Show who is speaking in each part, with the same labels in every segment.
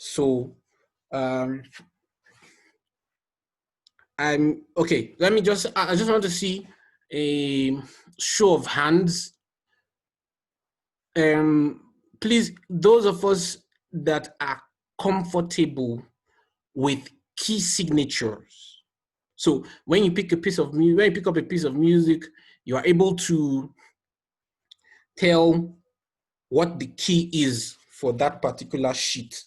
Speaker 1: So I'm okay. Let me just, I just want to see a show of hands. Please, those of us that are comfortable with key signatures. So when you pick a piece of music, when you pick up a piece of music, you are able to tell what the key is for that particular sheet.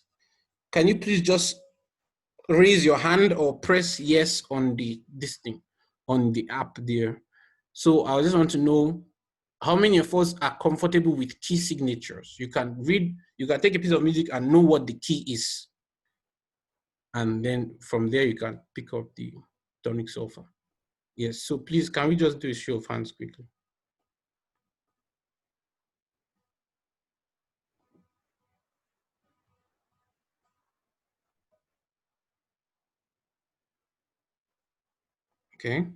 Speaker 1: Can you please just raise your hand or press yes on this thing, on the app there? So I just want to know how many of us are comfortable with key signatures. You can read, you can take a piece of music and know what the key is. And then from there, you can pick up the tonic sulfur. Yes, so please, can we just do a show of hands quickly? Okay.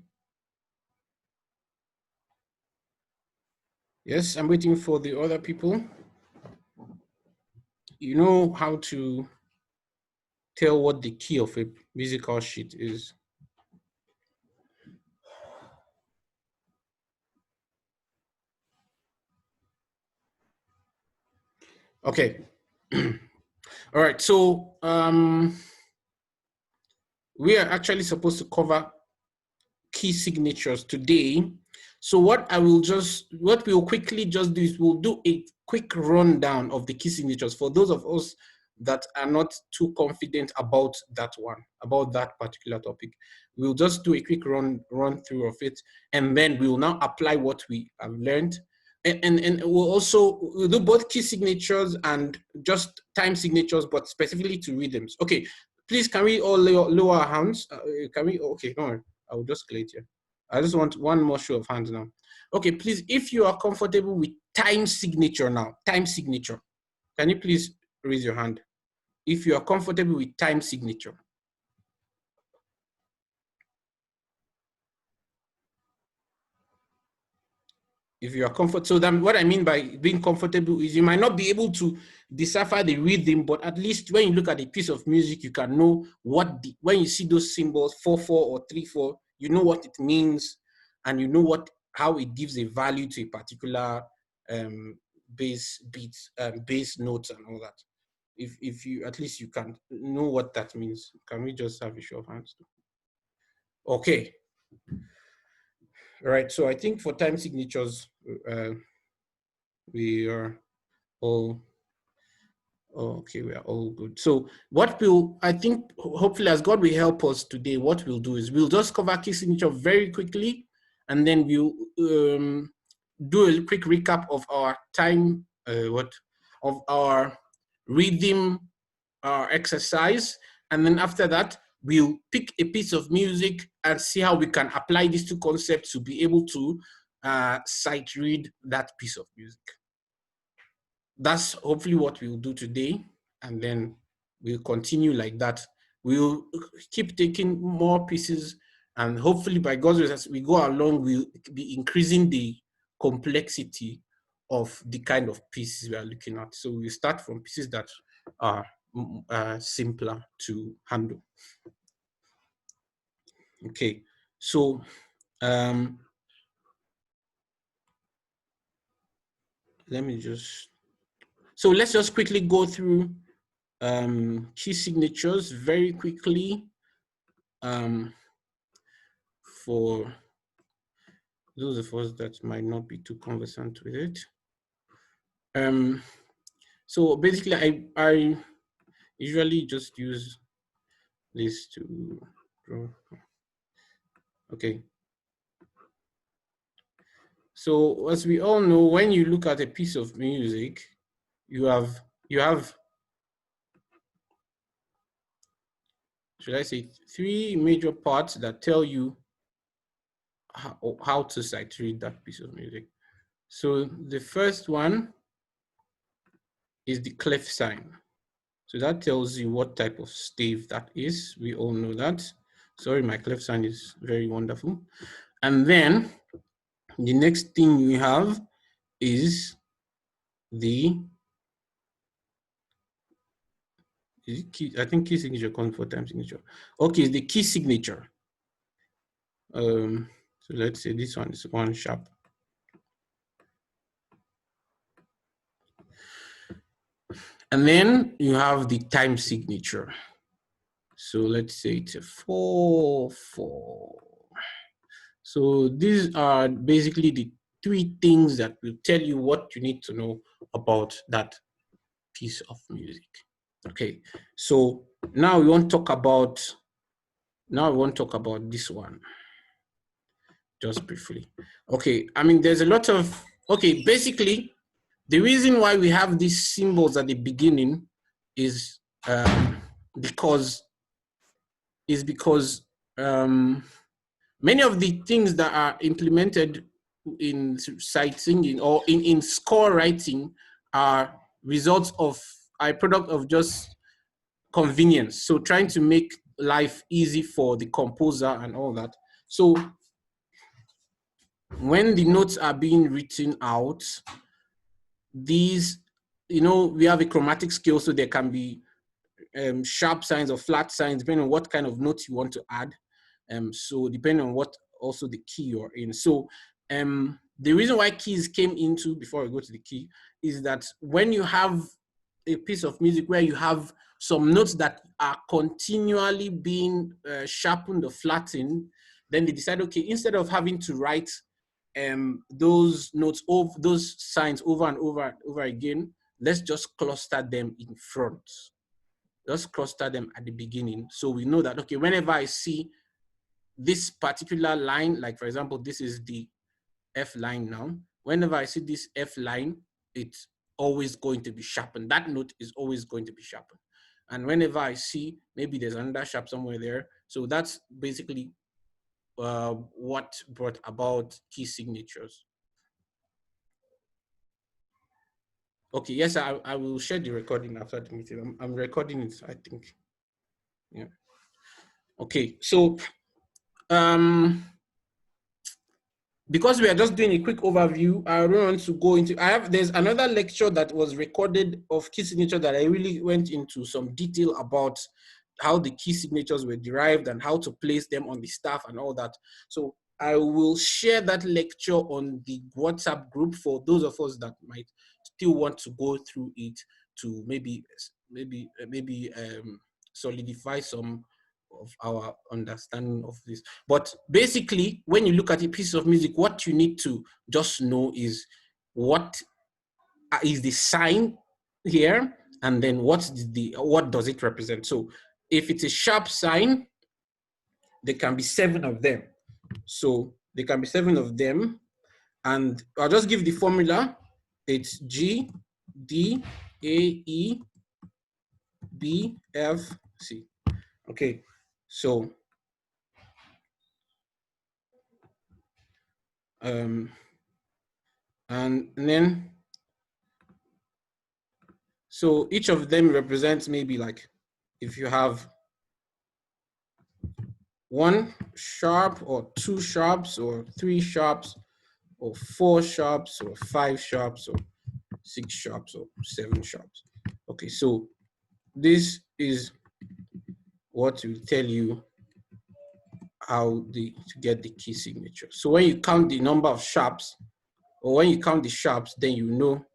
Speaker 1: Yes, I'm waiting for the other people. You know how to tell what the key of a musical sheet is. Okay. All right, so we are actually supposed to cover key signatures today. So what we'll quickly just do is we'll do a quick rundown of the key signatures for those of us that are not too confident about that particular topic. We'll just do a quick run through of it, and then we will now apply what we have learned. And we'll do both key signatures and just time signatures, but specifically to rhythms. Okay, please, can we all lower our hands? Can we? Okay, no, I will just collate here. I just want one more show of hands now. Okay, please, if you are comfortable with time signature now, time signature, can you please raise your hand? If you are comfortable with time signature. If you are comfortable, so then what I mean by being comfortable is you might not be able to decipher the rhythm, but at least when you look at a piece of music, you can know what when you see those symbols 4/4 or 3/4, you know what it means, and you know how it gives a value to a particular bass beats, bass notes, and all that. If you at least you can know what that means. Can we just have a show of hands? Okay. All right. So I think for time signatures, we are all okay. We are all good. So I think hopefully as God will help us today, what we'll do is we'll just cover key signature very quickly, and then we'll do a quick recap of our time, of our rhythm, our exercise, and then after that we'll pick a piece of music and see how we can apply these two concepts to be able to sight read that piece of music. That's hopefully what we'll do today, and then we'll continue like that. We'll keep taking more pieces, and hopefully by God's grace, as we go along, we'll be increasing the complexity of the kind of pieces we are looking at. So we start from pieces that are simpler to handle. Okay, so let's just quickly go through key signatures very quickly for those of us that might not be too conversant with it. So basically, I usually just use this to draw. Okay. So as we all know, when you look at a piece of music, you have should I say 3 major parts that tell you how to sight read that piece of music. So the first one is the clef sign. So that tells you what type of stave that is. We all know that. Sorry, my clef sign is very wonderful. And then the next thing we have is the Is it key? I think key signature comes before time signature. Okay, it's the key signature. So let's say this one is 1 sharp. And then you have the time signature. So let's say it's a 4/4. So these are basically the 3 things that will tell you what you need to know about that piece of music. Okay, so now we want to talk about this one just briefly. Okay, I mean, there's a lot of, okay, basically the reason why we have these symbols at the beginning is because many of the things that are implemented in sight singing or in score writing are results of a product of just convenience. So trying to make life easy for the composer and all that. So when the notes are being written out, these, we have a chromatic scale, so there can be sharp signs or flat signs depending on what kind of notes you want to add. So depending on what also the key you're in. So the reason why keys came into, before I go to the key, is that when you have a piece of music where you have some notes that are continually being sharpened or flattened, then they decide, okay, instead of having to write those notes, those signs over and over again, let's just cluster them in front. Just cluster them at the beginning. So we know that, okay, whenever I see this particular line, like for example, this is the F line now. Whenever I see this F line, it's always going to be sharpened. That note is always going to be sharpened. And whenever I see, maybe there's another sharp somewhere there. So that's basically what brought about key signatures. Okay, yes, I will share the recording after the meeting. I'm recording it, I think. Yeah. Okay, so because we are just doing a quick overview, I don't want to go into, there's another lecture that was recorded of key signature that I really went into some detail about how the key signatures were derived and how to place them on the staff and all that. So I will share that lecture on the WhatsApp group for those of us that might still want to go through it to maybe solidify some of our understanding of this. But basically, when you look at a piece of music, what you need to just know is what is the sign here, and then what does it represent. So if it's a sharp sign, there can be 7 of them. So there can be 7 of them, and I'll just give the formula. It's G, D, A, E, B, F, C. Okay, so and then, so each of them represents maybe, like, if you have 1 sharp or 2 sharps or 3 sharps or 4 sharps or 5 sharps or 6 sharps or 7 sharps. Okay, so this is what will tell you how to get the key signature. So when you count the number of sharps, or when you count the sharps, then you know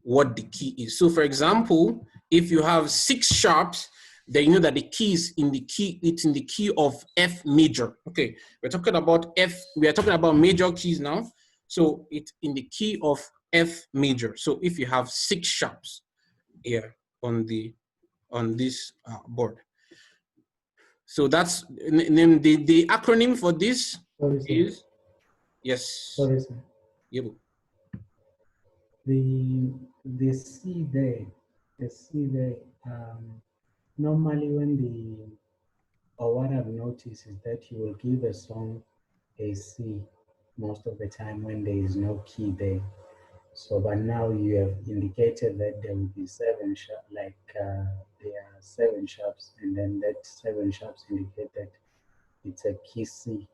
Speaker 1: what the key is. So for example, if you have 6 sharps, then you know that the key is in the key, it's in the key of F major. Okay, we're talking about we are talking about major keys now. So it's in the key of F major. So if you have 6 sharps here on this board. So that's the acronym for this.
Speaker 2: Sorry,
Speaker 1: is, yes.
Speaker 2: Sorry, sir.
Speaker 1: Yeah.
Speaker 2: The C there, normally or what I've noticed is that you will give a song a C most of the time when there is no key there. So, but now you have indicated that there will be 7 sharps, like there are 7 sharps, and then that 7 sharps indicate that it's a key C.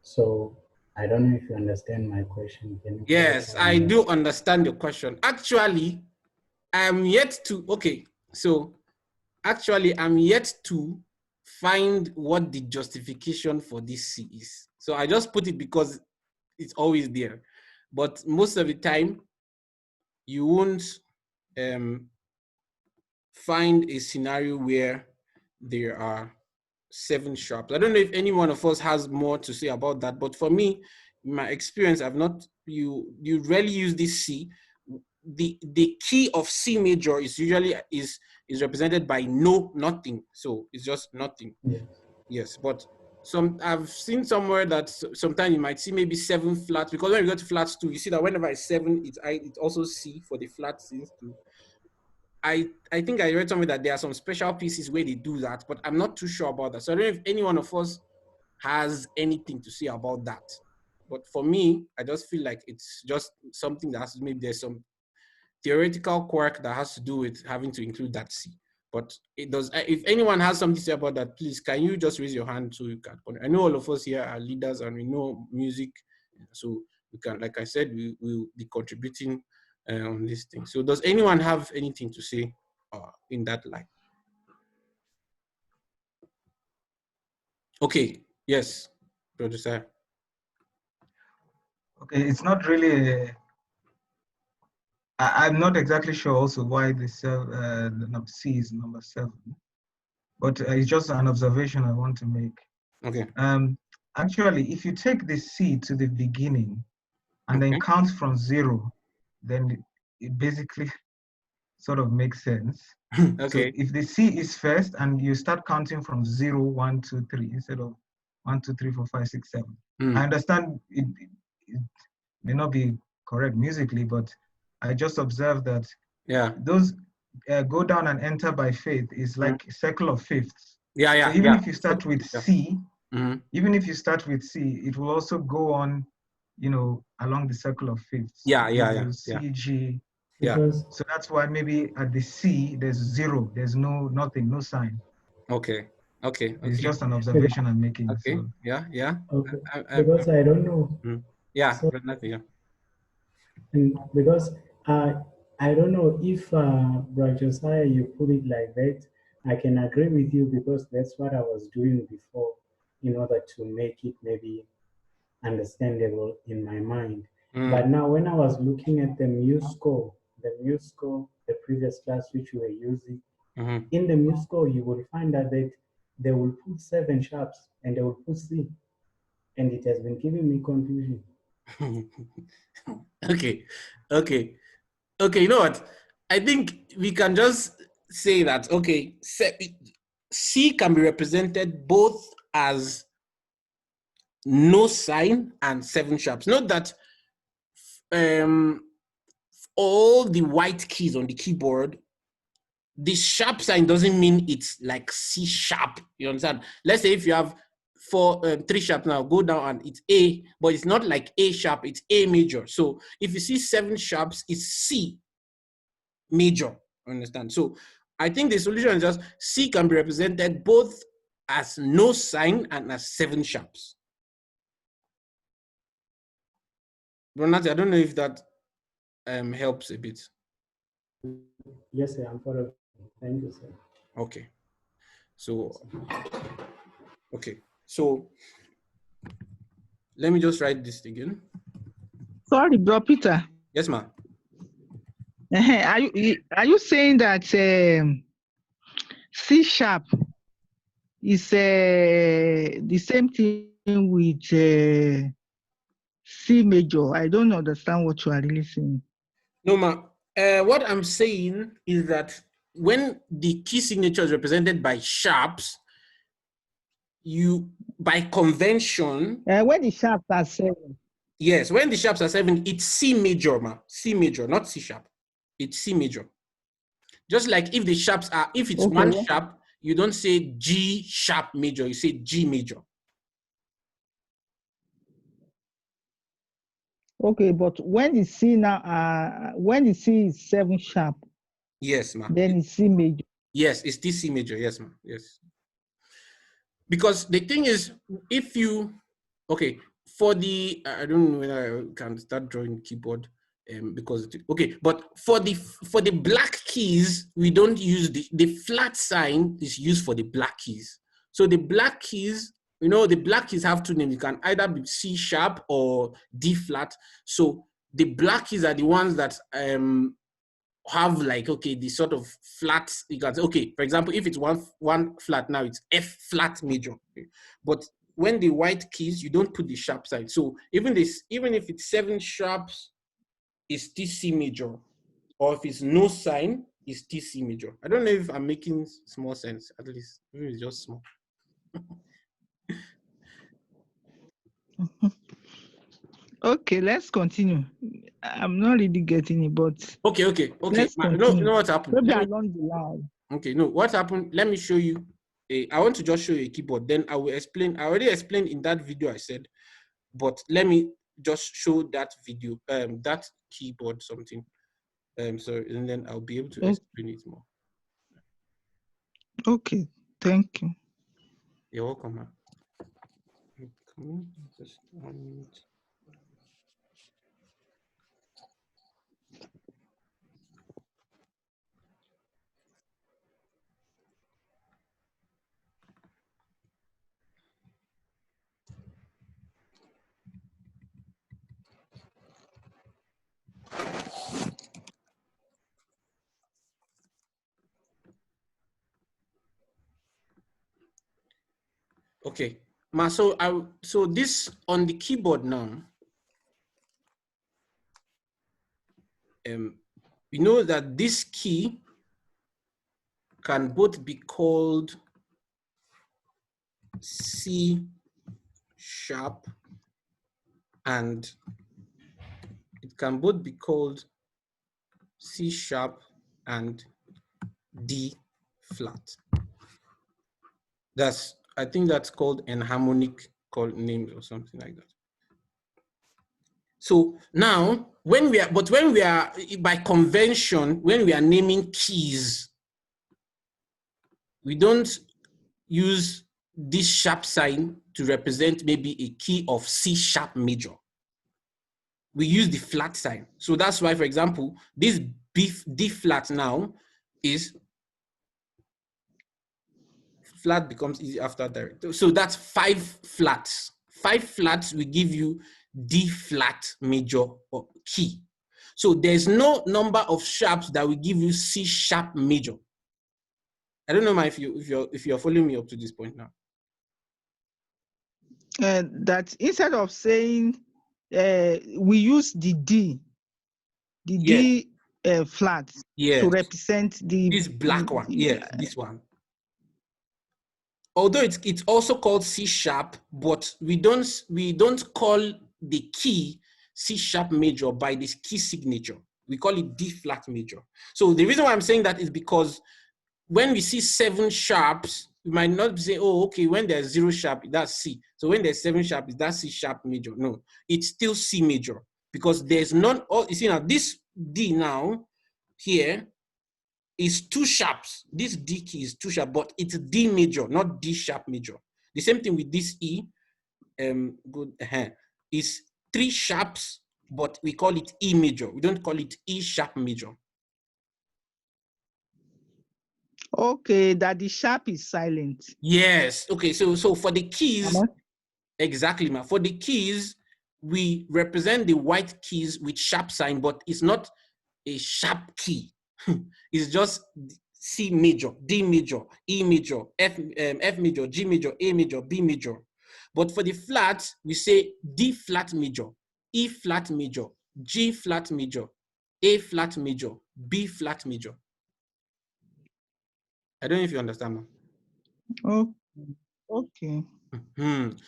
Speaker 2: So I don't know if you understand my question. Can you
Speaker 1: Yes, I do understand your question. Actually, I'm yet to, okay, so actually I'm yet to find what the justification for this C is. So I just put it because it's always there. But most of the time, you won't find a scenario where there are 7 sharps. I don't know if any one of us has more to say about that, but for me, in my experience, I've not, you rarely use this C. The key of C major is usually is represented by nothing. So it's just nothing.
Speaker 2: Yes.
Speaker 1: Yes, but I've seen somewhere that sometimes you might see maybe 7 flats, because when you go to flats 2, you see that whenever it's 7, it's also C for the flat scenes too. I think I read somewhere that there are some special pieces where they do that, but I'm not too sure about that. So I don't know if any one of us has anything to say about that. But for me, I just feel like it's just something that has to, maybe there's some theoretical quirk that has to do with having to include that C. But it does. If anyone has something to say about that, please, can you just raise your hand so you can? I know all of us here are leaders and we know music, so we can, like I said, we will be contributing on this thing. So does anyone have anything to say in that line? Okay, yes, producer.
Speaker 3: Okay, it's not really, I'm not exactly sure also why the C is number 7, but it's just an observation I want to make.
Speaker 1: Okay.
Speaker 3: Actually, if you take the C to the beginning and then count from 0, then it basically sort of makes sense.
Speaker 1: Okay.
Speaker 3: So if the C is first and you start counting from 0, 1, 2, 3 instead of 1, 2, 3, 4, 5, 6, 7. I understand it may not be correct musically, but I just observed that those go down and enter by faith is like a circle of fifths. So even if you start with C, even if you start with C, it will also go on, along the circle of fifths. C, G. So that's why maybe at the C there's 0, there's nothing, no sign.
Speaker 1: Okay.
Speaker 3: It's just an observation I'm making.
Speaker 1: Okay.
Speaker 3: So.
Speaker 1: Yeah.
Speaker 2: Okay. Because I don't know.
Speaker 1: Yeah.
Speaker 2: So,
Speaker 1: yeah.
Speaker 2: Because I don't know if Brother Josiah, you put it like that. I can agree with you because that's what I was doing before in order to make it maybe understandable in my mind. But now when I was looking at the MuseScore, the previous class which we were using, in the MuseScore you will find that they will put 7 sharps and they will put C. And it has been giving me confusion.
Speaker 1: Okay. You know what? I think we can just say that, okay, C can be represented both as no sign and 7 sharps. Note that all the white keys on the keyboard, the sharp sign doesn't mean it's like C sharp. You understand? Let's say if you have 3 sharp now, go down and it's A, but it's not like A sharp, it's A major. So if you see 7 sharps, it's C major. Understand? So I think the solution is just C can be represented both as no sign and as 7 sharps. Bronati, I don't know if that helps a bit.
Speaker 2: Yes, sir, I'm following. Thank you, sir.
Speaker 1: Okay. So let me just write this again.
Speaker 4: Sorry, bro, Peter.
Speaker 1: Yes, ma'am.
Speaker 4: Are you saying that C sharp is the same thing with C major? I don't understand what you are really saying.
Speaker 1: No, ma'am. What I'm saying is that when the key signature is represented by sharps, you, by convention.
Speaker 4: When the sharps are 7.
Speaker 1: Yes, when the sharps are 7, it's C major, ma'am. C major, not C sharp. It's C major. Just like if the sharps are, if it's 1 sharp, you don't say G sharp major, you say G major.
Speaker 4: Okay, but when the C now, when the C is 7 sharp,
Speaker 1: yes, ma'am,
Speaker 4: then it's C major.
Speaker 1: Yes, it's still C major. Yes, ma'am. Yes. Because the thing is, if you, okay, for the, I don't know whether I can start drawing keyboard. because okay, but for the black keys, we don't use the flat sign is used for the black keys. So the black keys, you know, the black keys have two names. You can either be C sharp or D flat. So the black keys are the ones that have like, okay, the sort of flat, you can say, okay, for example, if it's one flat now, it's F flat major. Okay. But when the white keys, you don't put the sharp side. So even if it's 7 sharps, it's still C major. Or if it's no sign, it's still C major. I don't know if I'm making small sense, at least. Maybe it's just small.
Speaker 4: Okay, let's continue. I'm not really getting it, but
Speaker 1: okay.
Speaker 4: Let's
Speaker 1: You know what happened?
Speaker 4: Maybe along the line.
Speaker 1: Okay, no, what happened? Let me show you. I want to just show you a keyboard. Then I will explain. I already explained in that video I said, but let me just show that video, that keyboard something. So and then I'll be able to explain it more.
Speaker 4: Okay, thank you.
Speaker 1: You're welcome, man. Just 1 minute. Okay, Ma, so this on the keyboard now, we know that this key can both be called C sharp and it can both be called C sharp and D flat. I think that's called enharmonic names or something like that. So now, when we are by convention, when we are naming keys, we don't use this sharp sign to represent maybe a key of C sharp major. We use the flat sign. So that's why, for example, this D flat now is flat becomes easy after direct. So that's 5 flats. 5 flats will give you D flat major key. So there's no number of sharps that will give you C sharp major. I don't know if you're following me up to this point now.
Speaker 4: That instead of saying we use the D flat to represent
Speaker 1: this black one. Yes, this one. Although it's also called C sharp, but we don't call the key C sharp major by this key signature. We call it D flat major. So the reason why I'm saying that is because when we see 7 sharps, we might not say, oh, okay, when there's 0 sharp, that's C. So when there's 7 sharp, is that C sharp major? No, it's still C major because there's none. Oh, you see now, this D now here is 2 sharps. This D key is 2 sharp, but it's D major, not D sharp major. The same thing with this E, is 3 sharps, but we call it E major. We don't call it E sharp major.
Speaker 4: Okay, that the sharp is silent.
Speaker 1: Yes. Okay. So for the keys, exactly, ma. For the keys, we represent the white keys with sharp sign, but it's not a sharp key. It's just C major, D major, E major, F major, G major, A major, B major. But for the flats, we say D flat major, E flat major, G flat major, A flat major, B flat major. I don't know if you understand.
Speaker 4: Oh, okay.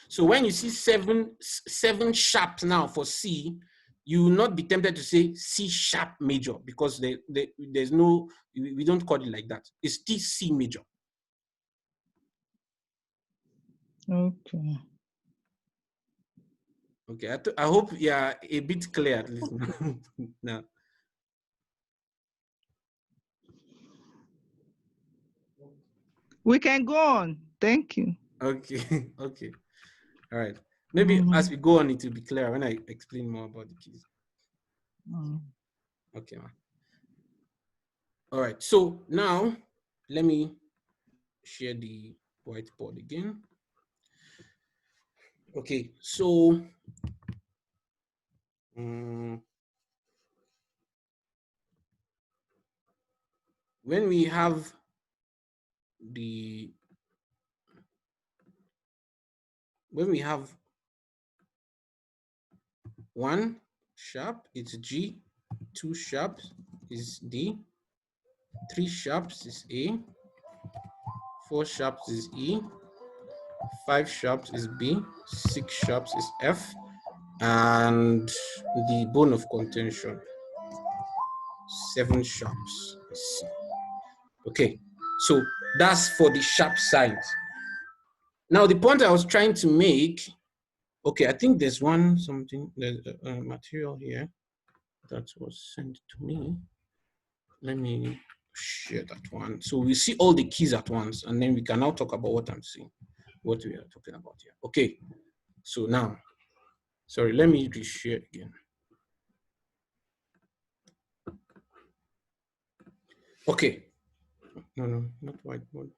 Speaker 1: So when you see seven sharps now for C, you will not be tempted to say C sharp major because there's no, we don't call it like that. It's still C major.
Speaker 4: Okay.
Speaker 1: Okay, I hope you are a bit clear at least now.
Speaker 4: We can go on. Thank you.
Speaker 1: Okay, okay. All right. Maybe as we go on, it will be clear when I explain more about the keys. Okay. All right. So now let me share the whiteboard again. Okay. So when we have one sharp, it's G, 2 sharps is D, 3 sharps is A, 4 sharps is E, 5 sharps is B, 6 sharps is F, and the bone of contention, 7 sharps is C. Okay, so that's for the sharp signs. Now the point I was trying to make, okay, I think there's there's a material here that was sent to me. Let me share that one. So we see all the keys at once, and then we can now talk about what I'm seeing, what we are talking about here. Okay, so now, sorry, let me reshare again. Okay, no, not whiteboard.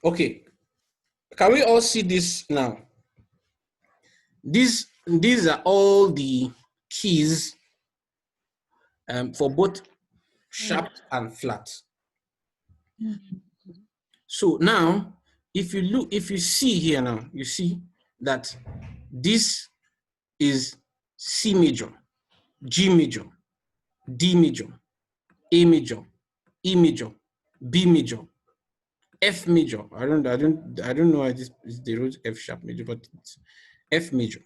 Speaker 1: Okay, can we all see this now? These are all the keys for both sharp and flat. So now, if you see here now, you see that this is C major, G major, D major, A major, E major, B major, F major. I don't know why this is the root F sharp major, but it's F major.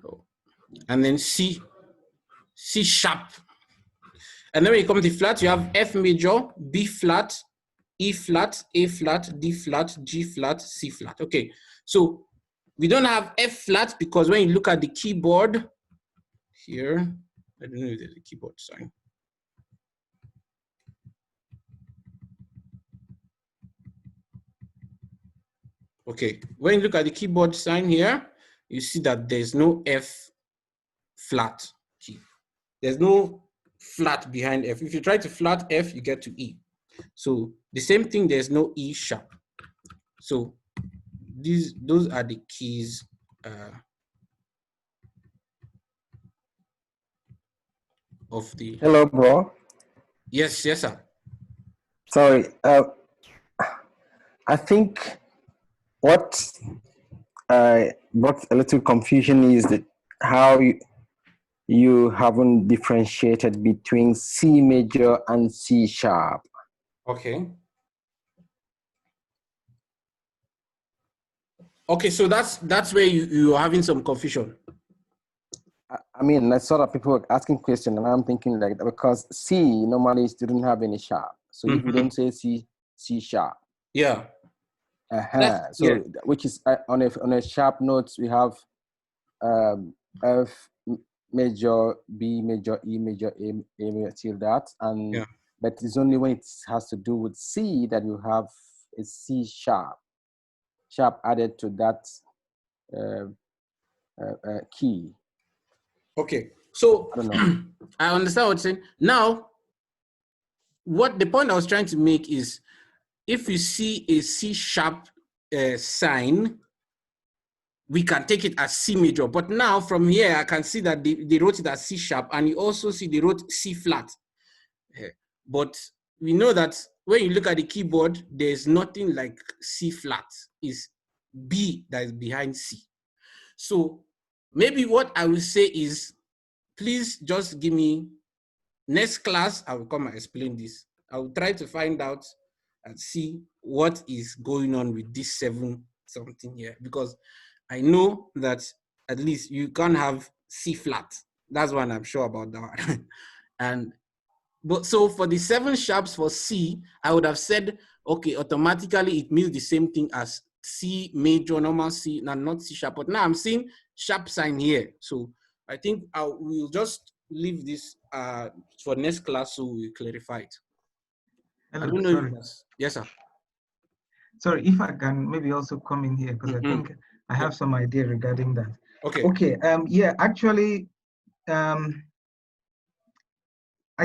Speaker 1: Oh. And then C sharp. And then when you come to flat, you have F major, B flat, E flat, A flat, D flat, G flat, C flat. Okay, so we don't have F flat because when you look at the keyboard here, I don't know if there's a keyboard sign. Okay, when you look at the keyboard sign here, you see that there's no F flat key. There's no flat behind F. If you try to flat F, you get to E. So the same thing, there's no E sharp. So those are the keys of the.
Speaker 5: Hello, bro.
Speaker 1: Yes, sir.
Speaker 5: Sorry, I think what brought a little confusion is that how you haven't differentiated between C major and C sharp.
Speaker 1: Okay. Okay, so that's where you are having some confusion.
Speaker 5: I mean, I saw that people were asking questions, and I'm thinking like that because C normally didn't have any sharp. So if you don't say C sharp.
Speaker 1: Yeah.
Speaker 5: So yeah. Which is on a sharp note, we have F major, B major, E major, A major, till that, and
Speaker 1: yeah.
Speaker 5: But it's only when it has to do with C that you have a C sharp added to that key.
Speaker 1: Okay, so I don't know. I understand what you're saying. Now, what the point I was trying to make is, if you see a C sharp sign, we can take it as C major. But now from here, I can see that they wrote it as C sharp, and you also see they wrote C flat. But we know that when you look at the keyboard, there's nothing like C flat. It's B that is behind C. So maybe what I will say is, please just give me, next class, I will come and explain this. I will try to find out and see what is going on with this 7 something here, because I know that at least you can't have C flat. That's one I'm sure about that. But so for the 7 sharps for C, I would have said, okay, automatically it means the same thing as C major, normal C, and not C sharp. But now I'm seeing sharp sign here. So I think we'll just leave this for next class so we clarify it.
Speaker 3: Hello,
Speaker 1: I don't know. Yes, sir.
Speaker 3: Sorry, if I can maybe also come in here, because I think I have some idea regarding that.
Speaker 1: Okay.
Speaker 3: Okay. Yeah, actually, I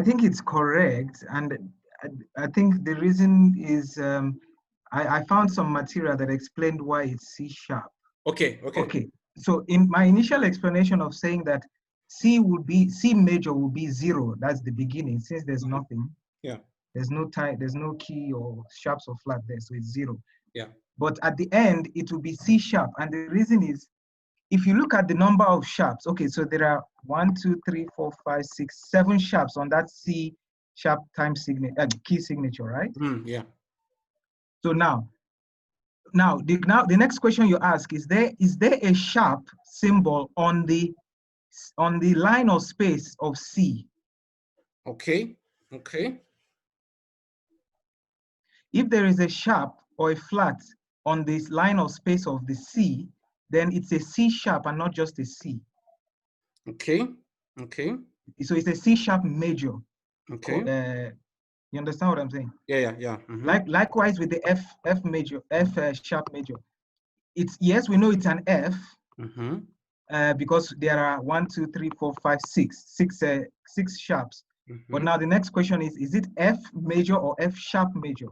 Speaker 3: think it's correct, and I think the reason is I found some material that explained why it's C sharp.
Speaker 1: Okay. Okay.
Speaker 3: Okay. So in my initial explanation of saying that C major would be 0, that's the beginning, since there's nothing.
Speaker 1: Yeah.
Speaker 3: There's no key or sharps or flat there, so it's 0.
Speaker 1: Yeah.
Speaker 3: But at the end, it will be C sharp. And the reason is, if you look at the number of sharps, okay, so there are 1, 2, 3, 4, 5, 6, 7 sharps on that C sharp key signature, right?
Speaker 1: Yeah.
Speaker 3: So now the next question you ask is there a sharp symbol on the line or space of C?
Speaker 1: Okay. Okay.
Speaker 3: If there is a sharp or a flat on this line or space of the C, then it's a C sharp and not just a C.
Speaker 1: Okay. Okay.
Speaker 3: So it's a C sharp major.
Speaker 1: Okay.
Speaker 3: You understand what I'm saying?
Speaker 1: Yeah.
Speaker 3: Likewise with the F sharp major. Yes, we know it's an F because there are 1, 2, 3, 4, 5, 6 sharps. But now the next question is it F major or F sharp major?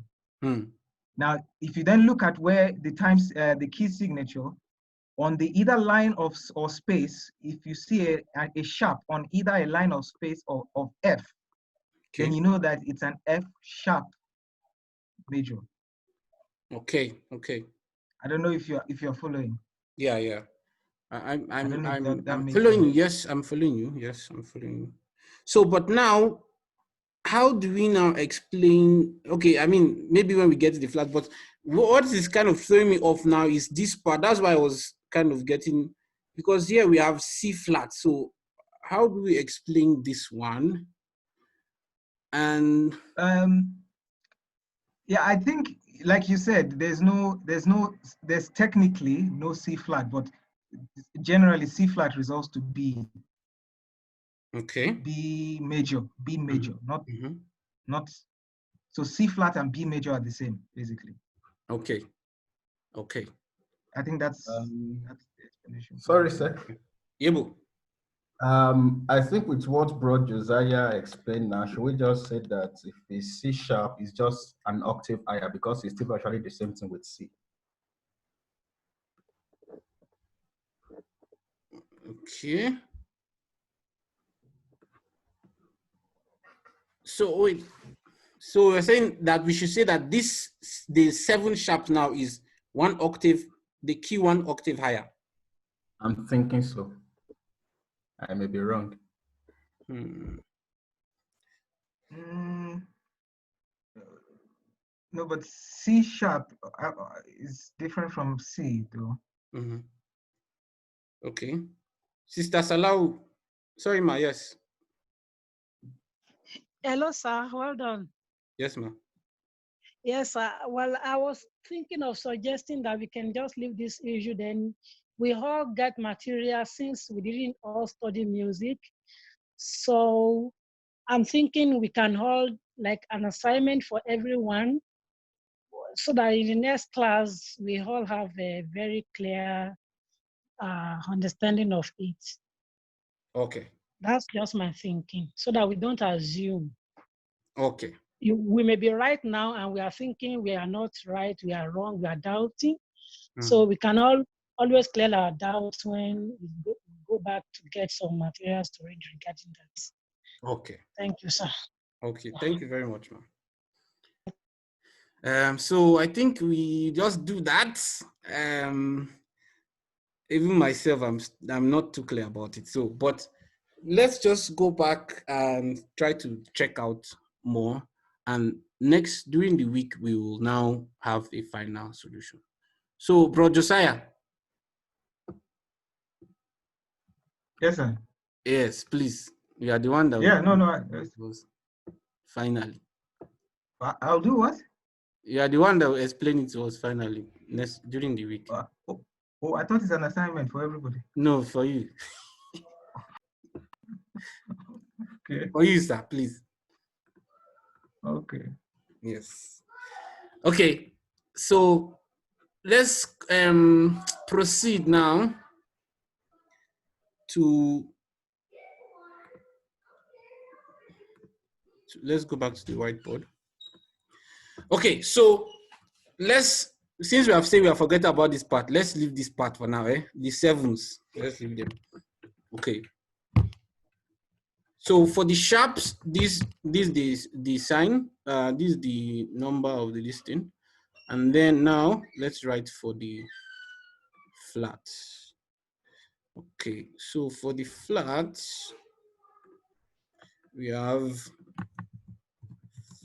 Speaker 3: Now, if you then look at where the key signature on the either line or space, if you see a sharp on either a line or space of F, then you know that it's an F sharp major.
Speaker 1: Okay. Okay.
Speaker 3: I don't know if you're following.
Speaker 1: Yeah. I'm following you. Yes, I'm following you. Yes, I'm following you. So, but now, how do we now explain? Okay, I mean, maybe when we get to the flat, but what is kind of throwing me off now is this part. That's why I was kind of getting, because here we have C flat. So how do we explain this one? And
Speaker 3: yeah, I think, like you said, there's technically no C flat, but generally C flat resolves to B.
Speaker 1: Okay.
Speaker 3: B major, not. So C flat and B major are the same, basically.
Speaker 1: Okay.
Speaker 3: I think that's the explanation.
Speaker 6: Sorry, sir.
Speaker 1: Yebo.
Speaker 6: I think with what Bro Josiah explained now, should we just say that if the C sharp is just an octave higher because it's still actually the same thing with C?
Speaker 1: Okay. So wait. So we're saying that we should say that the 7 sharp now is 1 octave, the key 1 octave higher.
Speaker 6: I'm thinking so. I may be wrong.
Speaker 3: No, but C sharp is different from C, though.
Speaker 1: Okay. Sister Salau. Sorry, ma. Yes.
Speaker 7: Hello, sir. Well done.
Speaker 1: Yes, ma'am.
Speaker 7: Yes, well, I was thinking of suggesting that we can just leave this issue, then we all get material since we didn't all study music. So I'm thinking we can hold like an assignment for everyone so that in the next class, we all have a very clear understanding of it.
Speaker 1: Okay.
Speaker 7: That's just my thinking, so that we don't assume.
Speaker 1: Okay.
Speaker 7: We may be right now and we are thinking we are not right, we are wrong, we are doubting. So we can always clear our doubts when we go back to get some materials to read regarding that.
Speaker 1: Okay.
Speaker 7: Thank you, sir.
Speaker 1: Okay, thank you very much, ma'am. So I think we just do that. Even myself, I'm not too clear about it. So, but let's just go back and try to check out more. And next, during the week, we will now have a final solution. So, Bro Josiah.
Speaker 3: Yes, sir.
Speaker 1: Yes, please. You are the one that.
Speaker 3: Yeah, no.
Speaker 1: Was finally.
Speaker 3: I'll do what?
Speaker 1: You are the one that will explain it to us finally during the week.
Speaker 3: Oh, I thought it's an assignment for everybody.
Speaker 1: No, for you.
Speaker 3: Okay.
Speaker 1: For you, sir, please.
Speaker 3: Okay.
Speaker 1: Yes. Okay. So let's proceed now to, let's go back to the whiteboard. Okay, so since we have said we have forgotten about this part, let's leave this part for now, the sevens, let's leave them. Okay. So for the sharps, this is the sign, this is the number of the listing. And then now let's write for the flats. Okay, so for the flats, we have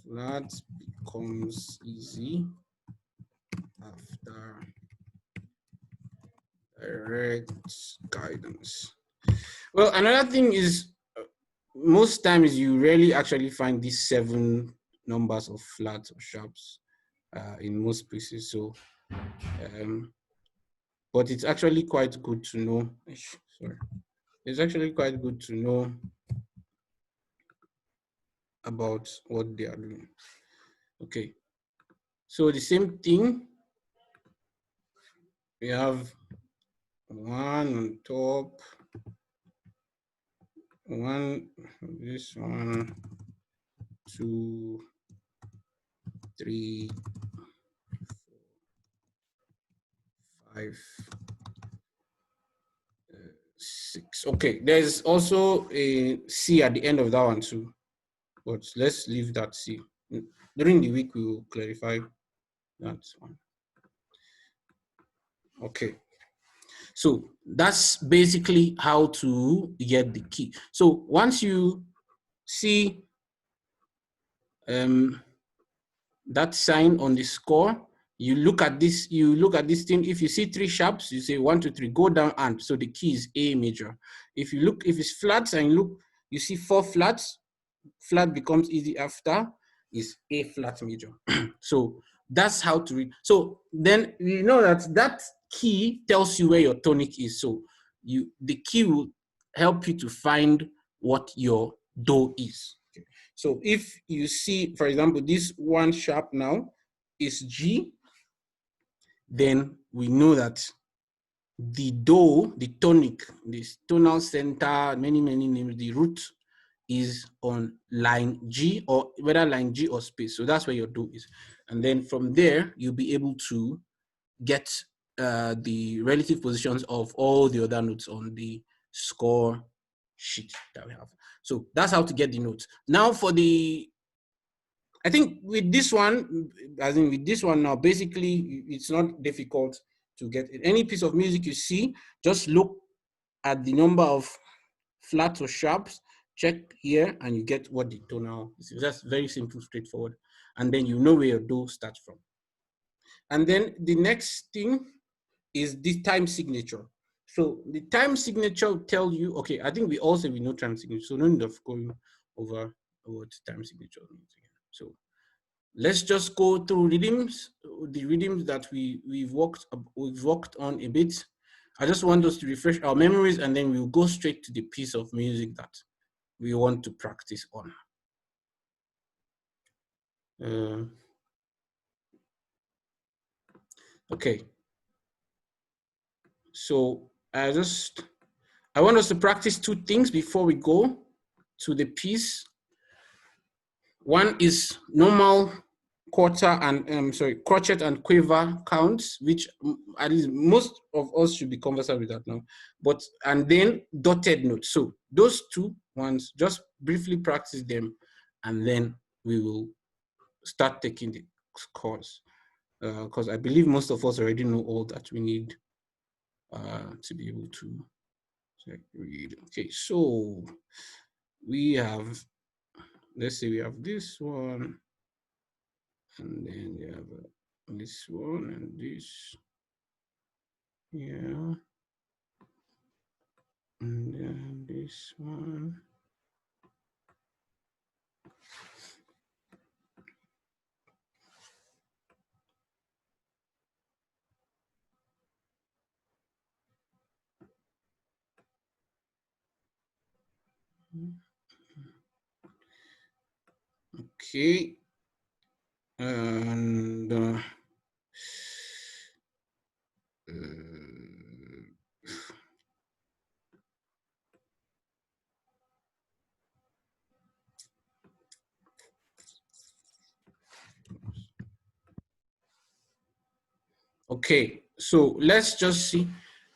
Speaker 1: flats becomes easy after direct guidance. Well, another thing is, most times you rarely actually find these 7 numbers of flats or sharps in most places. So, but it's actually quite good to know. Sorry, it's actually quite good to know about what they are doing. Okay, so the same thing. We have 1 on top, 1, this 1, 2, 3, 5, 6. Okay, there's also a C at the end of that one too, but let's leave that C. During the week, we will clarify that one. Okay, so that's basically how to get the key. So once you see that sign on the score, you look at this thing. If you see 3 sharps, you say 1, 2, 3, go down, and so the key is A major. If you look, if it's flats and you see 4 flats, flat becomes easy after is A flat major. So that's how to read. So then you know that key tells you where your tonic is. So the key will help you to find what your do is. Okay. So if you see, for example, this 1 sharp now is G, then we know that the do, the tonic, this tonal center, many names, the root is on line G, or whether line G or space. So that's where your do is. And then from there, you'll be able to get the relative positions of all the other notes on the score sheet that we have. So that's how to get the notes. Now for I think with this one, now, basically, it's not difficult to get it. Any piece of music you see, just look at the number of flats or sharps, check here, and you get what the tonal is. That's very simple, straightforward. And then you know where your do starts from. And then the next thing is the time signature. So the time signature will tell you, okay, I think we also know time signature, so no need of going over what time signature means again. So let's just go through rhythms, the rhythms that we've worked on a bit. I just want us to refresh our memories, and then we'll go straight to the piece of music that we want to practice on. Okay. So I want us to practice 2 things before we go to the piece. One is normal quarter and crotchet and quiver counts, which at least most of us should be conversant with that now. And then dotted notes. So those 2 ones, just briefly practice them, and then we will start taking the course. Because I believe most of us already know all that we need to be able to read. Okay, so we have, let's say we have this one, and then we have this one and this, yeah, and then this one. Okay, and Okay, so let's just see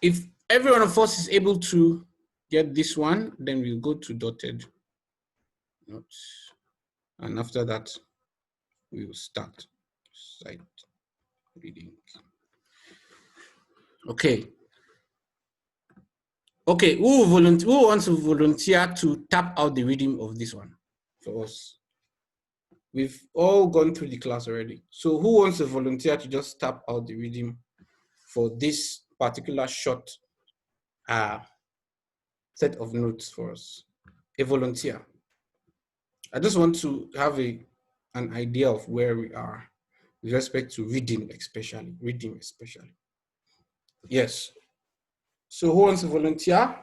Speaker 1: if every one of us is able to get this one, then we'll go to dotted notes. And after that, we will start sight reading. Okay. Okay, who wants to volunteer to tap out the reading of this one for us? We've all gone through the class already. So who wants to volunteer to just tap out the reading for this particular short set of notes for us? A volunteer. I just want to have an idea of where we are with respect to reading especially. Yes. So who wants to volunteer?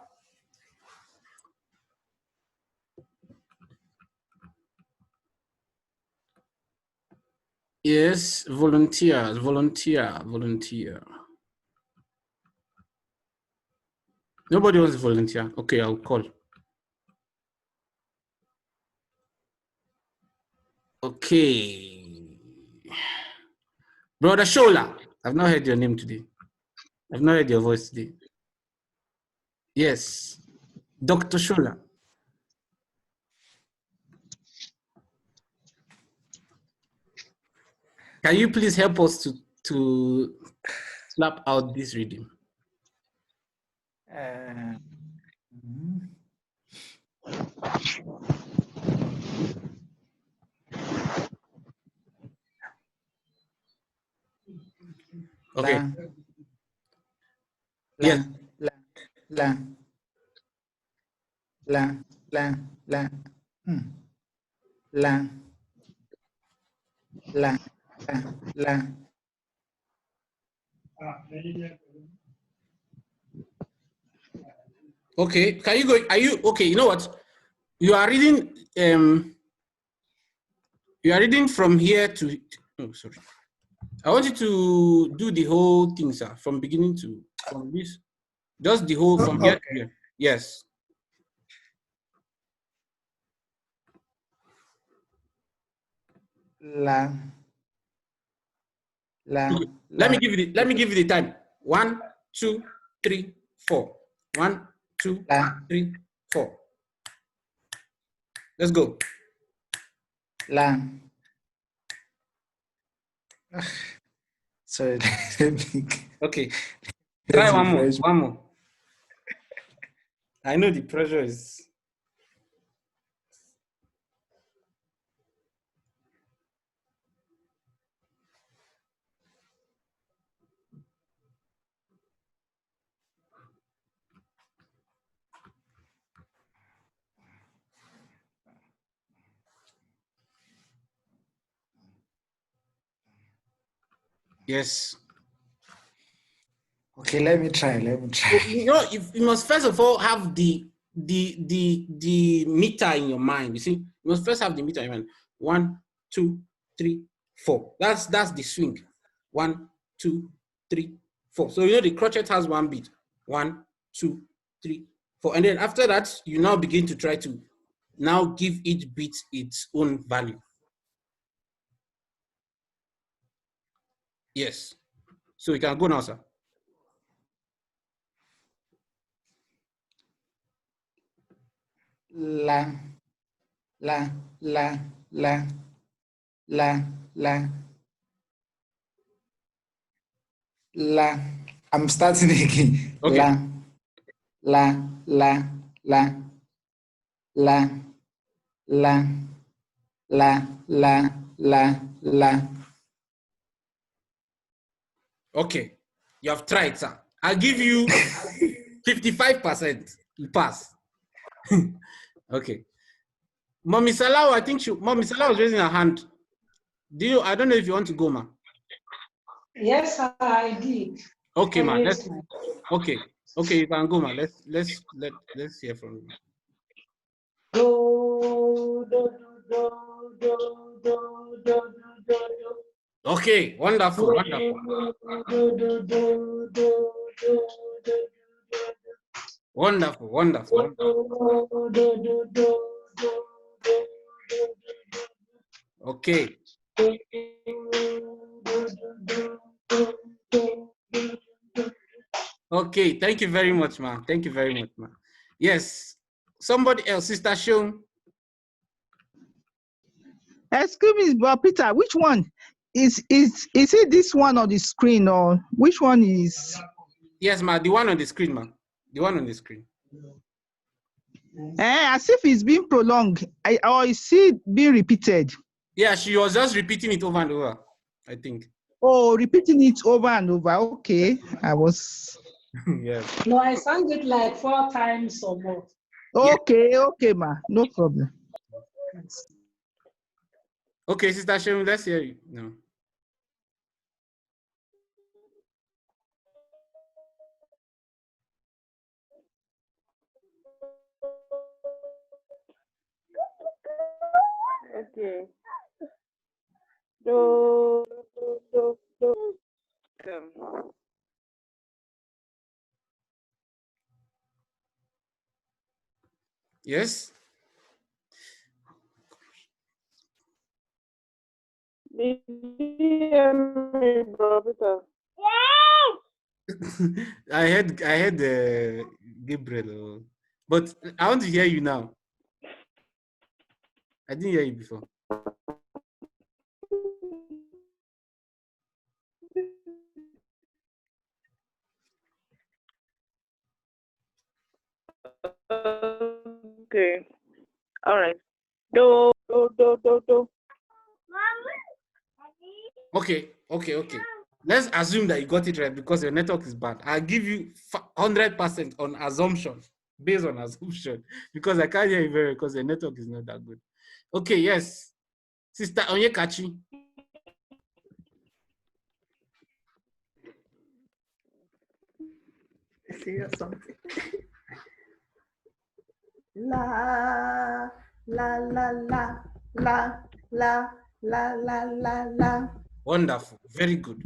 Speaker 1: Yes, volunteer. Nobody wants to volunteer. Okay, I'll call. Okay. Brother Shola, I've not heard your name today. I've not heard your voice today. Yes, Dr. Shola. Can you please help us to slap out this reading? Okay. Yes.
Speaker 8: La.
Speaker 1: Okay, can you go? Are you okay? You know what? You are reading. You are reading from here to. Oh, sorry. I want you to do the whole thing, sir, from beginning to from this. Just the whole from here to here. Yes.
Speaker 8: La.
Speaker 1: Okay. Let me give you the time. 1, 2, 3, 4. 1, 2, 3, 4. Let's go.
Speaker 8: La. Sorry.
Speaker 1: Okay. Try one more. I know the pressure is. Yes.
Speaker 8: Okay, let me try.
Speaker 1: You know, you must first of all have the meter in your mind. You see, you must first have the meter in your mind. 1, 2, 3, 4. That's the swing. 1, 2, 3, 4. So you know the crochet has one beat. 1, 2, 3, 4. And then after that, you now begin to try to now give each beat its own value. Yes. So you can go now, sir.
Speaker 8: La. I'm starting again.
Speaker 1: Okay.
Speaker 8: La.
Speaker 1: Okay. You have tried, sir. I'll give you 55%. You pass. Okay. Mommy Salah, I think Mommy Salah was raising her hand. I don't know if you want to go, ma.
Speaker 7: Yes, I did.
Speaker 1: Okay, ma. Okay, you can go, ma. Let's hear from you. Okay, wonderful. Wonderful. Okay. Okay, thank you very much, ma'am. Thank you very much, ma'am. Yes, somebody else, Sister Sean.
Speaker 4: Excuse me, but Peter, which one is it? This one on the screen, or which one is?
Speaker 1: Yes, ma'am. The one on the screen, ma'am. The one on the screen.
Speaker 4: As if it's being prolonged, or is it being repeated?
Speaker 1: Yeah, she was just repeating it over and over, I think.
Speaker 4: Oh, repeating it over and over. Okay, I was.
Speaker 1: Yes.
Speaker 7: No, I sang it like 4 times or more.
Speaker 4: Okay, okay, ma, no problem.
Speaker 1: Okay, Sister Sharon, let's hear you. No.
Speaker 9: Okay. Do, do, do, do.
Speaker 1: Yes.
Speaker 9: Did you hear me, Bro Peter?
Speaker 1: I had Gabriel, but I want to hear you now. I didn't hear you before.
Speaker 9: Okay. All right. Do, do, do, do, do.
Speaker 1: Okay. Let's assume that you got it right because your network is bad. I'll give you 100% on assumption, based on assumption, because I can't hear you very because the network is not that good. Okay, yes. Sister Onyekachi.
Speaker 10: See something. La la la la la la la la la la.
Speaker 1: Wonderful. Very good.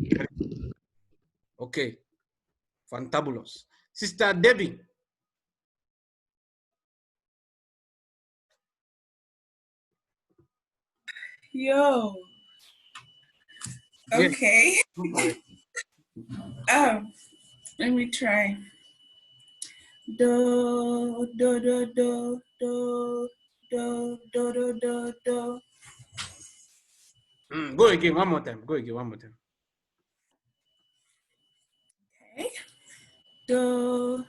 Speaker 1: Okay. Fantabulous. Sister Debbie.
Speaker 11: Yo. Okay. Let me try. Do do do do do do do do do do.
Speaker 1: Go again one more time.
Speaker 11: Okay. Do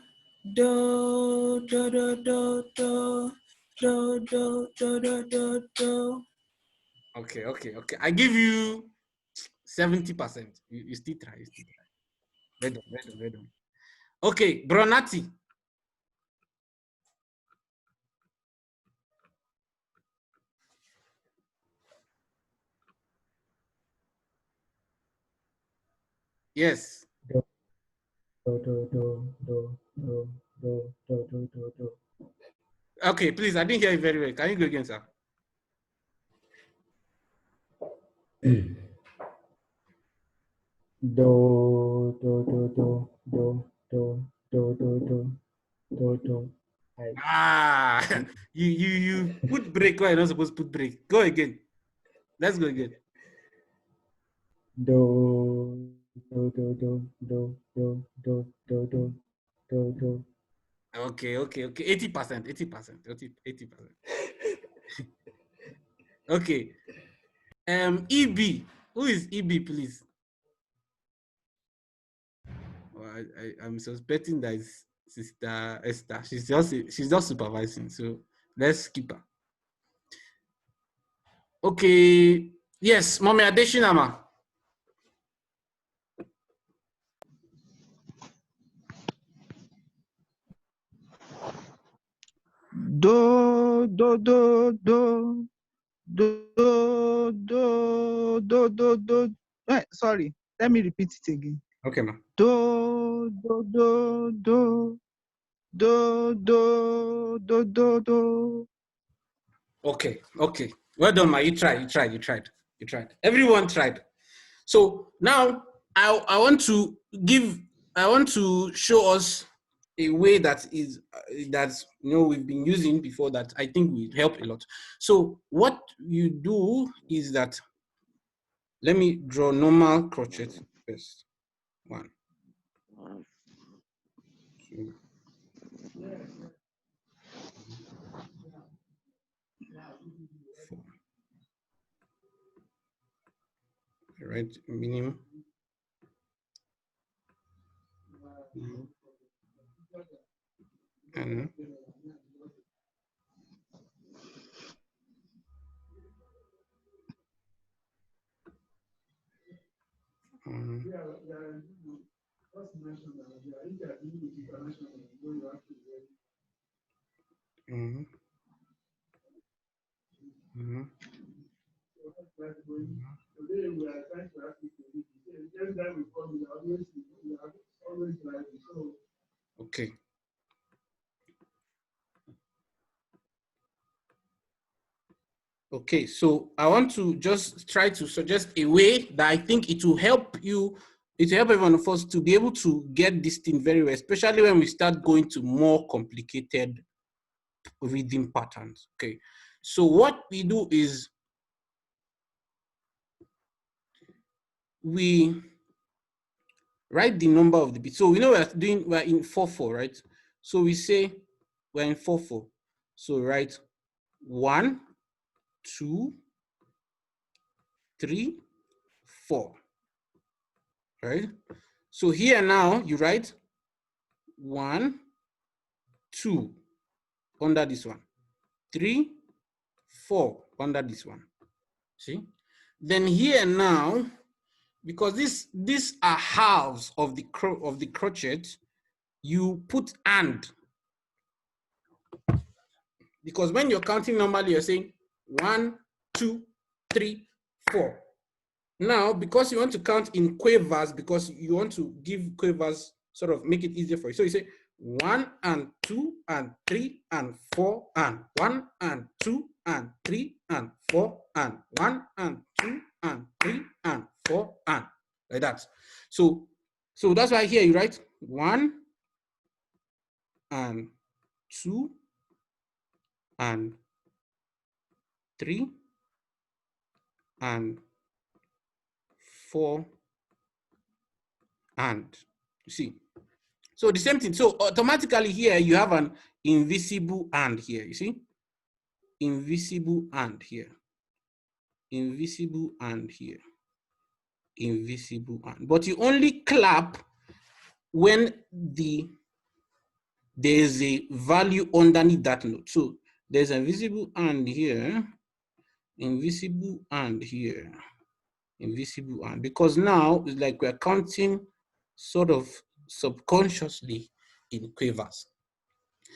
Speaker 11: do do do do do do do do do do do.
Speaker 1: Okay. I give you 70%. You still try. Well done. Okay, Bronati. Yes.
Speaker 2: Do, do, do, do, do, do, do, do, do, do.
Speaker 1: Okay, please, I didn't hear you very well. Can you go again, sir?
Speaker 2: Do, do, do, do, do, do, do, do, do, do.
Speaker 1: You put break where you're not supposed to put break. Go again. Let's go again.
Speaker 2: Do, do, do, do, do, do, do, do, do, do, do.
Speaker 1: Okay. 80%. Okay. EB. Who is EB, please? Well, I'm suspecting that it's Sister Esther. She's just supervising. So let's skip her. Okay. Yes, Mommy Adeshinama.
Speaker 4: Do do do do do do do do do. Sorry, let me repeat it again.
Speaker 1: Okay, ma.
Speaker 4: Do do do do do do do do do.
Speaker 1: Okay. Well done, ma. You tried. Everyone tried. So now I want to show us a way that is we've been using before that I think will help a lot. So what you do is that, let me draw normal crochet first. 2, 4. Right, minimum. And okay. Okay, so I want to just try to suggest a way that I think it will help you, it will help everyone of us to be able to get this thing very well, especially when we start going to more complicated rhythm patterns. Okay, so what we do is we write the number of the beats. So we know we're in 4/4, right? So we say we're in 4/4. So write 1, 2, 3, 4. Right? So here now you write 1, 2 under this one, 3, 4 under this one. See? Then here now, because these are halves of the crochet, you put and. Because when you're counting normally, you're saying 1, 2, 3, 4. Now, because you want to count in quavers, because you want to give quavers, sort of make it easier for you. So you say 1 and 2 and 3 and 4 and 1 and 2 and 3 and 4 and 1 and 2 and 3 and 4 and like that. So that's why here you write 1 and 2 and 3 and 4 and, you see. So the same thing. So automatically here you have an invisible and here, you see? Invisible and here. Invisible and here. Invisible and. But you only clap when there's a value underneath that note. So there's an invisible and here, invisible and here, invisible and, because now it's like we're counting sort of subconsciously in quavers.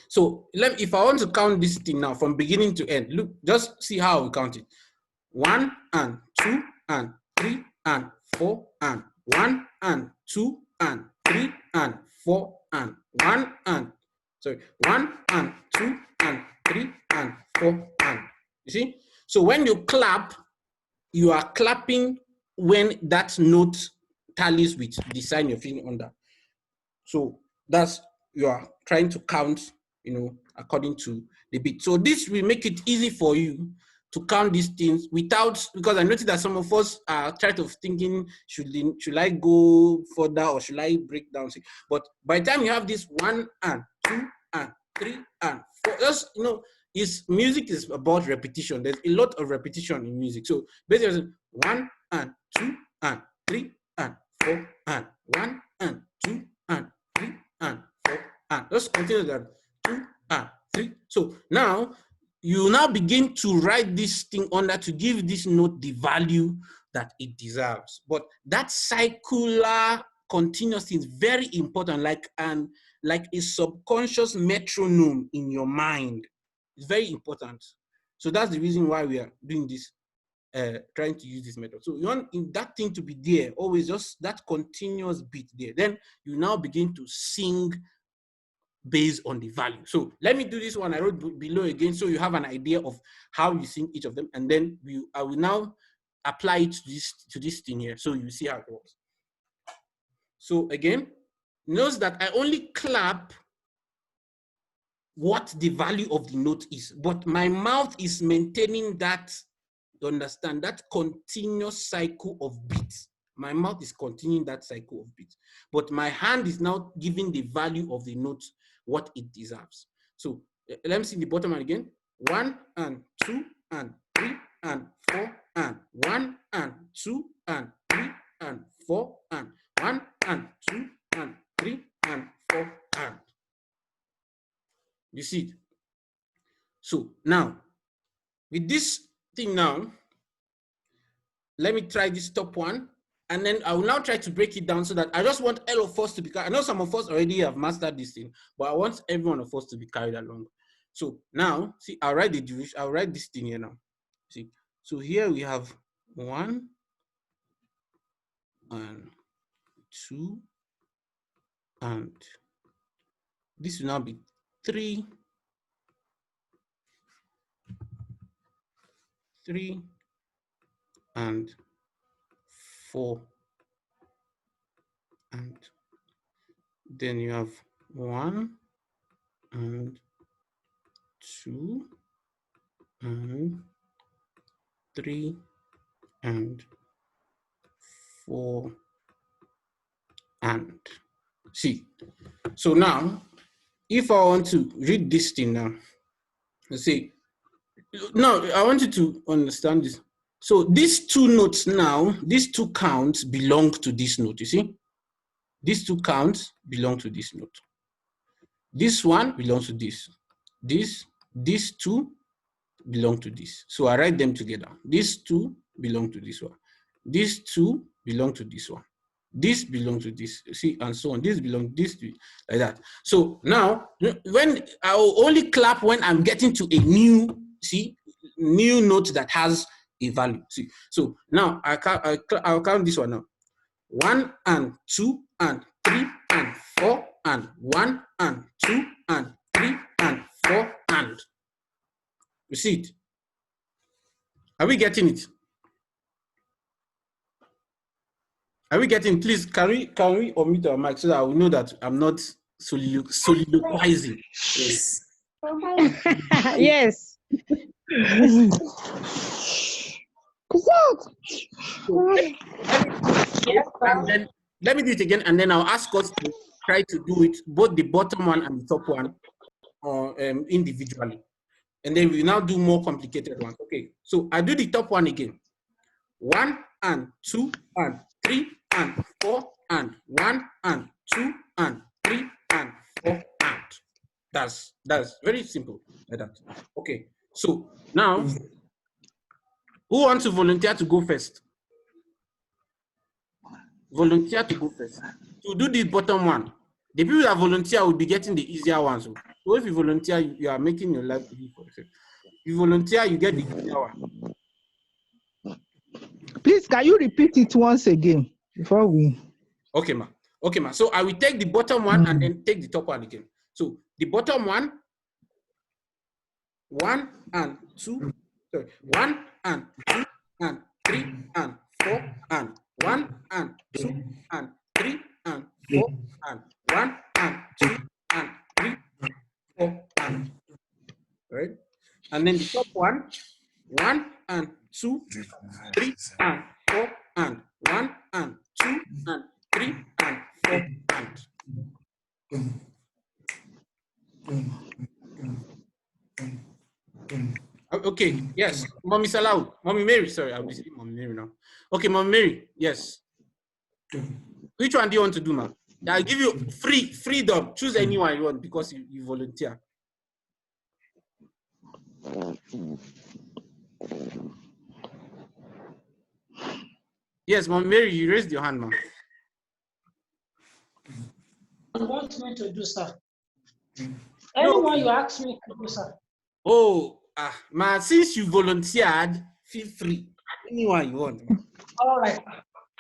Speaker 1: So if I want to count this thing now from beginning to end, look, just see how we count it. 1 and 2 and 3 and 4 and 1 and 2 and 3 and 4 and 1 and 1 and 2 and 3 and 4 and, you see? So when you clap, you are clapping when that note tallies with the sign you're feeling under. So that's, you are trying to count, you know, according to the beat. So this will make it easy for you to count these things without, because I noticed that some of us are trying of thinking, should I go further or should I break down? But by the time you have this 1 and 2 and 3 and 4, just, you know, music is about repetition. There's a lot of repetition in music. So basically 1 and 2 and 3 and 4 and 1 and 2 and 3 and 4 and just continue that 2 and 3. So now you now begin to write this thing under to give this note the value that it deserves. But that circular continuous thing is very important, like a subconscious metronome in your mind. It's very important. So that's the reason why we are doing this, trying to use this method. So you want that thing to be there, always just that continuous beat there. Then you now begin to sing based on the value. So let me do this one I wrote below again, so you have an idea of how you sing each of them, and then I will now apply it to this thing here, so you see how it works. So again, notice that I only clap what the value of the note is, but my mouth is maintaining that, you understand, that continuous cycle of beats. My mouth is continuing that cycle of beats, but my hand is now giving the value of the note what it deserves. So let me see the bottom one again. 1 and 2 and 3 and 4 and 1 and 2 and 3 and 4 and 1 and 2 and 3 and 4 and. You see it? So now, with this thing now, let me try this top one, and then I will now try to break it down so that I just want all of us to be, I know some of us already have mastered this thing, but I want every one of us to be carried along. So now, see, I'll write the division, I'll write this thing here now. See, so here we have 1 and 2, and this will now be 3, 3 and 4, and then you have 1 and 2 and 3 and 4 and. See, so now if I want to read this thing now, let's see. Now I want you to understand this. So these two notes now, these two counts belong to this note. You see, these two counts belong to this note. This one belongs to this. These two belong to this. So I write them together. These two belong to this one. These two belong to this one. This belongs to this. See, and so on. This belongs this like that. So now, when I will only clap when I'm getting to a new, see, new note that has a value. See, so now I'll count this one now. 1 and 2 and 3 and 4 and 1 and 2 and 3 and 4 and. You see it? Are we getting it? Are we getting? Please, can we omit our mic so that we know that I'm not soliloquizing? Yes.
Speaker 9: Yes.
Speaker 1: And then let me do it again, and then I'll ask us to try to do it both the bottom one and the top one individually, and then we now do more complicated ones. Okay, so I do the top one again. 1 and 2 and 3 and 4 and 1 and 2 and 3 and 4 and. That's very simple like that. Okay, so now who wants to volunteer to go first? Volunteer to go first. To do the bottom one. The people that volunteer will be getting the easier ones. So if you volunteer, you are making your life easy for yourself. If you volunteer, you get the easier one.
Speaker 4: Please, can you repeat it once again before we?
Speaker 1: Okay, ma. Okay, ma. So I will take the bottom one and then take the top one again. So the bottom one, 1 and 2, sorry, 1 and 2 and 3 and 4 and 1 and 2 and 3 and 4 and 1 and 2 and 3 and 4 and. Right? And then the top one, 1 and 2, 3 and 4 and 1 and 2 and 3 and 4 and. Okay, yes, Mommy Salau, Mommy Mary, sorry, I'll be saying Mommy Mary now. Okay, Mommy Mary, yes. Which one do you want to do, ma'am? I'll give you freedom. Choose anyone you want because you volunteer. Yes, Mommy Mary, you raised your hand, ma'am.
Speaker 7: You want me to do, sir? Anyone you ask me to do, sir.
Speaker 1: Oh, ma, since you volunteered, feel free. Anyone you want.
Speaker 7: All right.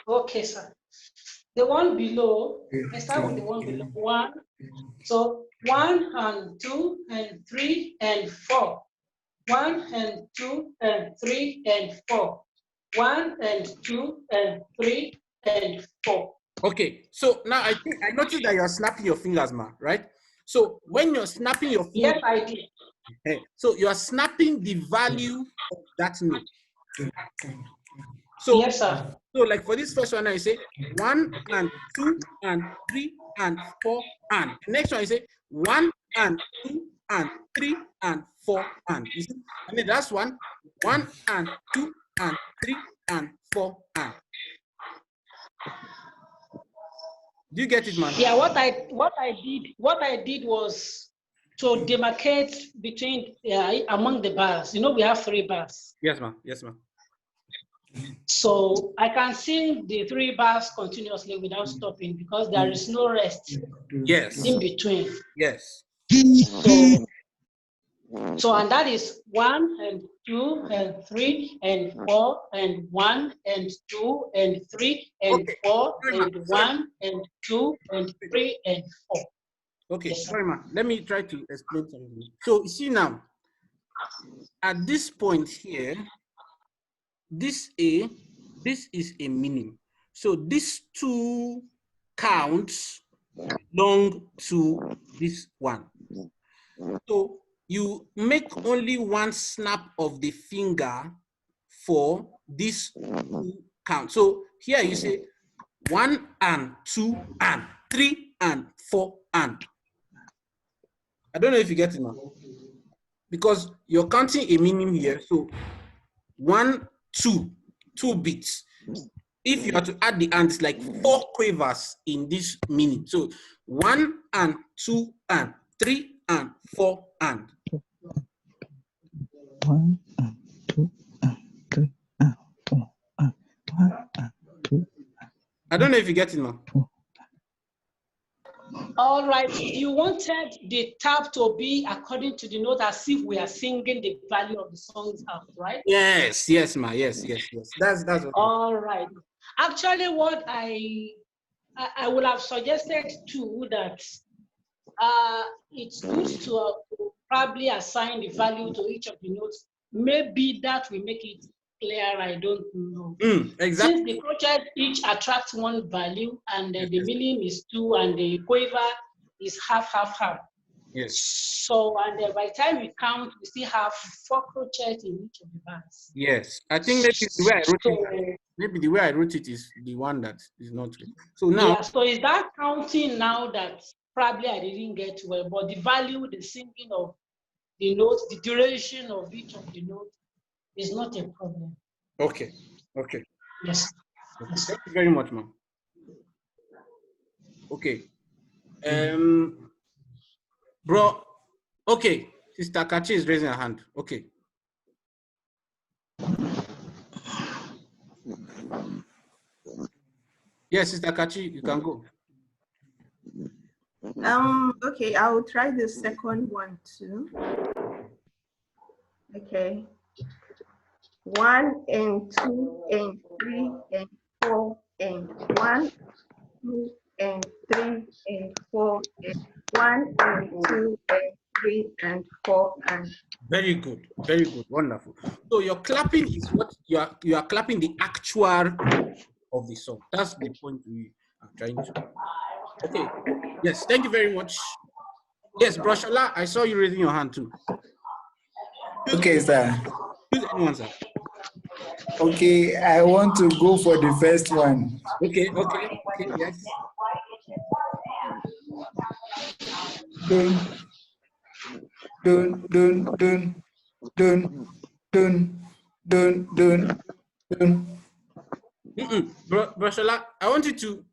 Speaker 7: Okay, sir. The one below, let's start with the one below. 1. So 1 and 2 and 3 and 4. 1 and 2 and 3 and 4. 1 and 2 and 3 and 4.
Speaker 1: Okay, so now I think I noticed that you're snapping your fingers, ma, right? So when you're snapping your fingers,
Speaker 7: yes, I did.
Speaker 1: So you are snapping the value of that note. So,
Speaker 7: yes, sir.
Speaker 1: So like for this first one, I say 1 and 2 and 3 and 4 and. Next one, I say 1 and 2 and 3 and 4 and. You see? And then that's 1 and 2 and 3 and 4 and. Do you get it, man?
Speaker 7: Yeah, what I did was to demarcate between among the bars. You know, we have 3 bars.
Speaker 1: Yes, ma'am. Yes, ma'am.
Speaker 7: So I can sing the 3 bars continuously without stopping because there is no rest.
Speaker 1: Yes.
Speaker 7: In between.
Speaker 1: Yes.
Speaker 7: So and that is 1 and 2 and 3 and 4 and 1 and 2 and 3 and 4 and 1 and 2 and 3 and 4.
Speaker 1: Okay, yes, sorry, ma. Let me try to explain something. So you see now, at this point here, this is a meaning. So these 2 counts belong to this one. So you make only 1 snap of the finger for this 2 count. So here you say 1 and 2 and 3 and 4 and. I don't know if you get it now. Because you're counting a meaning here. So 1, 2 beats. If you are to add the and, it's like 4 quavers in this meaning. So 1 and 2 and 3 and 4 and.
Speaker 4: 1 and 2 and 3 and 4 and 1 and 2.
Speaker 1: I don't know if you get it now.
Speaker 7: All right, you wanted the tap to be according to the note as if we are singing the value of the songs out, right?
Speaker 1: Yes, yes, ma. Yes. That's what.
Speaker 7: All right. Actually, what I would have suggested too that it's good to probably assign the value to each of the notes. Maybe that will make it clear. I don't know.
Speaker 1: Exactly.
Speaker 7: Since the crochet each attracts 1 value and the meaning is 2 and the quiver is half.
Speaker 1: Yes.
Speaker 7: So and by the time we count, we still have 4 crochets in each of the bars.
Speaker 1: Yes. I think maybe the way I wrote it, maybe the way I wrote it is the one that is not good. So now. Yeah.
Speaker 7: So is that counting now that probably I didn't get well, but the value, the singing of the notes, the duration of each of the notes is not a problem.
Speaker 1: Okay.
Speaker 7: Yes.
Speaker 1: Thank you very much, ma'am. Okay. Bro, okay. Sister Kachi is raising her hand. Okay. Yes, Sister Kachi, you can go.
Speaker 10: Okay, I will try the second one too. Okay. 1 and 2 and 3 and 4 and 1, 2 and 3 and 4 and 1 and 2 and 3 and 4 and.
Speaker 1: Very good, wonderful. So your clapping is what you are clapping the actual of the song. That's the point we are trying to. Okay. Yes, thank you very much. Yes, Broshola, I saw you raising your hand too.
Speaker 8: Okay, sir.
Speaker 1: Choose anyone, sir.
Speaker 8: Okay, I want to go for the first one.
Speaker 1: Okay, yes.
Speaker 8: Dun.
Speaker 1: Broshola, I want you to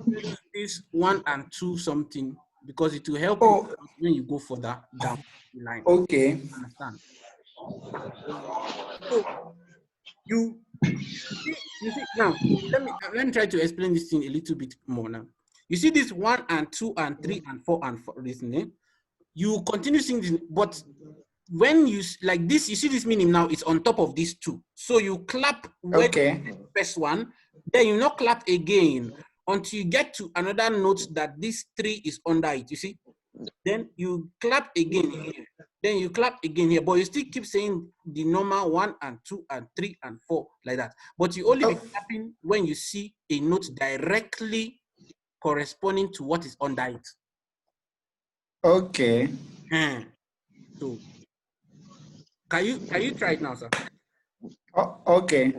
Speaker 1: use this 1 and 2 something because it will help you when you go further down the line.
Speaker 8: Okay.
Speaker 1: Understand? So you see now. Let me try to explain this thing a little bit more now. You see this 1 and 2 and 3 and 4 and 4 listening. You continue singing, but when you like this, you see this meaning now. It's on top of these 2. So you clap when the first one, then you not clap again until you get to another note that this 3 is under it. You see, then you clap again here. Then you clap again here, but you still keep saying the normal 1 and 2 and 3 and 4 like that. But you only be clapping when you see a note directly corresponding to what is under it.
Speaker 8: Okay.
Speaker 1: So can you try it now, sir?
Speaker 8: Oh, okay.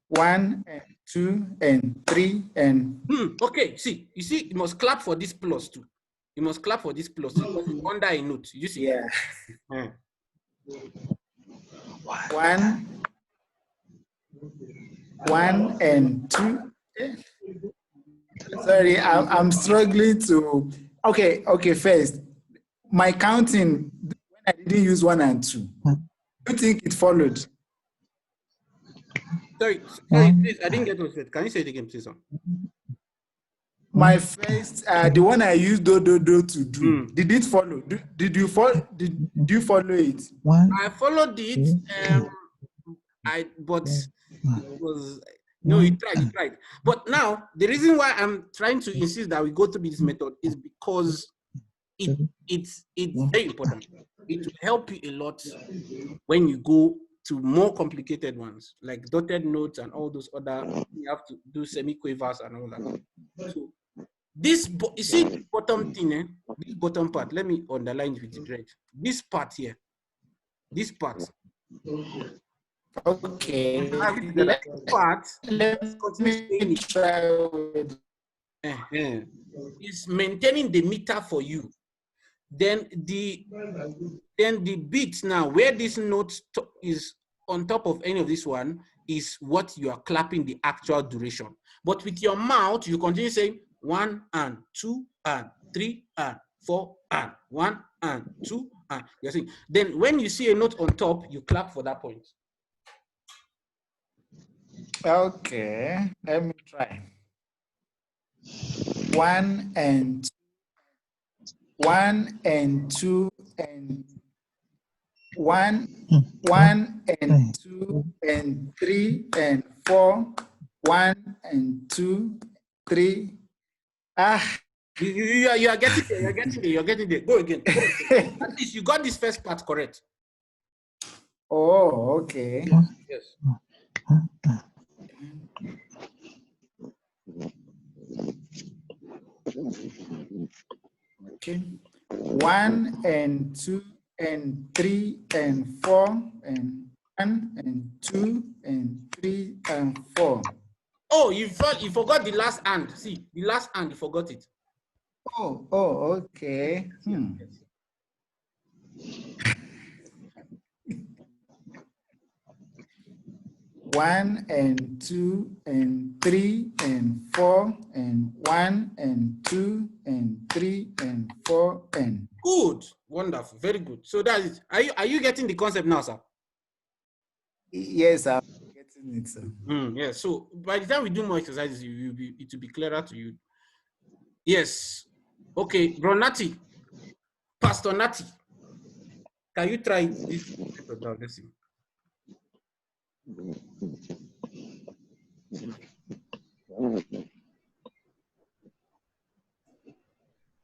Speaker 8: 1 and 2 and 3 and.
Speaker 1: Okay, see, you see, you must clap for this plus too. You must clap for this plus because it's under a note. You see?
Speaker 8: Yeah. 1 and 2. Sorry, I'm struggling to. Okay. First, my counting when I didn't use 1 and 2. Do you think it followed?
Speaker 1: Sorry, please. I didn't get what you said. Can you say it again, please?
Speaker 8: My first, the one I used do to do. Did it follow? Did you follow? Did you follow it?
Speaker 1: I followed it. But it was no. You tried. But now the reason why I'm trying to insist that we go through this method is because it's very important. It will help you a lot when you go to more complicated ones like dotted notes and all those other. You have to do semiquavers and all that. So this, you see, the bottom thing, this bottom part. Let me underline it with red. This part here, this part.
Speaker 8: Okay.
Speaker 1: The next part. Let me try. Is maintaining the meter for you. Then the beat now, where this note is on top of any of this one, is what you are clapping the actual duration. But with your mouth, you continue saying 1 and 2 and 3 and 4 and 1 and 2 and you're saying. Then when you see a note on top, you clap for that point.
Speaker 8: Okay, let me try. 1 and 2 and 2 and 1 and 2 and 3 and 4, 1 and 2, 3.
Speaker 1: You are getting there. You're getting there. Go again. At least you got this first part correct.
Speaker 8: Oh, okay.
Speaker 1: Yes.
Speaker 8: Okay. 1 and 2 and 3 and 4 and 1 and 2 and 3 and 4.
Speaker 1: Oh, you forgot the last and. See, the last and, you forgot it.
Speaker 8: Oh, okay. 1 and 2 and 3 and 4 and 1 and 2 and 3 and 4 and.
Speaker 1: Good, wonderful, very good. So that is. Are you getting the concept now, sir?
Speaker 8: Yes, I'm getting it, sir.
Speaker 1: Yeah. So by the time we do more exercises, it will be clearer to you. Yes. Okay, Bro Nati, Pastor Nati, can you try this? Let's see.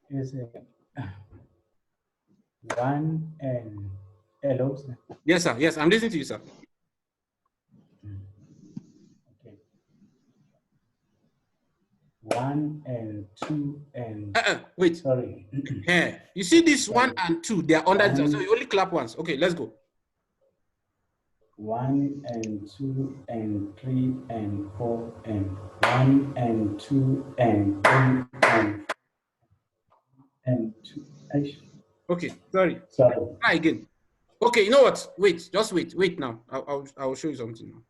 Speaker 2: Is it 1 and hello, sir?
Speaker 1: Yes, sir. Yes, I'm listening to you, sir.
Speaker 2: Okay. 1 and 2 and.
Speaker 1: Wait.
Speaker 2: Sorry.
Speaker 1: Yeah. You see this 1 and 2, they are under the, so you only clap once. Okay, let's go.
Speaker 2: 1 and 2 and 3 and 4 and 1 and 2 and 3 and 2.
Speaker 1: Okay, sorry.
Speaker 2: Sorry.
Speaker 1: Try again. Okay, you know what? Wait, just wait. Wait now. I'll show you something now.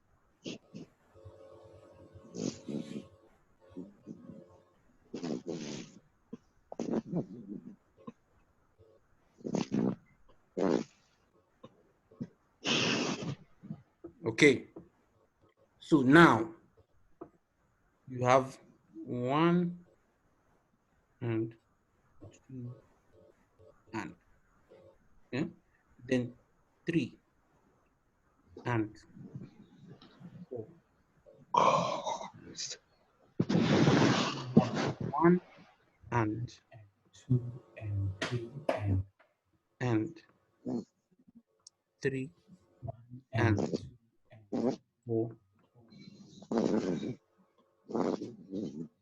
Speaker 1: Okay. So now you have 1 and 2 and then 3 and 4. 1 and
Speaker 2: 2 and 3
Speaker 1: and 3 and 4.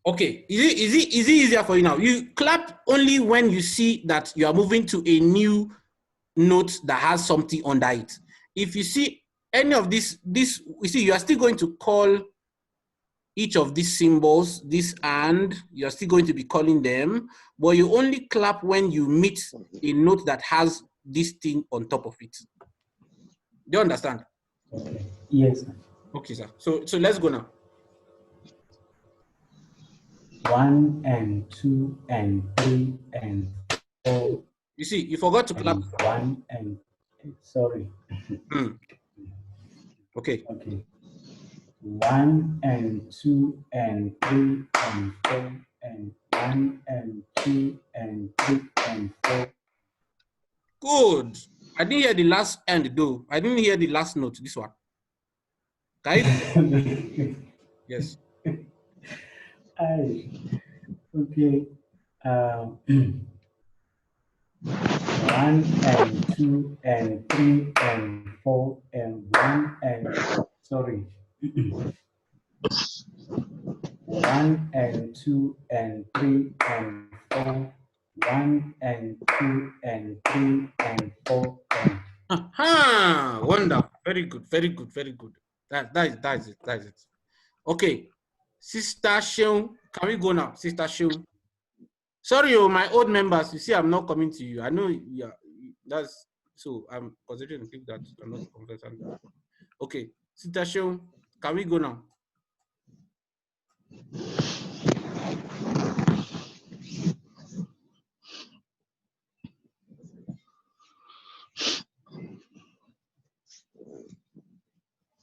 Speaker 1: Okay, is it easier for you now? You clap only when you see that you are moving to a new note that has something under it. If you see any of this, you see, you are still going to call each of these symbols, this and, you're still going to be calling them, but you only clap when you meet a note that has this thing on top of it. Do you understand?
Speaker 2: Yes.
Speaker 1: Okay, sir. So let's go now.
Speaker 2: 1 and 2 and 3 and 4.
Speaker 1: You see, you forgot to clap.
Speaker 2: 1 and, sorry.
Speaker 1: Okay.
Speaker 2: Okay. 1 and 2 and 3 and 4 and 1 and 2 and 3 and 4.
Speaker 1: Good. I didn't hear the last end though. I didn't hear the last note, this one. Yes.
Speaker 2: Okay. 1 and 2 and 3 and 4 and 1 and, sorry. 1 and 2 and 3 and 4. 1 and 2 and 3 and 4 and.
Speaker 1: Aha! Wonderful. Very good. Very good. Very good. That's it. Okay. Sister Sheung, can we go now? Sister Sheung. Sorry, my old members. You see, I'm not coming to you. I know. Yeah, that's so. I'm considering people that are not conversant. Okay, Sister Sheung, can we go now?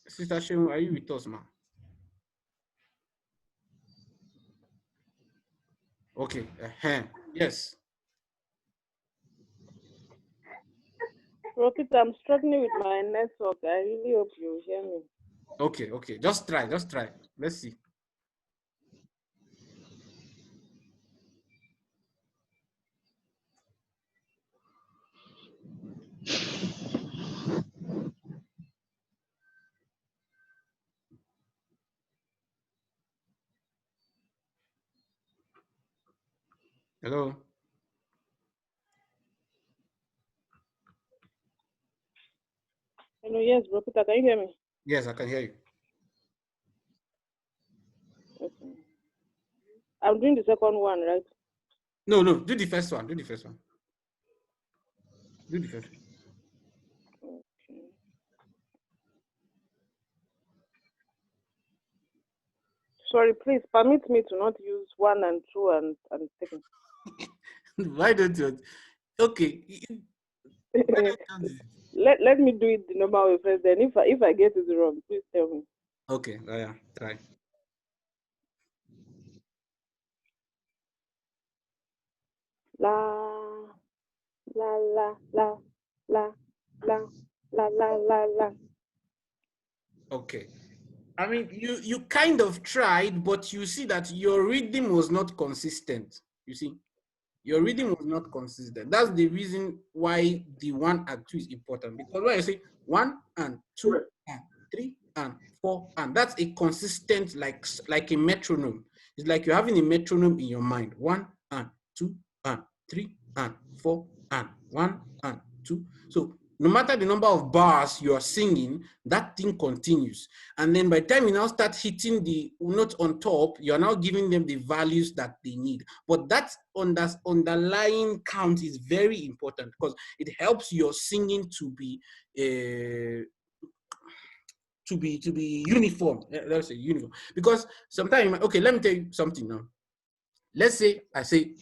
Speaker 1: Sister Sheung, are you with us, ma'am? Okay. Yes.
Speaker 9: Rocket, I'm struggling with my network. I really hope you hear me.
Speaker 1: Okay. Just try. Let's see. Hello.
Speaker 9: Hello, yes, Rocket, can you hear me?
Speaker 1: Yes, I can hear you.
Speaker 9: Okay. I'm doing the second one, right?
Speaker 1: No, do the first one. Okay.
Speaker 9: Sorry, please permit me to not use 1 and 2 and 3.
Speaker 1: Why don't you? Okay.
Speaker 9: Let me do it the normal way first. Then if I get it wrong, please tell me.
Speaker 1: Okay. Yeah. Try.
Speaker 9: La la la la la la la la la la.
Speaker 1: Okay. I mean, you kind of tried, but you see that your rhythm was not consistent. You see, your rhythm was not consistent. That's the reason why the 1 and 2 is important. Because when you say 1 and 2 and 3 and 4, and that's a consistent, like a metronome. It's like you're having a metronome in your mind. 1 and 2 and 3 and 4 and 1 and 2. So no matter the number of bars you are singing, that thing continues. And then by the time you now start hitting the note on top, you're now giving them the values that they need. But that underlying count is very important because it helps your singing to be uniform. Let's say uniform. Because sometimes, okay, let me tell you something now. Let's say I say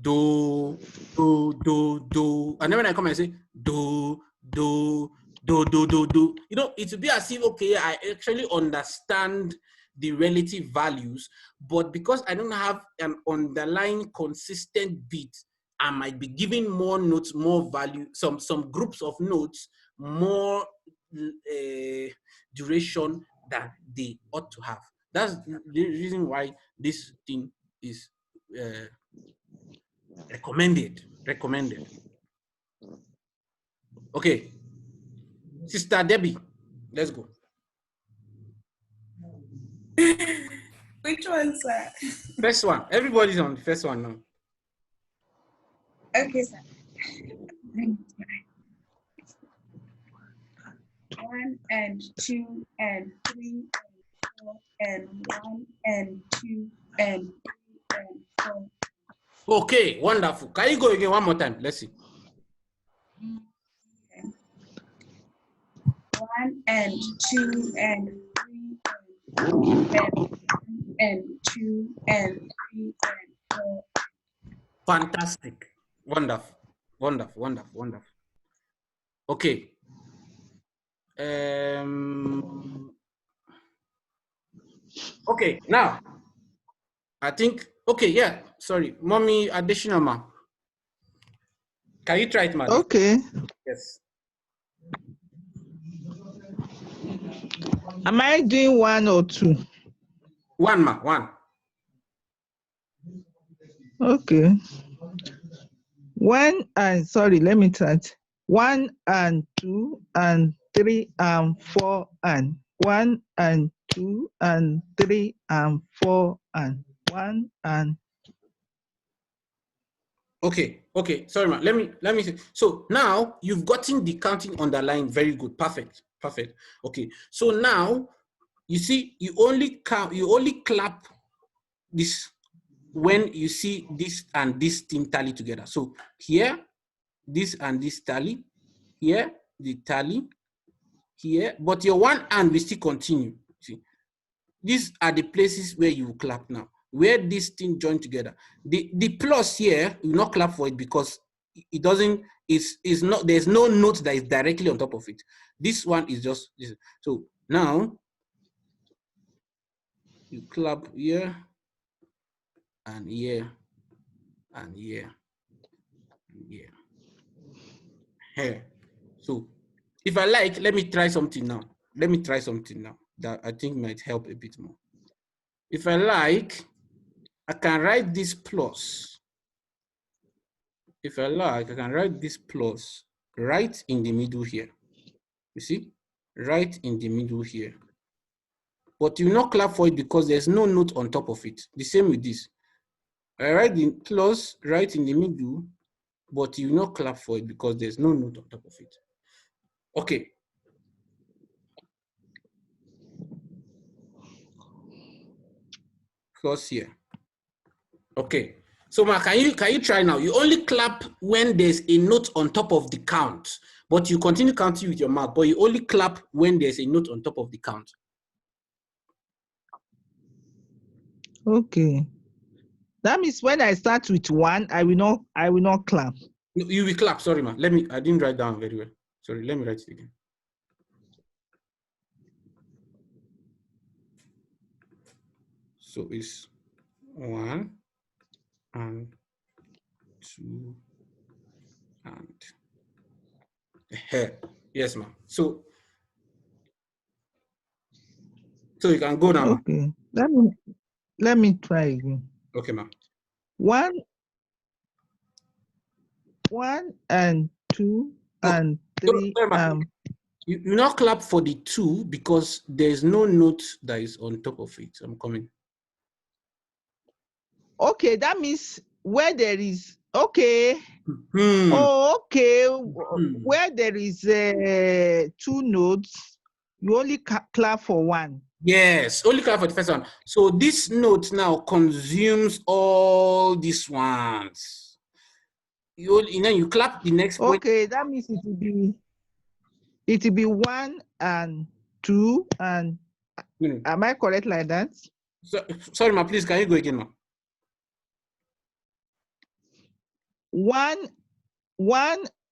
Speaker 1: do, do, do, do. And then when I come and say do, do, do, do, do, do, you know, it will be as if, okay, I actually understand the relative values, but because I don't have an underlying consistent beat, I might be giving more notes, more value, some groups of notes, more duration than they ought to have. That's the reason why this thing is recommended. Okay, Sister Debbie, let's go.
Speaker 11: Which one, sir?
Speaker 1: First one. Everybody's on the first one now.
Speaker 11: Okay, sir. 1 and 2 and 3 and 4 and 1 and 2 and 3 and 4.
Speaker 1: Okay, wonderful. Can you go again one more time? Let's see.
Speaker 11: 1 and 2 and 3 and 4 and 2 and 3 and 4.
Speaker 1: Fantastic. Wonderful. Wonderful. Wonderful. Wonderful. Okay. Okay, now I think, okay, yeah, sorry, mommy, additional ma. Can you try it, ma?
Speaker 4: Okay.
Speaker 1: Yes.
Speaker 4: Am I doing 1 or 2?
Speaker 1: 1, ma, 1.
Speaker 4: Okay. 1 and, sorry, let me start. 1 and 2 and 3 and 4 and 1 and 2 and 3 and 4 and 1 and.
Speaker 1: Okay, okay, sorry, ma. Let me see. So now you've gotten the counting underlined. Very good, perfect, perfect. Okay, so now you see you only count, you only clap this when you see this and this thing tally together. So here, this and this tally, here the tally, here, but your one hand will still continue. See, these are the places where you will clap now, where this thing join together. The plus here, you will not clap for it because it doesn't, it's not, there's no note that is directly on top of it. This one is just this. So now you clap here and here and here and here. Here. So if I like, let me try something now. Let me try something now that I think might help a bit more. If I like, I can write this plus. If I like, I can write this plus right in the middle here. You see? Right in the middle here. But you not clap for it because there's no note on top of it. The same with this. I write the plus right in the middle, but you not clap for it because there's no note on top of it. Okay. Plus here. Okay. So Ma, can you try now? You only clap when there's a note on top of the count, but you continue counting with your mouth, but you only clap when there's a note on top of the count.
Speaker 4: Okay. That means when I start with 1, I will not clap.
Speaker 1: No, you will clap. Sorry, Ma. I didn't write down very well. Sorry, let me write it again. So it's 1 and 2 and yes, ma'am. So you can go now.
Speaker 4: Okay. Let me try again.
Speaker 1: Okay, ma'am.
Speaker 4: 1 and 2 and 3.
Speaker 1: Sorry, you not clap for the 2 because there's no note that is on top of it. I'm coming.
Speaker 4: Okay, that means where there is, okay. Oh, okay. Where there is 2 notes, you only clap for 1.
Speaker 1: Yes, only clap for the first one. So this note now consumes all these ones. You clap the next point.
Speaker 4: Okay, that means it will be 1 and 2 and am I correct like that?
Speaker 1: Sorry, ma, please, can you go again, ma?
Speaker 4: 1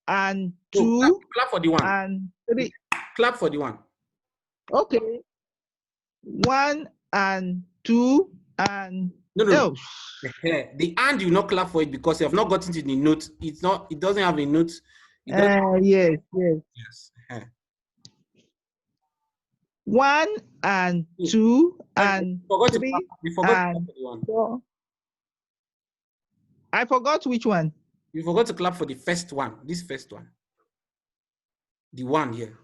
Speaker 4: and 2
Speaker 1: clap for the 1
Speaker 4: and 3.
Speaker 1: Clap for the 1.
Speaker 4: Okay. 1 and 2 and
Speaker 1: no. The and you not clap for it because you have not gotten to the note. It doesn't have a note.
Speaker 4: Yes. 1 and 2 and 3 and 4. I forgot which one.
Speaker 1: You forgot to clap for the first one. This first one. The 1 here.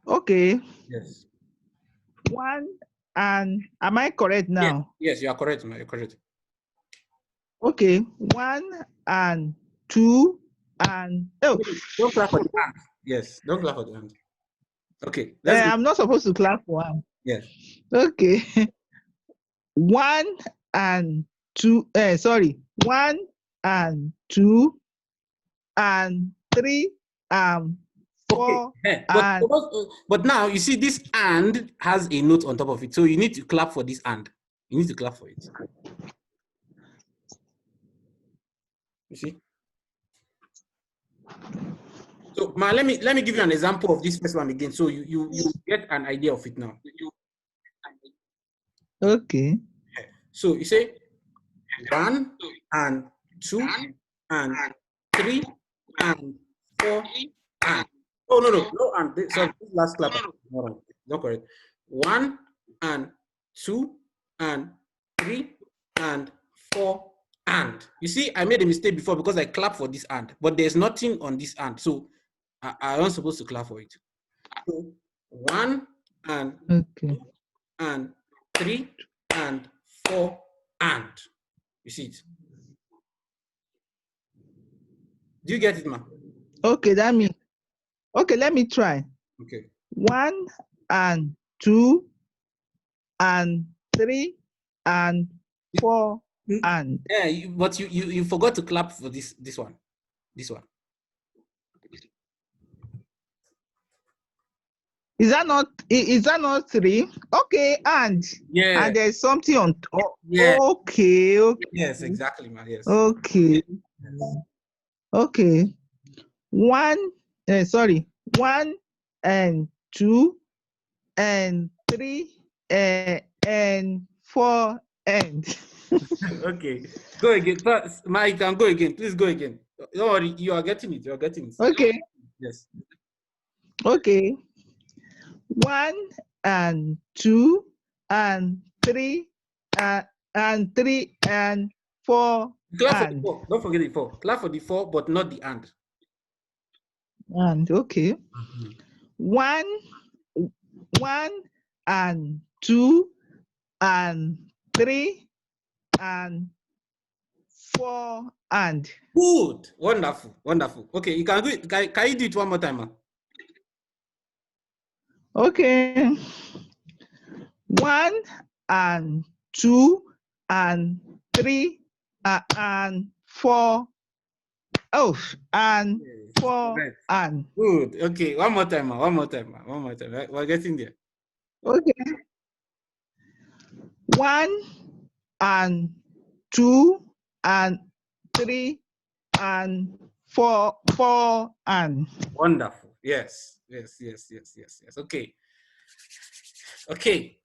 Speaker 4: Okay.
Speaker 1: Yes.
Speaker 4: 1 and, am I correct now?
Speaker 1: Yes, you are correct, ma. You're correct.
Speaker 4: Okay. 1 and 2 and
Speaker 1: don't clap for the hand. Yes, don't clap for the hand. Okay. Let's go.
Speaker 4: I'm not supposed to clap for one.
Speaker 1: Yes.
Speaker 4: Okay. 1 and 2. Sorry. 1 and 2 and 3 and 4
Speaker 1: Okay.
Speaker 4: and.
Speaker 1: But now you see this and has a note on top of it, so you need to clap for this and. You need to clap for it. You see. So, Ma, let me give you an example of this first one again, so you get an idea of it now.
Speaker 4: Okay.
Speaker 1: So you say 1 and 2 and 3 and 4 and. Oh no and. Sorry, this last clap. No, not correct. 1 and 2 and 3 and 4 and. You see, I made a mistake before because I clapped for this and, but there's nothing on this and, so I am supposed to clap for it. So 1 and 2 and 3 and 4 and. You see it? Do you get it, ma?
Speaker 4: Okay, that means. Okay, let me try.
Speaker 1: Okay.
Speaker 4: 1 and 2 and 3 and 4 and.
Speaker 1: Yeah, but you forgot to clap for this one. This one.
Speaker 4: Is that not 3? Okay, and.
Speaker 1: Yeah.
Speaker 4: And there's something on top.
Speaker 1: Yeah.
Speaker 4: Okay.
Speaker 1: Yes, exactly, ma. Yes.
Speaker 4: Okay. Okay. 1 and 2 and 3 and 4 and.
Speaker 1: Okay. Go again. Ma, you can go again. Please go again. Don't worry, you are getting it. You are getting it.
Speaker 4: Okay.
Speaker 1: Yes.
Speaker 4: Okay. 1 and 2 and 3 and 3 and 4
Speaker 1: Clap for
Speaker 4: and.
Speaker 1: the 4. Don't forget the 4. Clap for the 4, but not the and.
Speaker 4: And okay. 1 and 2 and 3 and 4 and.
Speaker 1: Good. Wonderful. Wonderful. Okay, you can do it. Can you do it one more time, ma?
Speaker 4: Okay. 1 and 2 and 3 and 4. Oh, and 4 and.
Speaker 1: Good. Okay, one more time, ma. One more time, ma. One more time. We're getting there.
Speaker 4: Okay. 1 and 2 and 3 and 4 and.
Speaker 1: Wonderful. Yes. Okay. Okay.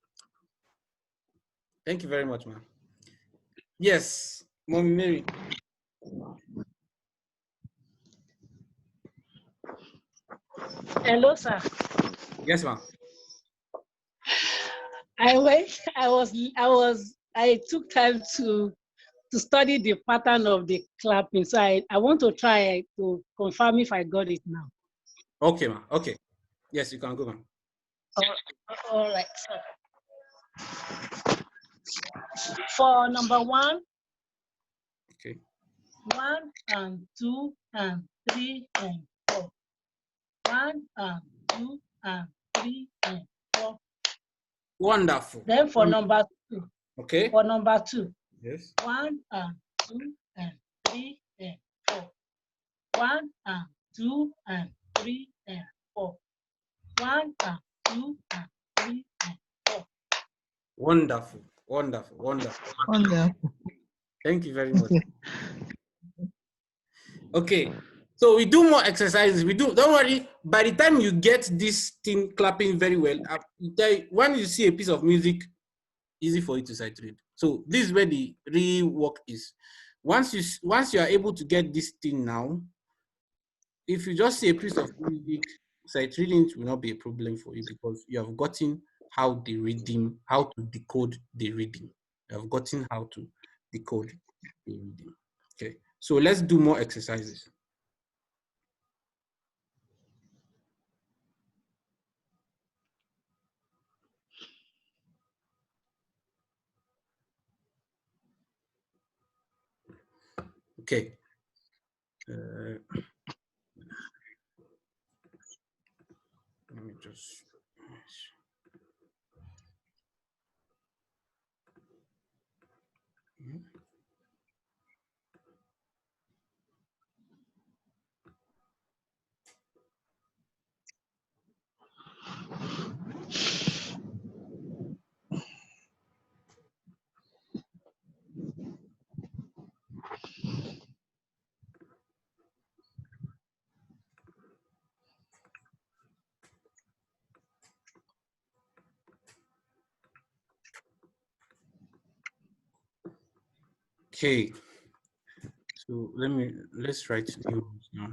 Speaker 1: Thank you very much, ma'am. Yes, Mommy Mary.
Speaker 7: Hello, sir.
Speaker 1: Yes, ma'am.
Speaker 7: I took time to study the pattern of the clapping. So I want to try to confirm if I got it now.
Speaker 1: Okay, ma'am. Okay. Yes, you can go, ma'am.
Speaker 7: All right, sir. For number 1.
Speaker 1: Okay.
Speaker 7: 1 and 2 and 3 and 4. 1 and 2 and 3 and 4.
Speaker 1: Wonderful.
Speaker 7: Then for number 2.
Speaker 1: Okay.
Speaker 7: For number 2.
Speaker 1: Yes.
Speaker 7: 1 and 2 and 3 and 4. 1 and 2 and 3 and 4. 1 and 2 and 3 and 4.
Speaker 1: Wonderful. Thank you very much. Okay. So we do more exercises. Don't worry. By the time you get this thing clapping very well, when you see a piece of music, easy for you to sight read. So this is where the real work is. Once you are able to get this thing now, if you just see a piece of music, sight reading will not be a problem for you because you have gotten how to decode the reading. You have gotten how to decode the reading. Okay. So let's do more exercises. Okay. Let me just Just okay. So let's write new rules now.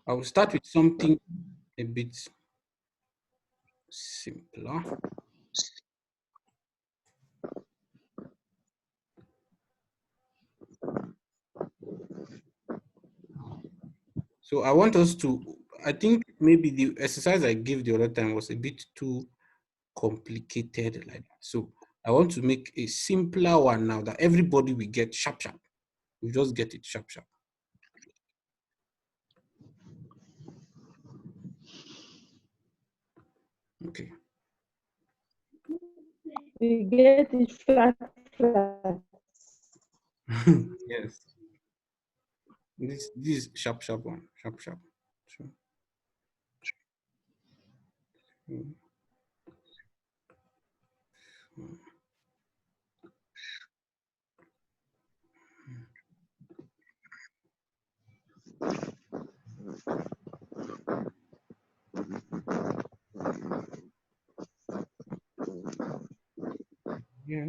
Speaker 1: I will start with something a bit simpler. So I want us to, I think maybe the exercise I gave the other time was a bit too complicated like that. So I want to make a simpler one now that everybody will get sharp. We just get it sharp. Okay.
Speaker 10: We get it flat.
Speaker 1: Yes. This is sharp one. Sharp. Sure. Yeah.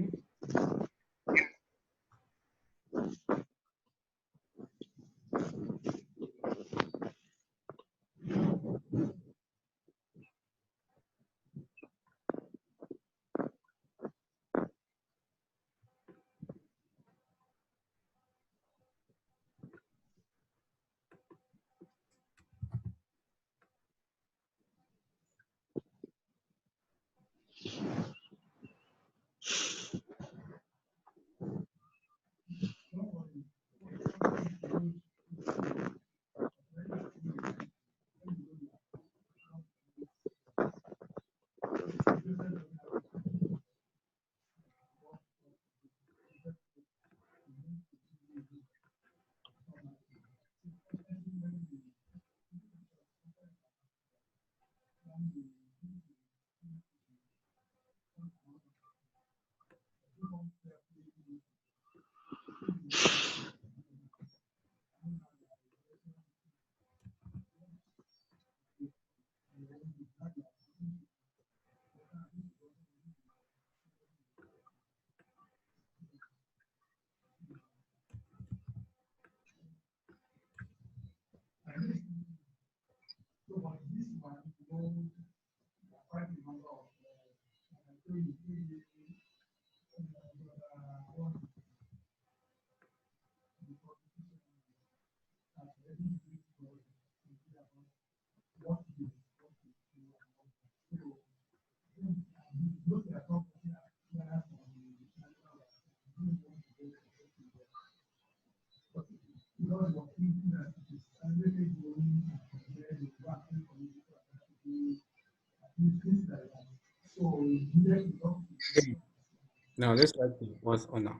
Speaker 1: Okay. Now let's write what's on now.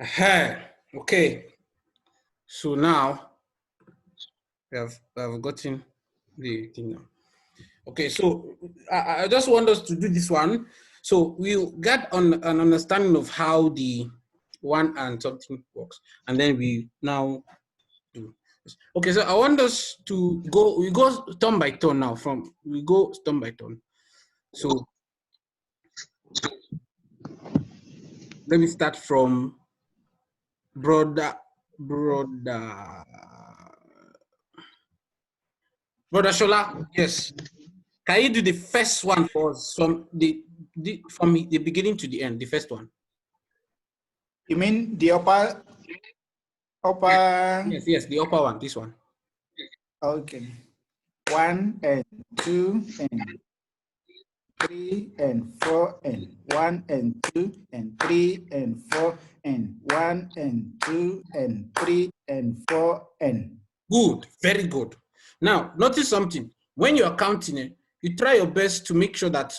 Speaker 1: Okay. So now we have gotten the thing now. Okay, so I just want us to do this one. So we'll get on an understanding of how the one and something works, and then we now do this. Okay, so I want us to go. We go turn by turn now. We go turn by turn. So let me start from brother Shola. Yes. Can you do the first one for us from the beginning to the end, the first one?
Speaker 8: You mean the upper?
Speaker 1: Yes, the upper one, this one.
Speaker 8: Okay. 1 and 2 and 3 and 4 and 1 and 2 and 3 and 4 and 1 and 2 and 3 and 4 and.
Speaker 1: Good, very good. Now, notice something. When you are counting it, you try your best to make sure that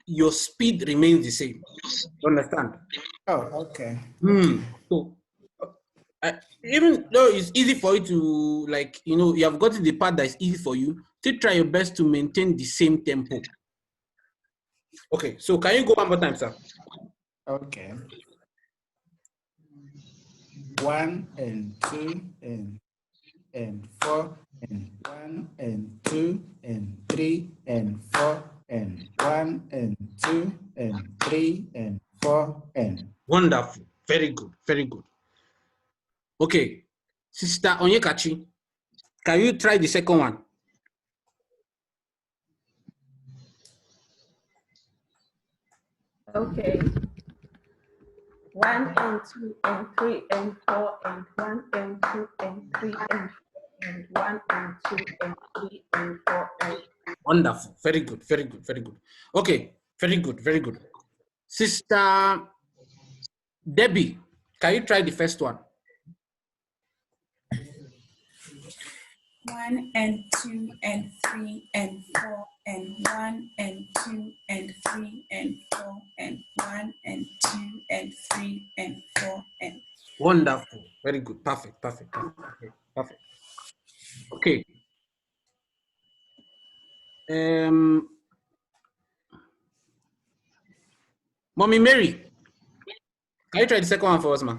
Speaker 1: your speed remains the same. You understand?
Speaker 8: Oh, okay.
Speaker 1: So, even though it's easy for you to, like, you have gotten the part that is easy for you, still try your best to maintain the same tempo. Okay, so can you go one more time, sir?
Speaker 8: Okay. 1 and 2 and 4 and 1 and 2 and 3 and 4 and 1 and 2 and 3 and 4 and.
Speaker 1: Wonderful. Very good. Very good. Okay. Sister Onyekachi, can you try the second one?
Speaker 10: Okay. 1 and 2 and 3 and 4 and 1 and 2 and 3 and 4 and 1 and 2 and 3 and 4 and.
Speaker 1: Wonderful. Very good. Very good. Very good. Okay. Very good. Very good. Sister Debbie, can you try the first one?
Speaker 11: 1 and 2 and 3 and 4 and 1 and 2 and 3 and 4 and 1 and 2 and 3 and 4 and.
Speaker 1: Wonderful. Very good. Perfect. Perfect. Perfect. Okay. Perfect. Okay. Mommy Mary, can you try the second one for us, ma?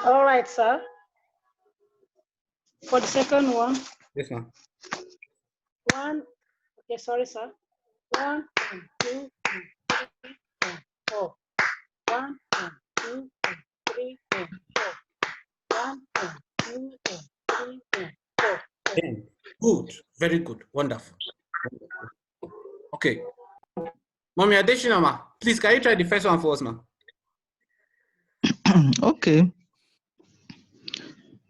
Speaker 7: All right, sir. For the second one.
Speaker 1: Yes, ma'am.
Speaker 7: 1, okay, sorry, sir. 1 and 2 and 3 and 4. 1 and 2 and 3 and 4. 1 and 2 and 3 and 4.
Speaker 1: Good. Very good. Wonderful. Okay. Mommy Adeshina, ma, please, can you try the first one for us, ma?
Speaker 4: Okay.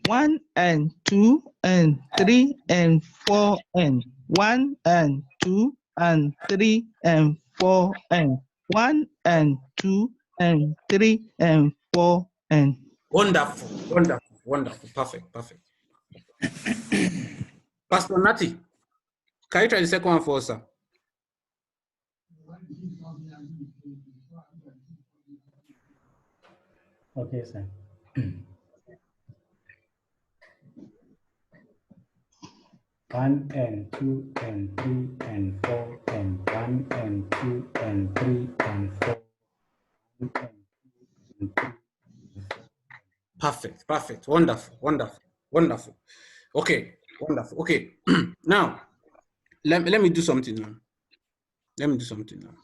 Speaker 4: 1 and 2 and 3 and 4 and 1 and 2 and 3 and 4 and 1 and 2 and 3 and 4 and.
Speaker 1: Wonderful, wonderful, wonderful, perfect, perfect. Pastor Nati, can you try the second one for us, sir?
Speaker 2: Okay, sir. 1 and 2 and 3 and 4 and 1 and 2 and 3 and 4 and 2 and 3.
Speaker 1: Perfect, perfect, wonderful, wonderful, wonderful. Okay, wonderful. Okay, now let me do something now. Let me do something now.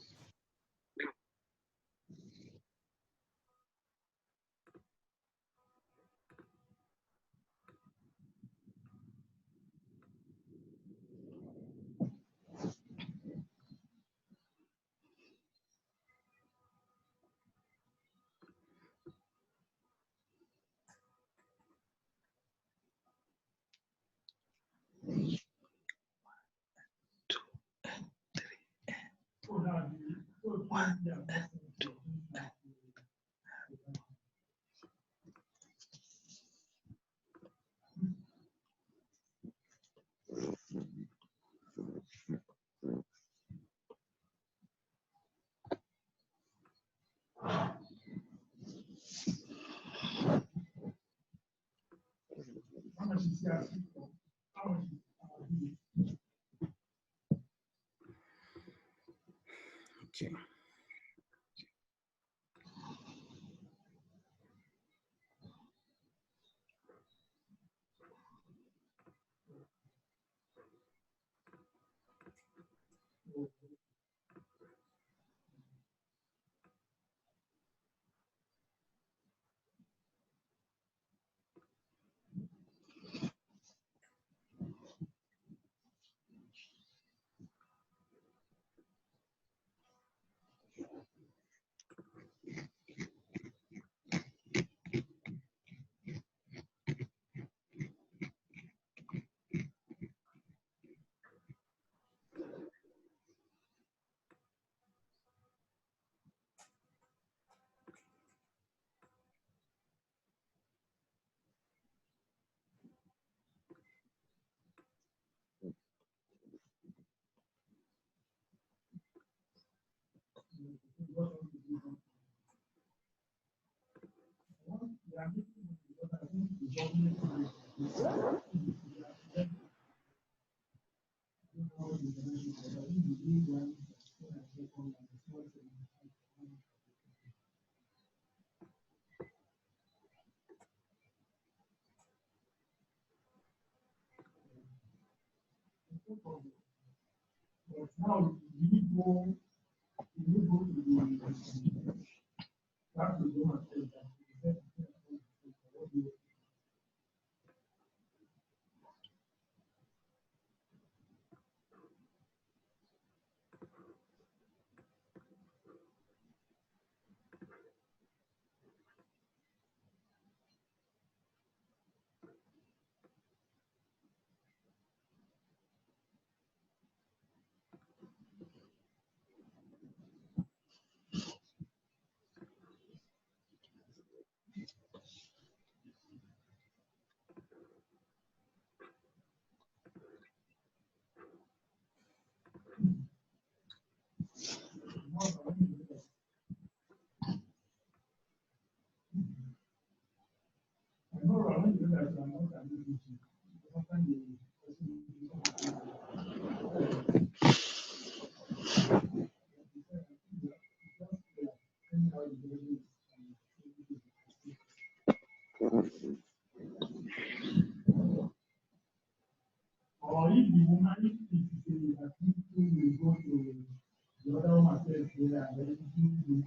Speaker 1: Okay.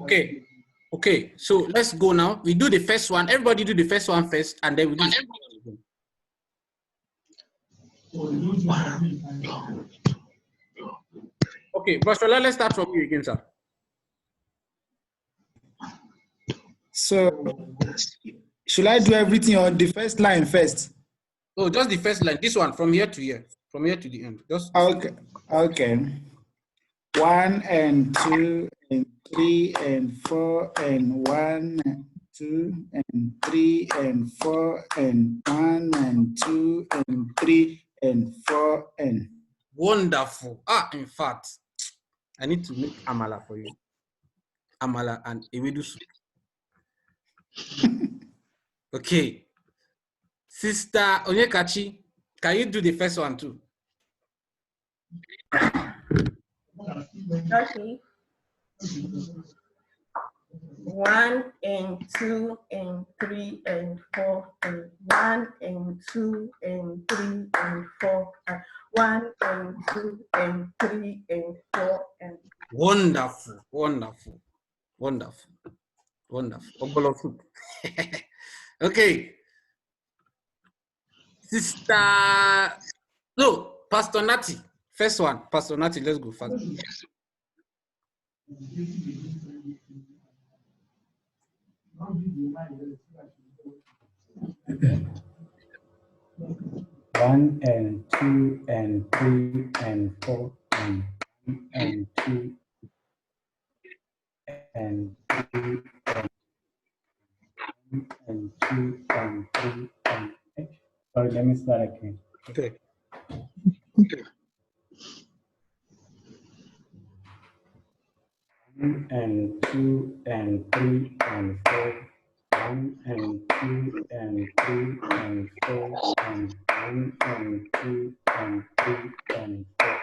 Speaker 1: Okay. Okay, so let's go now. We do the first one. Everybody do the first one first, and then we do the second one. Okay, Bashola, let's start from you again, sir.
Speaker 8: So, should I do everything on the first line first?
Speaker 1: Oh, just the first line. This one, from here to here, from here to the end. Just
Speaker 8: okay. Okay. 1 and 2 and 3 and 4 and 1 and 2 and 3 and 4 and 1 and 2 and 3 and 4 and.
Speaker 1: Wonderful. In fact, I need to make amala for you. Amala and ewedu soup. Okay. Sister Onyekachi, can you do the first one too?
Speaker 10: Okay. 1 and 2 and 3 and 4 and 1 and 2 and 3 and 4 and 1 and 2 and 3 and 4 and.
Speaker 1: Wonderful, wonderful, wonderful, wonderful. Okay. Sister, no, Pastor Nati. First one, Pastor Nati, let's go fast.
Speaker 2: One and 2 and 3 and 4 and 1 and 2 and 3 and 2 and 3 and 8. Sorry, let me start again.
Speaker 1: Okay.
Speaker 2: 1 and 2 and 3 and 4. 1 and 2 and 3 and 4 and 1 and 2 and 3 and 4.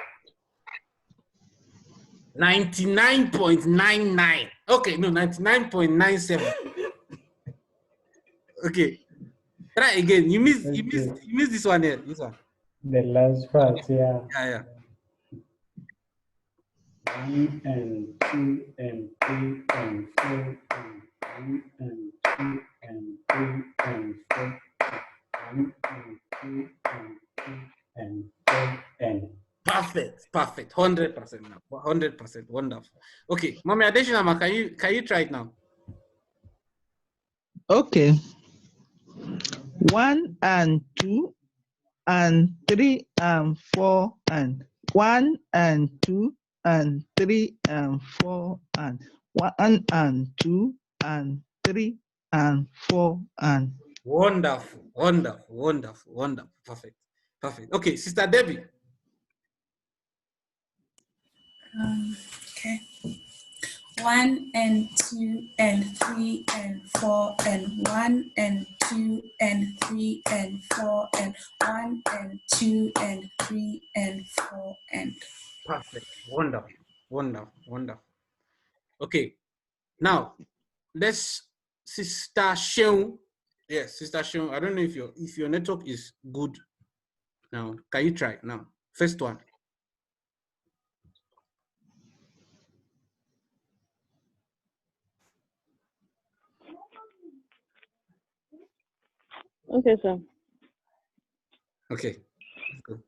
Speaker 1: 99.99. Okay, no, 99.97. Okay. Try again. You missed this one here. This one.
Speaker 2: The last part, yeah.
Speaker 1: Yeah.
Speaker 2: 1 and 2 and 3 and 4 and 1 and 2 and 3 and 4. 1 and 2 and 3 and 4 and.
Speaker 1: Perfect. 100% now. 100%. Wonderful. Okay, Mommy Adeshinama, can you try it now?
Speaker 4: Okay. 1 and 2 and 3 and 4 and 1 and 2 and 3 and 4 and 1 and 2 and 3 and 4 and.
Speaker 1: Wonderful. Perfect. Okay, Sister Debbie.
Speaker 11: Okay. 1 and 2 and 3 and 4 and 1 and 2 and 3 and 4 and 1 and 2 and 3 and 4 and.
Speaker 1: Perfect. Wonderful. Okay. Now, let's Sister Sheung. Yes, Sister Sheung. I don't know if your network is good now. Can you try now? First one.
Speaker 9: Okay, sir.
Speaker 1: Okay. Go.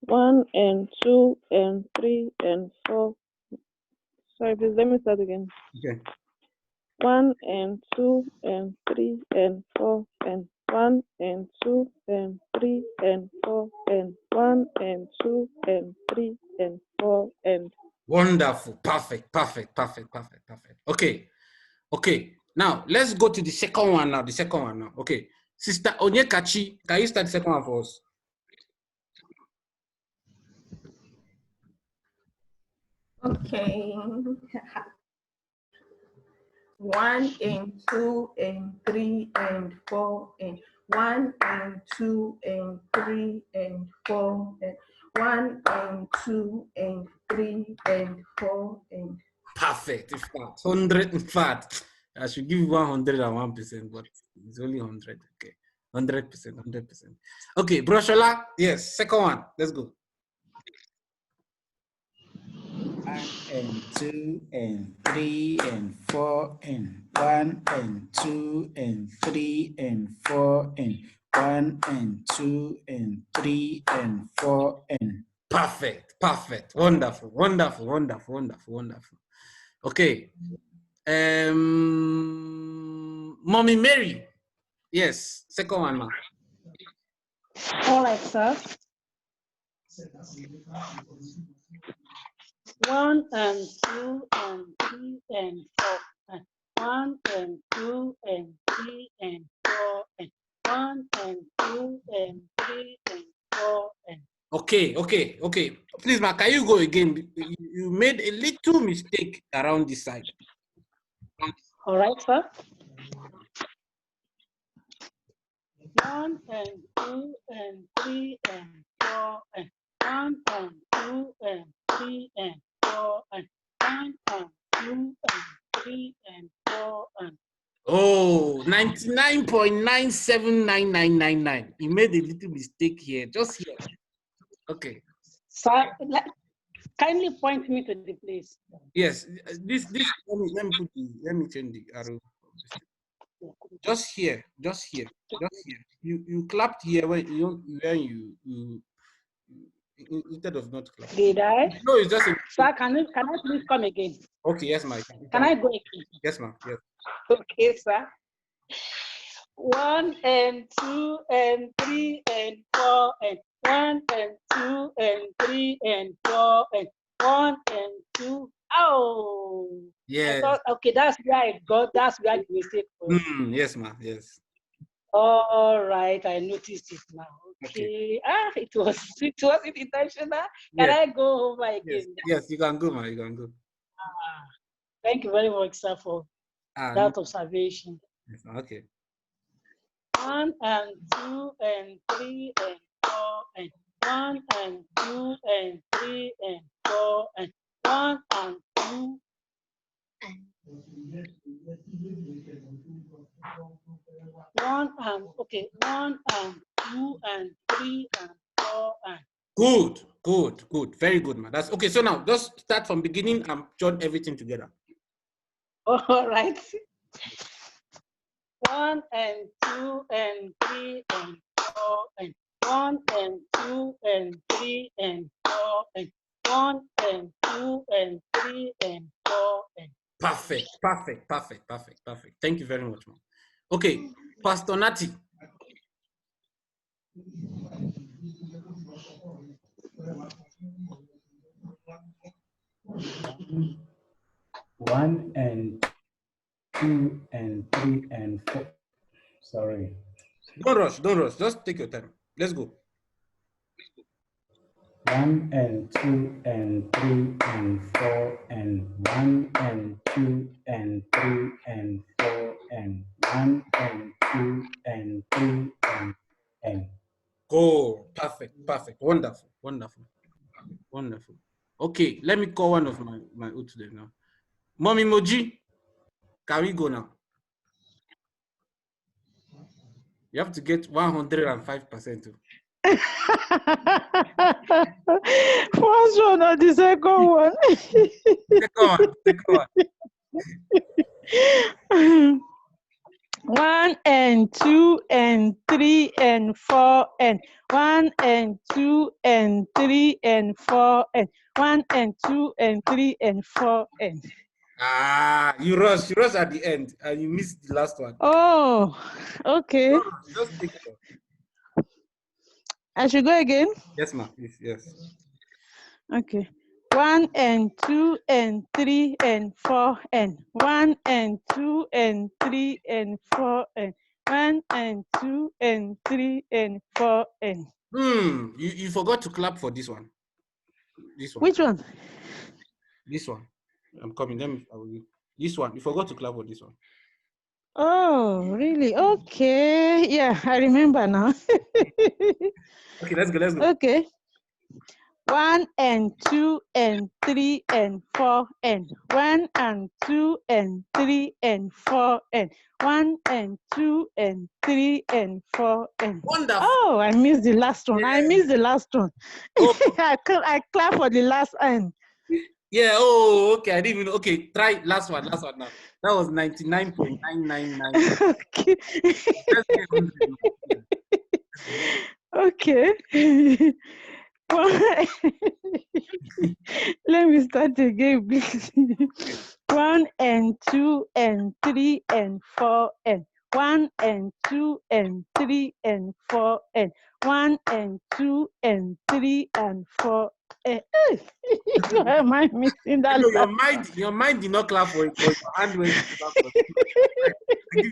Speaker 9: 1 and 2 and 3 and 4. Sorry, please let me start again.
Speaker 1: Okay.
Speaker 9: 1 and 2 and 3 and 4 and 1 and 2 and 3 and 4 and 1 and 2 and 3 and 4 and.
Speaker 1: Wonderful. Perfect. Okay. Now let's go to the second one now. Okay. Sister Onyekachi, can you start the second one for us?
Speaker 10: Okay. 1 and 2 and 3 and 4 and 1 and 2 and 3 and 4 and 1 and 2 and 3 and 4 and.
Speaker 1: Perfect. In fact, 100. In fact, I should give you 101%, but it's only 100. Okay, 100%. Okay, Broshola. Yes, second one. Let's go.
Speaker 8: 1 and 2 and 3 and 4 and 1 and 2 and 3 and 4 and 1 and 2 and 3 and 4 and.
Speaker 1: Perfect. Wonderful. Okay. Mommy Mary. Yes, second one, ma.
Speaker 7: All right, sir. 1 and 2 and 3 and 4 and 1 and 2 and 3 and 4 and 1 and 2 and 3 and 4 and.
Speaker 1: Okay. Please, ma, can you go again? You made a little mistake around this side.
Speaker 7: All right, sir. 1 and 2 and 3 and 4 and 1 and 2 and 3 and 4 and 1 and 2 and 3 and 4 and.
Speaker 1: Oh, 99.979999. You made a little mistake here, just here. Okay.
Speaker 7: Sir, kindly point me to the place.
Speaker 1: Yes, this. Let me change the arrow. Just here. You clapped here when you instead of not clapping.
Speaker 7: Did I?
Speaker 1: No, it's just a.
Speaker 7: Sir, can I please come again?
Speaker 1: Okay, yes, ma'am.
Speaker 7: Can I go again?
Speaker 1: Yes, ma'am. Yes.
Speaker 7: Okay, sir. 1 and 2 and 3 and 4 and 1 and 2 and 3 and 4 and 1 and 2. Oh,
Speaker 1: yeah.
Speaker 7: Okay, that's where I got. That's where the mistake was.
Speaker 1: Yes, ma'am. Yes.
Speaker 7: All right, I noticed it now. Okay. It wasn't intentional. Can I go over again?
Speaker 1: Yes, you can go, ma'am. You can go.
Speaker 7: Thank you very much, sir, for that observation.
Speaker 1: Okay.
Speaker 7: 1 and 2 and 3 and 4 and 1 and 2 and 3 and 4 and 1 and 2 1 and 2 and 3 and 4 and
Speaker 1: Good. Very good, man. That's okay. So now just start from beginning and join everything together.
Speaker 7: all right. 1 and 2 and 3 and 4 and 1 and 2 and 3 and 4 and 1 and 2 and 3 and 4 and
Speaker 1: Perfect. Thank you very much, man. Okay, Pastor Nati.
Speaker 2: One and 2 and 3 and 4. Sorry.
Speaker 1: Don't rush. Just take your time. Let's go.
Speaker 2: 1 and 2 and 3 and 4 and 1 and 2 and 3 and 4 and 1 and 2 and 3 and.
Speaker 1: Go. Perfect. Wonderful. Okay, let me call one of my old students now. Mommy Moji, can we go now? You have to get 105%.
Speaker 4: First one or the second one?
Speaker 1: Second one.
Speaker 4: 1 and 2 and 3 and 4 and 1 and 2 and 3 and 4 and 1 and 2 and 3 and 4 and.
Speaker 1: You rush at the end and you missed the last one.
Speaker 4: Oh, okay.
Speaker 1: Just take it.
Speaker 4: I should go again?
Speaker 1: Yes, ma'am. Yes.
Speaker 4: Okay. 1 and 2 and 3 and 4 and 1 and 2 and 3 and 4 and 1 and 2 and 3 and 4 and.
Speaker 1: You forgot to clap for this one.
Speaker 4: Which one?
Speaker 1: This one. I'm coming. This one. You forgot to clap for this one.
Speaker 4: Oh, really? Okay. Yeah, I remember now.
Speaker 1: Okay, let's go.
Speaker 4: Okay. 1 and 2 and 3 and 4 and 1 and 2 and 3 and 4 and 1 and 2 and 3 and 4 and.
Speaker 1: Wonderful.
Speaker 4: Oh, I missed the last one.
Speaker 1: Yeah. Oh.
Speaker 4: I clap for the last end.
Speaker 1: Yeah. Oh, okay. I didn't even. Okay, try last one now. That was 99.999.
Speaker 4: Okay. Let me start again, please. 1 and 2 and 3 and 4 and 1 and 2 and 3 and 4 and 1 and 2 and 3 and 4. Why am I missing that?
Speaker 1: Your mind did not clap for it, but your hand went to clap for it.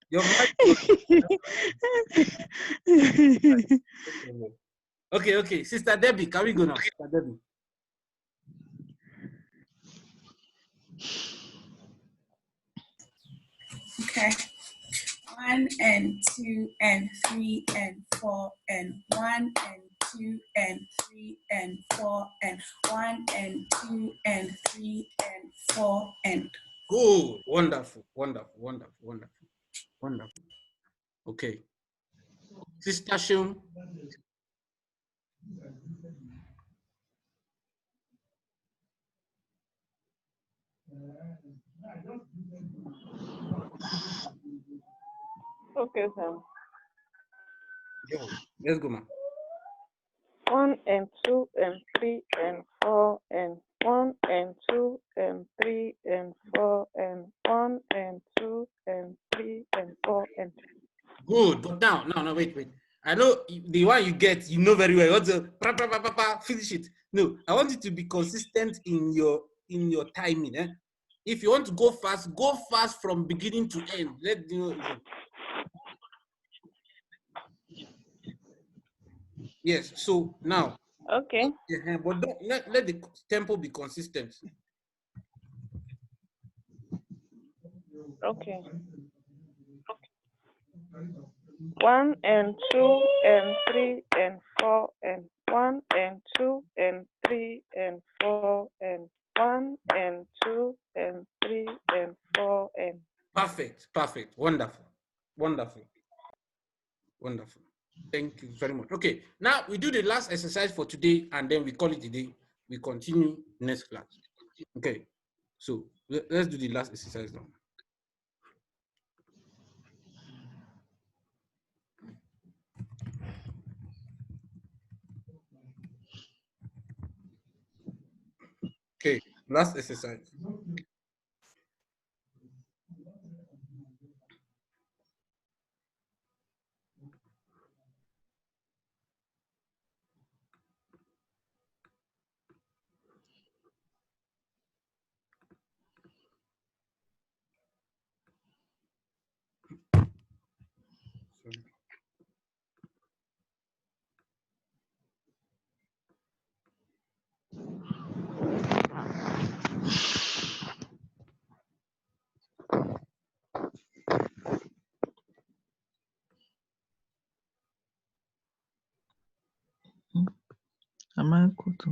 Speaker 1: Your mind. Okay. Sister Debbie, can we go now? Sister Debbie.
Speaker 11: Okay. 1 and 2 and 3 and 4 and 1 and 2 and 3 and 4 and 1 and 2 and 3 and 4 and.
Speaker 1: Good. Wonderful. Okay. Sister Shum.
Speaker 9: Okay, sir.
Speaker 1: Let's go, ma'am.
Speaker 9: 1 and 2 and 3 and 4 and 1 and 2 and 3 and 4 and 1 and 2 and 3 and 4 and.
Speaker 1: Good, but now, wait. I know the one you get, you know very well. You want to finish it. No, I want you to be consistent in your timing. If you want to go fast from beginning to end. Let you know. Yes. So now.
Speaker 9: Okay.
Speaker 1: But don't let the tempo be consistent.
Speaker 9: Okay. 1 and 2 and 3 and 4 and 1 and 2 and 3 and 4 and 1 and 2 and 3 and 4 and.
Speaker 1: Perfect, perfect, wonderful, wonderful, wonderful. Thank you very much. Okay, now we do the last exercise for today and then we call it a day. We continue next class. Okay, so let's do the last exercise now. Okay, last exercise.
Speaker 4: Amakutu.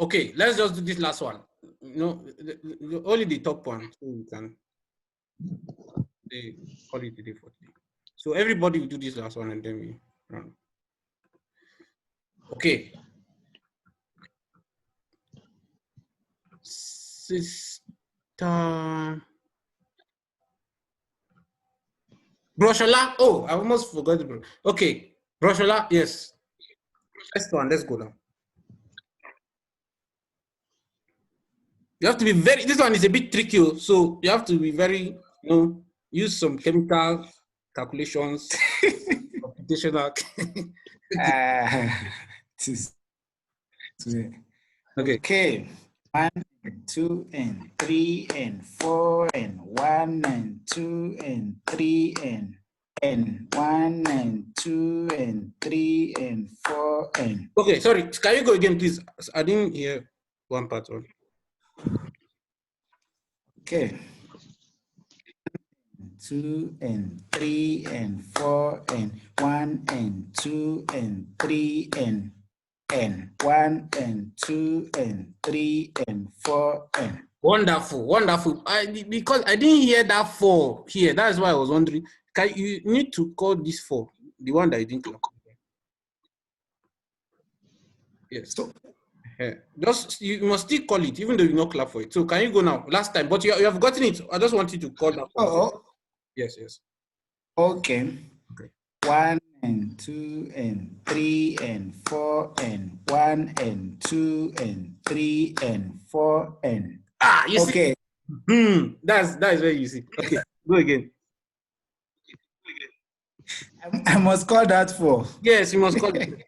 Speaker 1: Okay, let's just do this last one. No, only the top one, so we can call it today for today. So everybody will do this last one and then we run. Okay. Sister Broshola. Oh, I almost forgot the. Okay, Broshola. Yes. First one. Let's go now. You have to be very. This one is a bit tricky, so you have to be very. Use some chemical calculations, computational.
Speaker 8: Okay. 1 and 2 and 3 and 4 and 1 and 2 and 3 and 1 and 2 and 3 and 4 and.
Speaker 1: Okay, sorry. Can you go again, please? I didn't hear one part of it.
Speaker 8: Okay. 2 and 3 and 4 and 1 and 2 and 3 and 1 and 2 and 3 and 4 and.
Speaker 1: Wonderful, wonderful. Because I didn't hear that 4 here. That's why I was wondering. You need to call this 4, the one that you didn't clap. Yes. So, you must still call it, even though you not clap for it. So can you go now? Last time, but you have gotten it. I just want you to call that.
Speaker 8: Oh.
Speaker 1: Yes, yes.
Speaker 8: Okay. 1 and 2 and 3 and 4 and 1 and 2 and 3 and 4 and.
Speaker 1: You see? That is very easy. Okay, go again.
Speaker 8: I must call that 4.
Speaker 1: Yes, you must call it.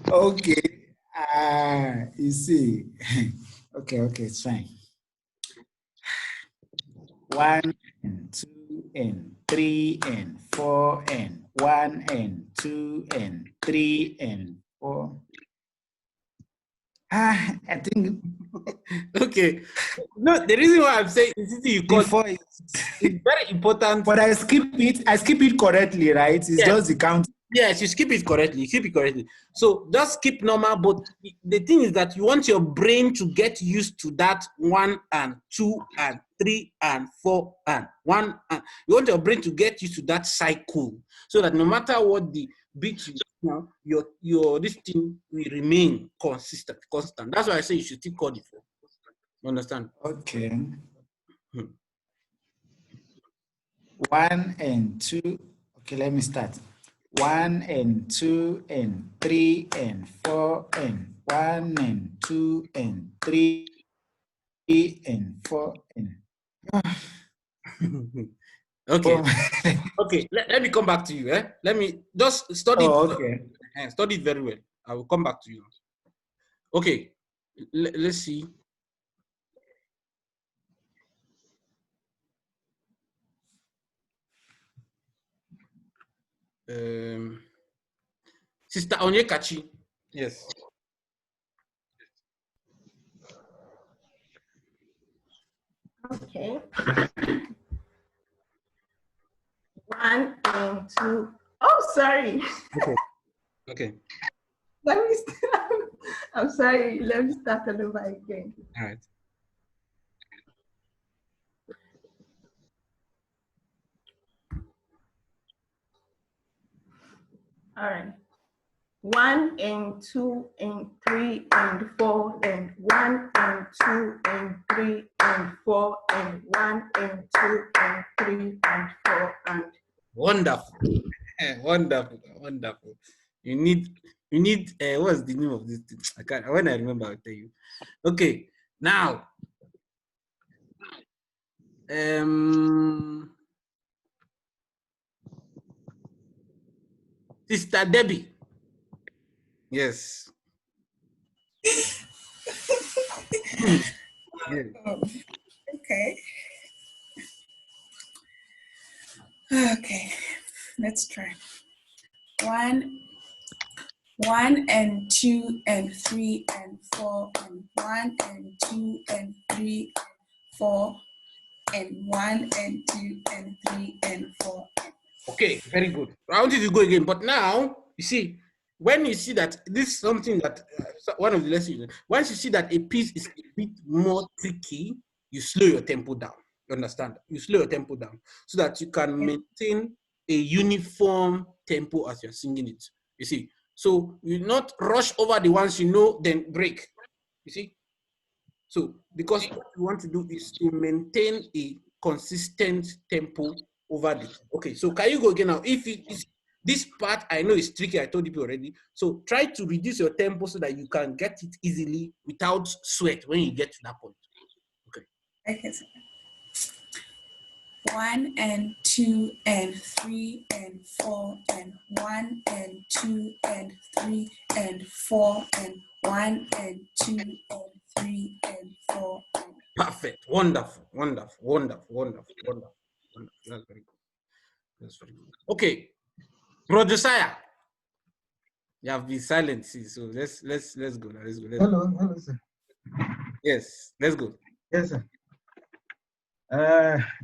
Speaker 8: Okay. You see. Okay, it's fine. 1 and 2 and 3 and 4 and 1 and 2 and 3 and 4. I think.
Speaker 1: Okay. No, the reason why I'm saying is
Speaker 8: before
Speaker 1: it's very important.
Speaker 8: But I skip it correctly, right? It's just the count.
Speaker 1: Yes, you skip it correctly. So just skip normal, but the thing is that you want your brain to get used to that 1 and 2 and 3 and 4 and 1. And you want your brain to get used to that cycle, so that no matter what the beat you now, your this thing will remain constant. That's why I say you should still call it. You understand?
Speaker 8: Okay. 1 and 2. Okay, let me start. 1 and 2 and 3 and 4 and 1 and 2 and 3 and 4 and.
Speaker 1: Okay. Okay. Let me come back to you. Let me just study.
Speaker 8: Oh, okay.
Speaker 1: Study it very well. I will come back to you. Okay. Let's see. Sister Onyekachi. Yes.
Speaker 10: Okay. 1 and 2. Oh, sorry.
Speaker 1: Okay.
Speaker 10: Let me start. I'm sorry. Let me start all over again.
Speaker 1: All right.
Speaker 10: All right. 1 and 2 and 3 and 4 and 1 and 2 and 3 and 4 and 1 and 2 and 3 and 4 and.
Speaker 1: Wonderful. Wonderful. You need what's the name of this thing? I can't. When I remember, I'll tell you. Okay. Now, Sister Debbie. Yes.
Speaker 11: Okay. Okay, let's try. 1 and 2 and 3 and 4 and 1 and 2 and 3 and 4 and 1 and 2 and 3 and 4.
Speaker 1: Okay, very good. I want you to go again, but now you see, when you see that this is something that one of the lessons, once you see that a piece is a bit more tricky, you slow your tempo down. You understand? You slow your tempo down so that you can maintain a uniform tempo as you're singing it. You see, so you not rush over the ones you know, then break. You see, so because what you want to do is to maintain a consistent tempo over the. Okay, so can you go again now? If it is this part, I know it's tricky. I told you already. So try to reduce your tempo so that you can get it easily without sweat when you get to that point. Okay.
Speaker 11: Okay. 1 and 2 and 3 and 4 and 1 and 2 and 3 and 4 and 1 and 2 and 3 and 4.
Speaker 1: Perfect. Wonderful. That's very good. That's very good. Okay. Bro Josiah, you have been silent, so let's go.
Speaker 3: Hello, sir.
Speaker 1: Yes, let's go.
Speaker 3: Yes, sir.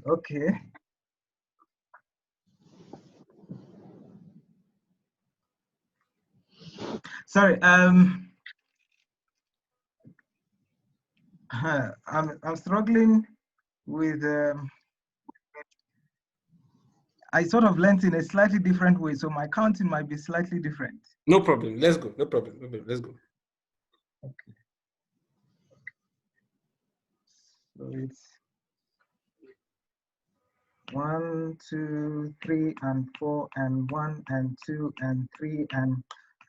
Speaker 3: Okay. Sorry. I'm struggling with. I sort of learned in a slightly different way, so my counting might be slightly different.
Speaker 1: No problem. Let's go. No problem. Let's go.
Speaker 3: Okay. So it's 1, 2, 3 and 4 and 1 and 2 and 3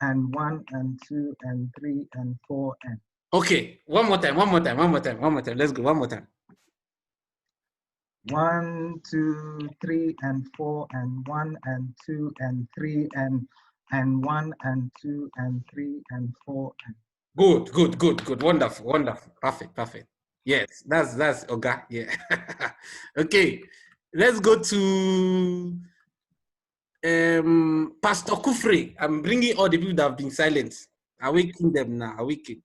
Speaker 3: and 1 and 2 and 3 and 4 and.
Speaker 1: Okay. One more time. Let's go. One more time.
Speaker 3: 1, 2, 3 and 4 and 1 and 2 and 3 and 1 and 2 and 3 and 4 and.
Speaker 1: Good. Wonderful. Perfect. Yes, that's Oga. Yeah. Okay. Let's go to Pastor Kufre. I'm bringing all the people that have been silent. Awaken them now. Awaken.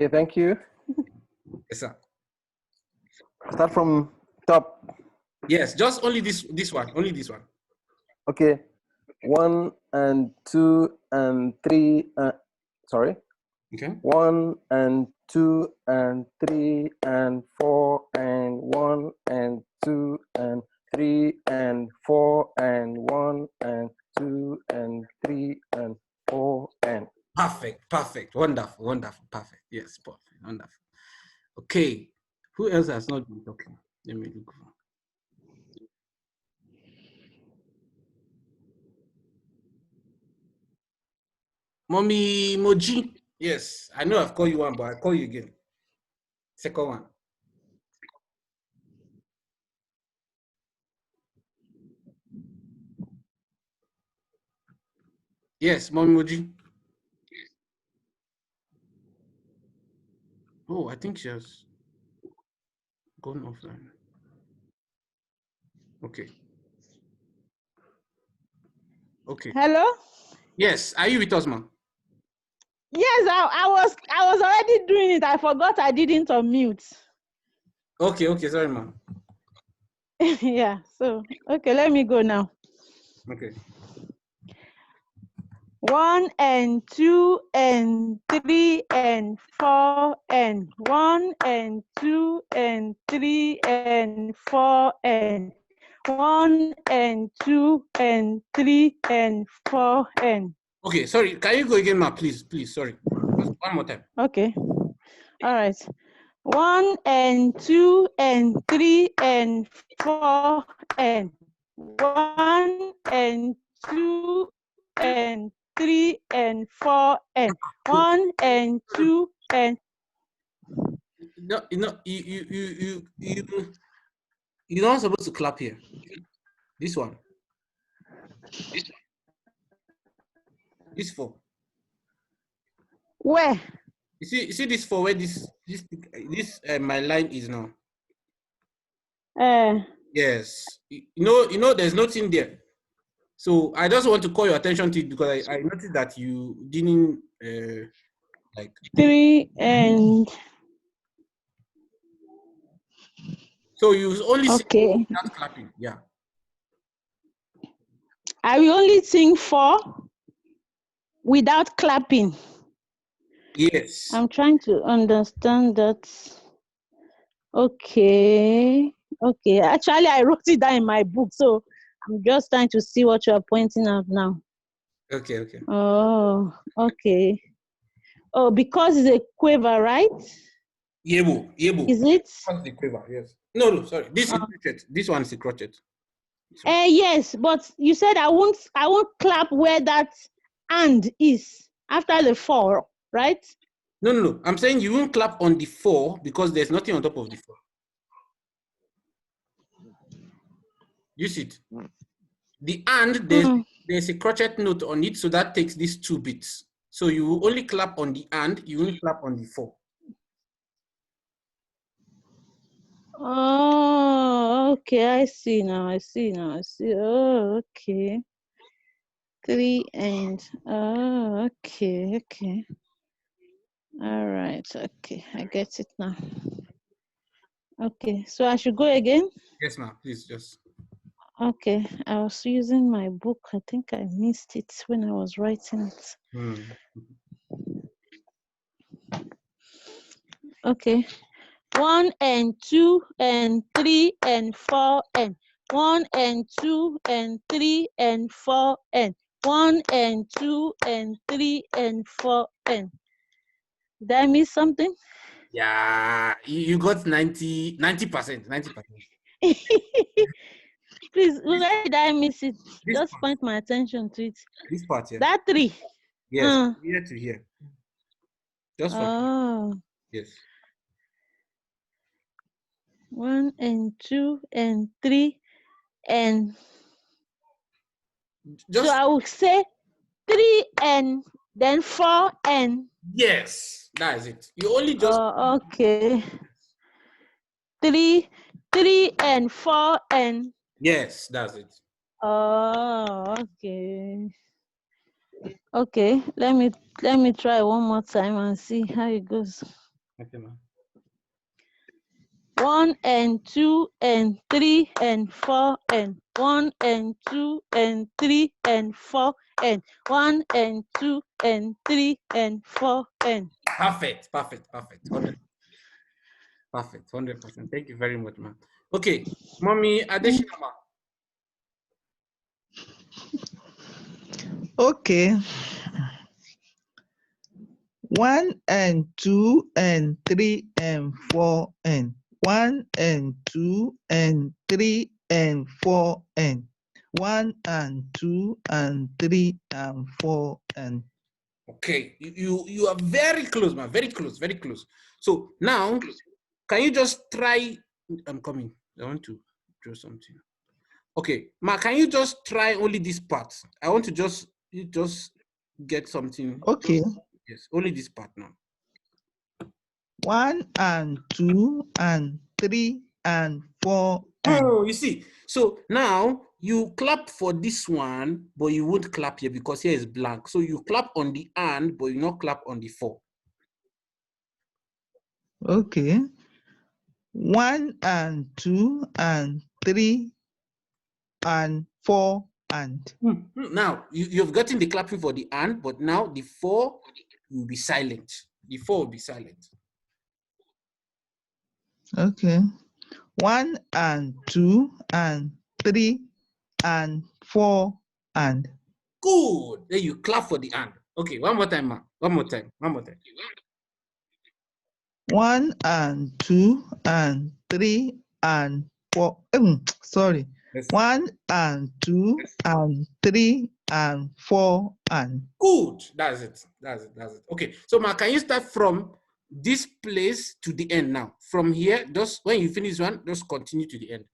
Speaker 5: Okay, thank you.
Speaker 1: Yes, sir.
Speaker 5: Start from top.
Speaker 1: Yes, just only this one. Only this one.
Speaker 5: Okay. 1 and 2 and 3. Sorry.
Speaker 1: Okay.
Speaker 5: 1 and 2 and 3 and 4 and 1 and 2 and 3 and 4 and 1 and 2 and 3 and 4 and.
Speaker 1: Perfect, perfect, wonderful, wonderful, perfect. Yes, perfect, wonderful. Okay, who else has not been talking? Let me look for. Mommy Moji. Yes, I know I've called you one, but I'll call you again. Second one. Yes, Mommy Moji. Oh, I think she has gone offline. Okay. Okay.
Speaker 4: Hello?
Speaker 1: Yes, are you with us, ma'am?
Speaker 4: Yes, I was already doing it. I forgot I didn't unmute.
Speaker 1: Okay, okay, sorry, ma'am.
Speaker 4: Yeah, so okay, let me go now.
Speaker 1: Okay.
Speaker 4: 1 and 2 and 3 and 4 and 1 and 2 and 3 and 4 and 1 and 2 and 3 and 4 and.
Speaker 1: Okay, sorry. Can you go again, ma'am? Please, please. Sorry. Just one more time.
Speaker 4: Okay. All right. 1 and 2 and 3 and 4 and 1 and 2 and 3 and 4 and 1 and 2 and.
Speaker 1: No, you're not supposed to clap here. This one. This 4.
Speaker 4: Where?
Speaker 1: You see this 4 where this my line is now. Yes. You know there's nothing there. So I just want to call your attention to it because I noticed that you didn't like
Speaker 4: 3 and.
Speaker 1: So you only sing
Speaker 4: Okay.
Speaker 1: without clapping. Yeah.
Speaker 4: I will only sing 4 without clapping.
Speaker 1: Yes.
Speaker 4: I'm trying to understand that. Okay. Okay. Actually, I wrote it down in my book, so I'm just trying to see what you are pointing out now.
Speaker 1: Okay, okay.
Speaker 4: Oh, okay. Oh, because it's a quiver, right?
Speaker 1: Yebo.
Speaker 4: Is it?
Speaker 1: That's the quiver, yes. No, sorry. This is crochet. This one is the crochet.
Speaker 4: Yes, but you said I won't clap where that and is after the 4, right?
Speaker 1: No. I'm saying you won't clap on the 4 because there's nothing on top of the 4. You see it? The and there's a crochet note on it, so that takes these 2 bits. So you only clap on the and, you won't clap on the 4.
Speaker 4: Oh, okay. I see now. Oh, okay. 3 and. Oh, okay. All right. Okay, I get it now. Okay, so I should go again?
Speaker 1: Yes, ma'am. Please just.
Speaker 4: Okay, I was using my book. I think I missed it when I was writing it. Okay. 1 and 2 and 3 and 4 and 1 and 2 and 3 and 4 and 1 and 2 and 3 and 4 and. Did I miss something?
Speaker 1: Yeah, you got 90%. 90%.
Speaker 4: Please, where did I miss it? Just point my attention to it.
Speaker 1: This part, yeah.
Speaker 4: That 3.
Speaker 1: Yes, here to here. Just from
Speaker 4: Oh.
Speaker 1: Yes.
Speaker 4: 1 and 2 and 3 and. So I will say 3 and then 4 and.
Speaker 1: Yes, that is it. You only just.
Speaker 4: Oh, okay. 3 and 4 and.
Speaker 1: Yes, that's it.
Speaker 4: Oh, okay. Okay, let me try one more time and see how it goes.
Speaker 1: Okay, ma.
Speaker 9: 1 and 2 and 3 and 4 and 1 and 2 and 3 and 4 and 1 and 2 and 3 and 4 and.
Speaker 1: Perfect, perfect, perfect. 100. Perfect, 100%. Thank you very much, ma. Okay, mommy, additional, ma.
Speaker 4: Okay. 1 and 2 and 3 and 4 and 1 and 2 and 3 and 4 and 1 and 2 and 3 and 4 and.
Speaker 1: Okay, you are very close, ma. Very close, very close. So now, can you just try? I'm coming. I want to draw something. Okay, ma, can you just try only this part? I want to just get something.
Speaker 4: Okay.
Speaker 1: Yes, only this part now.
Speaker 4: 1 and 2 and 3 and 4 and.
Speaker 1: Oh, you see. So now you clap for this one, but you won't clap here because here is blank. So you clap on the and, but you not clap on the 4.
Speaker 4: Okay. 1 and 2 and 3 and 4 and.
Speaker 1: Now you've gotten the clapping for the and, but now the 4 will be silent. The 4 will be silent.
Speaker 4: Okay. 1 and 2 and 3 and 4 and.
Speaker 1: Good. Then you clap for the and. Okay, one more time, ma. One more time.
Speaker 4: 1 and 2 and 3 and 4. Sorry.
Speaker 1: Yes.
Speaker 4: 1 and 2 and 3 and 4 and.
Speaker 1: Good. That's it. Okay. So, ma, can you start from this place to the end now? From here, just when you finish one, just continue to the end.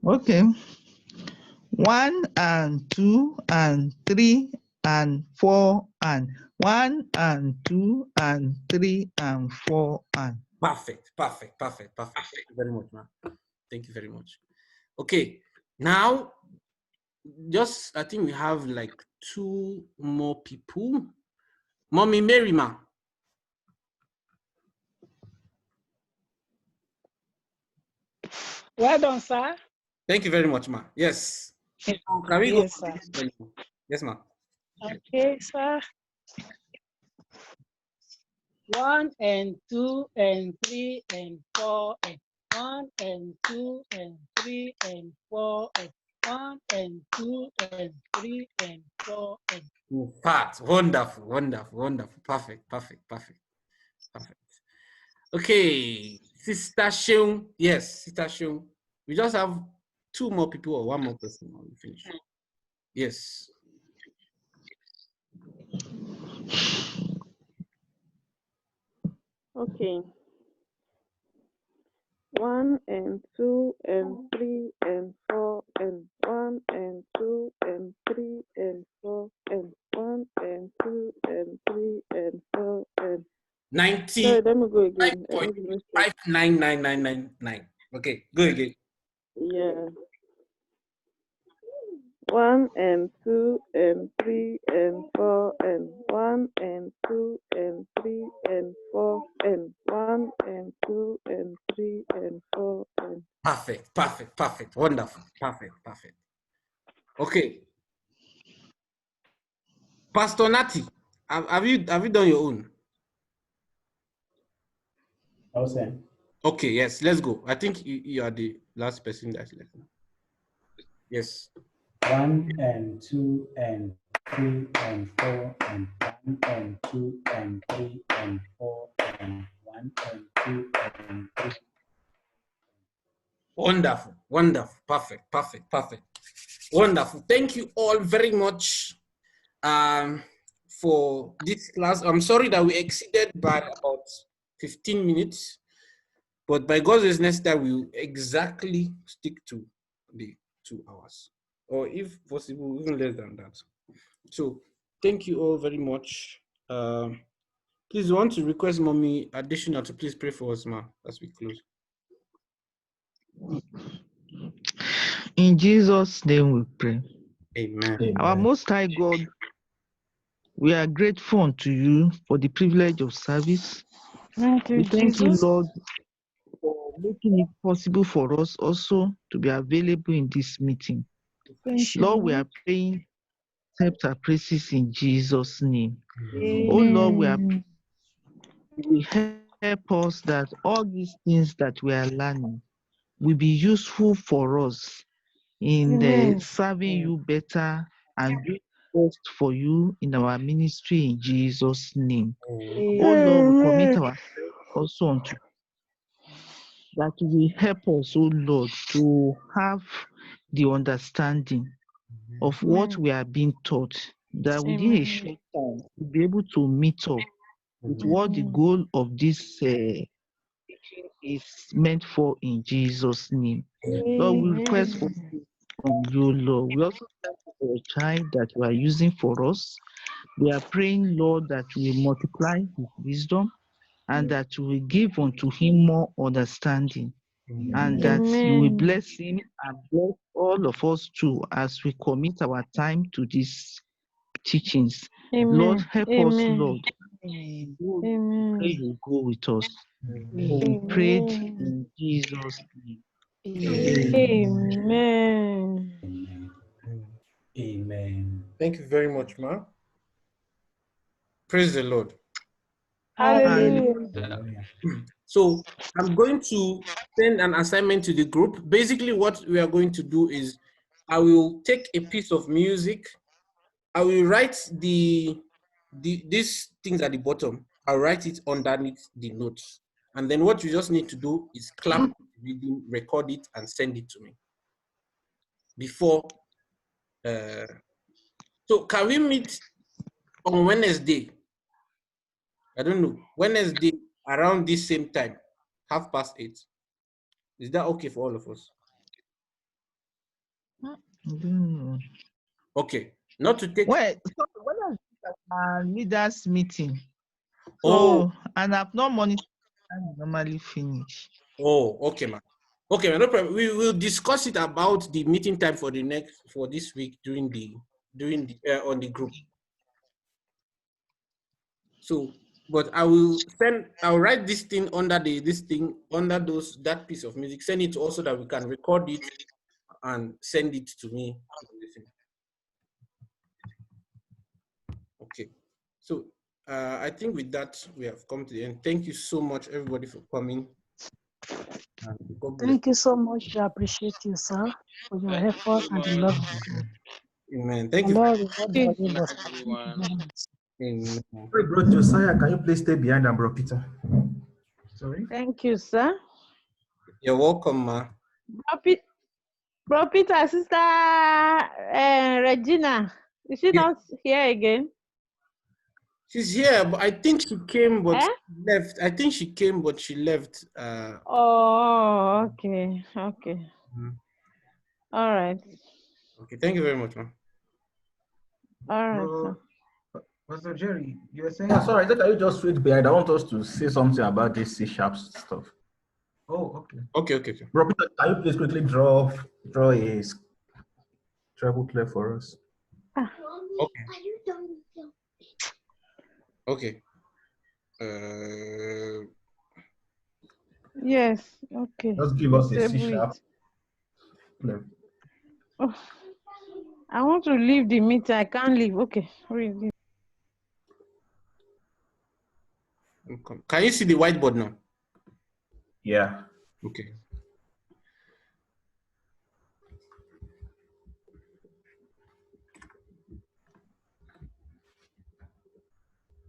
Speaker 4: Okay. 1 and 2 and 3 and 4 and 1 and 2 and 3 and 4 and.
Speaker 1: Perfect. Thank you very much, ma. Thank you very much. Okay. Now, just I think we have like 2 more people. Mommy Mary, ma.
Speaker 7: Well done, sir.
Speaker 1: Thank you very much, ma. Yes. Can we
Speaker 7: Yes,
Speaker 1: go?
Speaker 7: sir.
Speaker 1: Yes, ma.
Speaker 7: Okay, sir. 1 and 2 and 3 and 4 and 1 and 2 and 3 and 4 and 1 and 2 and 3 and 4 and.
Speaker 1: In fact, wonderful. Perfect. Okay, Sister Sheung. Yes, Sister Sheung. We just have 2 more people or 1 more person when we finish. Yes.
Speaker 9: Okay. 1 and 2 and 3 and 4 and 1 and 2 and 3 and 4 and 1 and 2 and 3 and 4 and.
Speaker 1: 90.
Speaker 9: Sorry, let me go again.
Speaker 1: 5999999. Okay, go again.
Speaker 9: Yeah. 1 and 2 and 3 and 4 and 1 and 2 and 3 and 4 and 1 and 2 and 3 and 4 and.
Speaker 1: Perfect. Wonderful. Perfect. Okay. Pastor Nati, have you done your own?
Speaker 2: Okay.
Speaker 1: Okay, yes, let's go. I think you are the last person that's left. Yes.
Speaker 2: 1 and 2 and 3 and 4 and 1 and 2 and 3 and 4 and 1 and 2 and 3.
Speaker 1: Wonderful. Perfect. Wonderful. Thank you all very much for this class. I'm sorry that we exceeded by about 15 minutes, but by God's grace, next time we'll exactly stick to the 2 hours, or if possible, even less than that. So thank you all very much. Please, I want to request Mommy Additional to please pray for us, ma, as we close.
Speaker 4: In Jesus' name we pray.
Speaker 1: Amen.
Speaker 4: Our Most High God, We are grateful unto you for the privilege of service.
Speaker 7: Thank you,
Speaker 4: We thank you,
Speaker 7: Jesus.
Speaker 4: Lord, for making it possible for us also to be available in this meeting.
Speaker 7: Thank you,
Speaker 4: Lord, we
Speaker 7: Lord.
Speaker 4: are praying, accept our praises in Jesus' name. Oh
Speaker 7: Amen.
Speaker 4: Lord, we help us that all these things that we are learning will be useful for us in the serving you better and doing best for you in our ministry in Jesus' name. Oh Lord, we commit ourselves also unto that you will help us, oh Lord, to have the understanding of what we are being taught, that within a short time we'll be able to meet up with what the goal of this is meant for in Jesus' name. Lord, we request for from you, Lord. We also thank you for a child that you are using for us. We are praying, Lord, that you will multiply his wisdom and that you will give unto him more understanding, and that you will bless him and bless all of us too as we commit our time to these teachings. Lord, help us, Lord. We pray you go with us. For we prayed in Jesus' name.
Speaker 7: Amen.
Speaker 2: Amen.
Speaker 1: Thank you very much, Ma. Praise the Lord.
Speaker 7: Hallelujah.
Speaker 1: So I'm going to send an assignment to the group. Basically, what we are going to do is I will take a piece of music. I will write these things at the bottom. I'll write it underneath the notes. And then what you just need to do is clap the reading, record it, and send it to me. Before, so can we meet on Wednesday? I don't know, Wednesday around this same time, 8:30. Is that okay for all of us? Okay, not to take.
Speaker 4: Well, so when I was at leaders meeting, so and I've not monitored time normally finish.
Speaker 1: Oh, okay, man. Okay, man, no problem. We will discuss it about the meeting time for this week during the on the group. So, but I'll write this thing under that piece of music. Send it also that we can record it and send it to me. Okay. So I think with that we have come to the end. Thank you so much, everybody, for coming.
Speaker 7: Thank you so much. I appreciate you, sir, for your effort and the love of God.
Speaker 1: Amen. Thank you.
Speaker 7: Lord, everyone.
Speaker 1: Amen.
Speaker 6: Hey, Bro Josiah, can you please stay behind and Bro Peter? Sorry.
Speaker 9: Thank you, sir.
Speaker 1: You're welcome, ma.
Speaker 9: Bro Peter, Sister Regina, is she not here again?
Speaker 1: She's here, but I think she came, but she left. I think she came, but she left.
Speaker 9: Oh, okay. Okay. All right.
Speaker 1: Okay, thank you very much, ma'am.
Speaker 9: All right.
Speaker 3: Pastor Jerry, you were saying?
Speaker 6: Yeah, sorry, can you just wait behind? I want us to say something about this C# stuff.
Speaker 3: Oh, okay.
Speaker 1: Okay.
Speaker 6: Bro Peter, can you please quickly draw a travel clear for us?
Speaker 1: Okay.
Speaker 9: Yes. Okay.
Speaker 6: Just give us a C#.
Speaker 9: Oh, I want to leave the meeting. I can't leave. Okay. Read it.
Speaker 1: Can you see the whiteboard now?
Speaker 6: Yeah.
Speaker 1: Okay.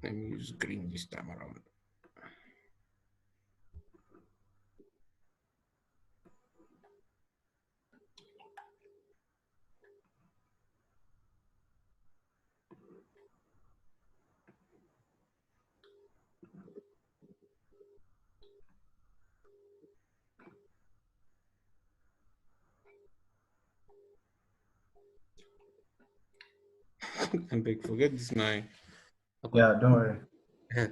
Speaker 1: Let me use green this time around. And forget this now. Okay.
Speaker 6: Yeah, don't worry.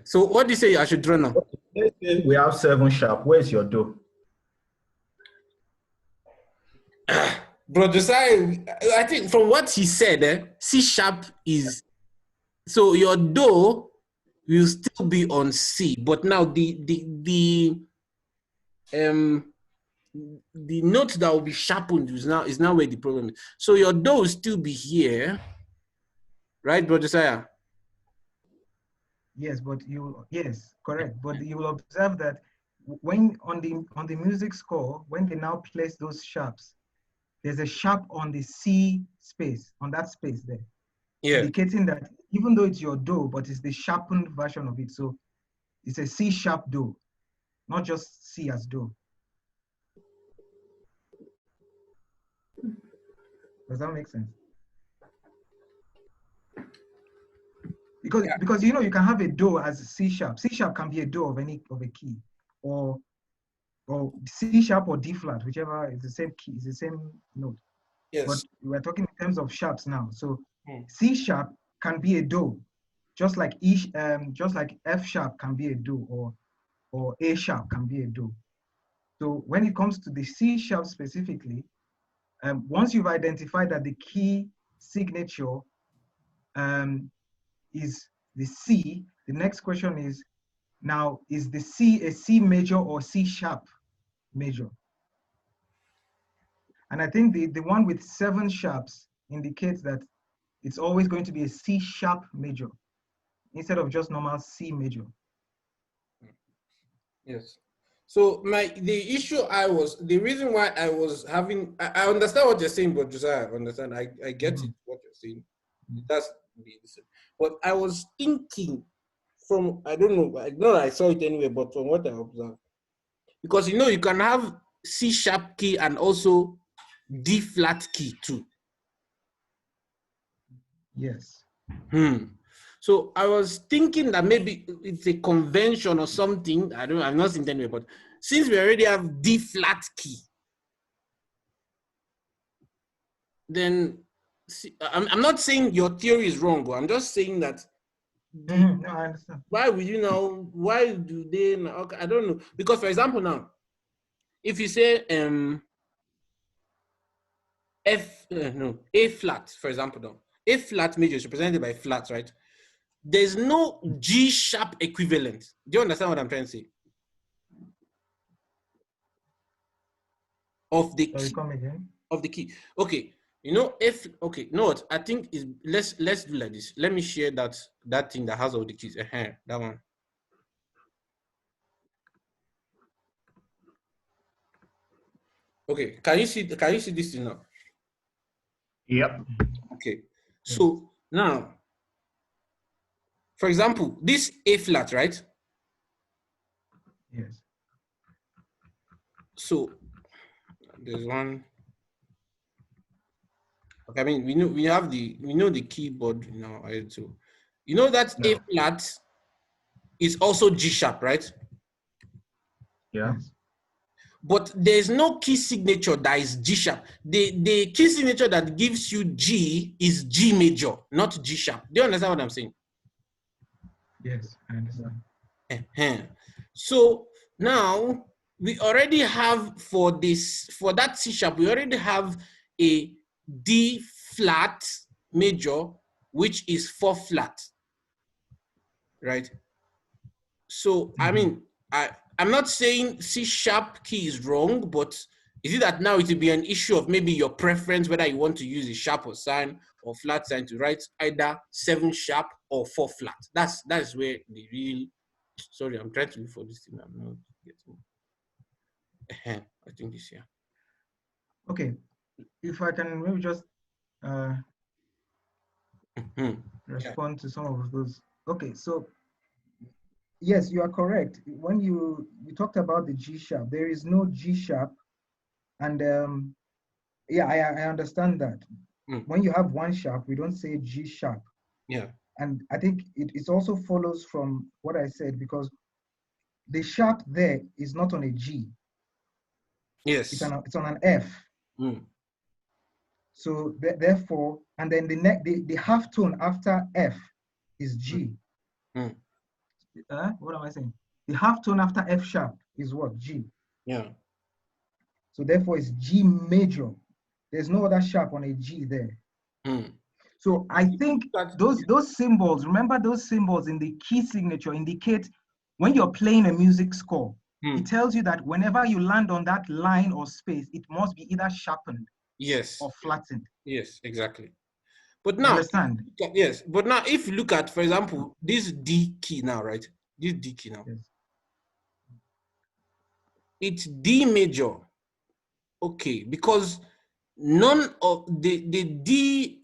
Speaker 1: So what do you say I should draw now?
Speaker 6: Let's say we have 7#. Where's your do?
Speaker 1: Bro Josiah, I think from what he said, C# is So your do will still be on C, but now the note that will be sharpened is now where the problem is. So your do will still be here, right, Brother Josiah?
Speaker 3: Yes, but yes, correct. But you will observe that when on the music score, when they now place those sharps, there's a sharp on the C space, on that space there, indicating that even though it's your do, but it's the sharpened version of it. So it's a C sharp do, not just C as do. Does that make sense? Because you know, you can have a do as a C sharp. C sharp can be a do of a key, or C sharp or D flat, whichever is the same key, is the same note.
Speaker 1: Yes.
Speaker 3: But we're talking in terms of sharps now. So C sharp can be a do, just like just like F sharp can be a do, or A sharp can be a do. So when it comes to the C sharp specifically, once you've identified that the key signature is the C, the next question is, now, is the C a C major or C sharp major? And I think the one with 7 sharps indicates that it's always going to be a C sharp major instead of just normal C major.
Speaker 1: Yes. So the reason why I was having, I understand what you're saying, but Josiah, I understand. I get it, what you're saying. That's the reason. But I was thinking from, I don't know I saw it anyway, but from what I observed, because you know, you can have C sharp key and also D flat key too.
Speaker 3: Yes.
Speaker 1: So I was thinking that maybe it's a convention or something. I'm not saying anyway, but since we already have D flat key, then I'm not saying your theory is wrong, but I'm just saying that.
Speaker 3: No, I understand.
Speaker 1: Why would you know? Why do they? Okay, I don't know. Because for example, now, if you say A flat, for example, now, A flat major is represented by flats, right? There's no G sharp equivalent. Do you understand what I'm trying to say? Of the key.
Speaker 3: Come again.
Speaker 1: Of the key. Okay. You know, no, what I think is, let's do like this. Let me share that thing that has all the keys. That one. Okay, can you see this thing now?
Speaker 6: Yep.
Speaker 1: Okay. So now, for example, this A flat, right?
Speaker 3: Yes.
Speaker 1: So there's one. Okay, I mean, we know the keyboard now. So you know that A flat is also G sharp, right?
Speaker 6: Yeah.
Speaker 1: But there's no key signature that is G sharp. The key signature that gives you G is G major, not G sharp. Do you understand what I'm saying?
Speaker 3: Yes, I understand.
Speaker 1: So now we already have for that C sharp, we already have a D flat major, which is 4 flat, right? So I mean, I'm not saying C sharp key is wrong, but is it that now it will be an issue of maybe your preference, whether you want to use a sharp or sign or flat sign to write either 7 sharp or 4 flat? That's where the real, sorry, I'm trying to look for this thing. I'm not getting. I think this here.
Speaker 3: Okay, if I can maybe just respond to some of those. Okay, so yes, you are correct. When you talked about the G sharp, there is no G sharp, and yeah, I understand that. When you have 1 sharp, we don't say G sharp.
Speaker 1: Yeah.
Speaker 3: And I think it also follows from what I said, because the sharp there is not on a G.
Speaker 1: Yes.
Speaker 3: It's on an F. So therefore, and then the half tone after F is G. What am I saying? The half tone after F sharp is what? G.
Speaker 1: Yeah.
Speaker 3: So therefore, it's G major. There's no other sharp on a G there. So I think those symbols, remember those symbols in the key signature indicate when you're playing a music score, it tells you that whenever you land on that line or space, it must be either sharpened or flattened.
Speaker 1: Yes, exactly. But now,
Speaker 3: understand?
Speaker 1: Yes, but now if you look at, for example, this D key now, right? This D key now.
Speaker 3: Yes.
Speaker 1: It's D major. Okay, because none of the D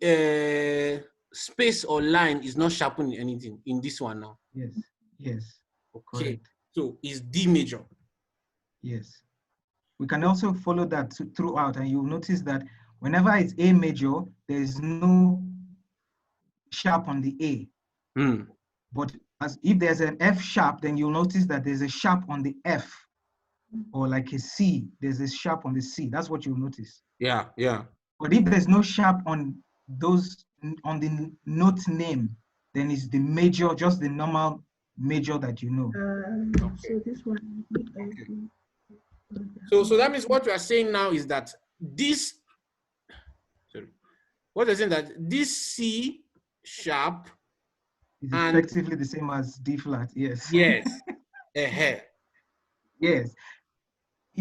Speaker 1: space or line is not sharpening anything in this one now.
Speaker 3: Yes, yes.
Speaker 1: Okay,
Speaker 3: correct.
Speaker 1: So it's D major.
Speaker 3: Yes. We can also follow that throughout, and you'll notice that whenever it's A major, there is no sharp on the A. But as if there's an F sharp, then you'll notice that there's a sharp on the F, or like a C, there's a sharp on the C. That's what you'll notice.
Speaker 1: Yeah.
Speaker 3: But if there's no sharp on those, on the note name, then it's the major, just the normal major that you know.
Speaker 10: So this one.
Speaker 1: So that means what we are saying now is that this, what is saying that this C sharp
Speaker 3: is effectively the same as D flat, yes.
Speaker 1: Yes.
Speaker 3: Yes.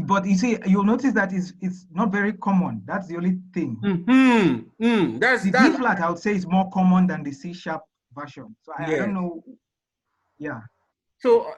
Speaker 3: But you see, you'll notice that it's not very common. That's the only thing.
Speaker 1: That's
Speaker 3: the D flat, I would say, is more common than the C sharp version. So I don't know. Yeah.
Speaker 1: So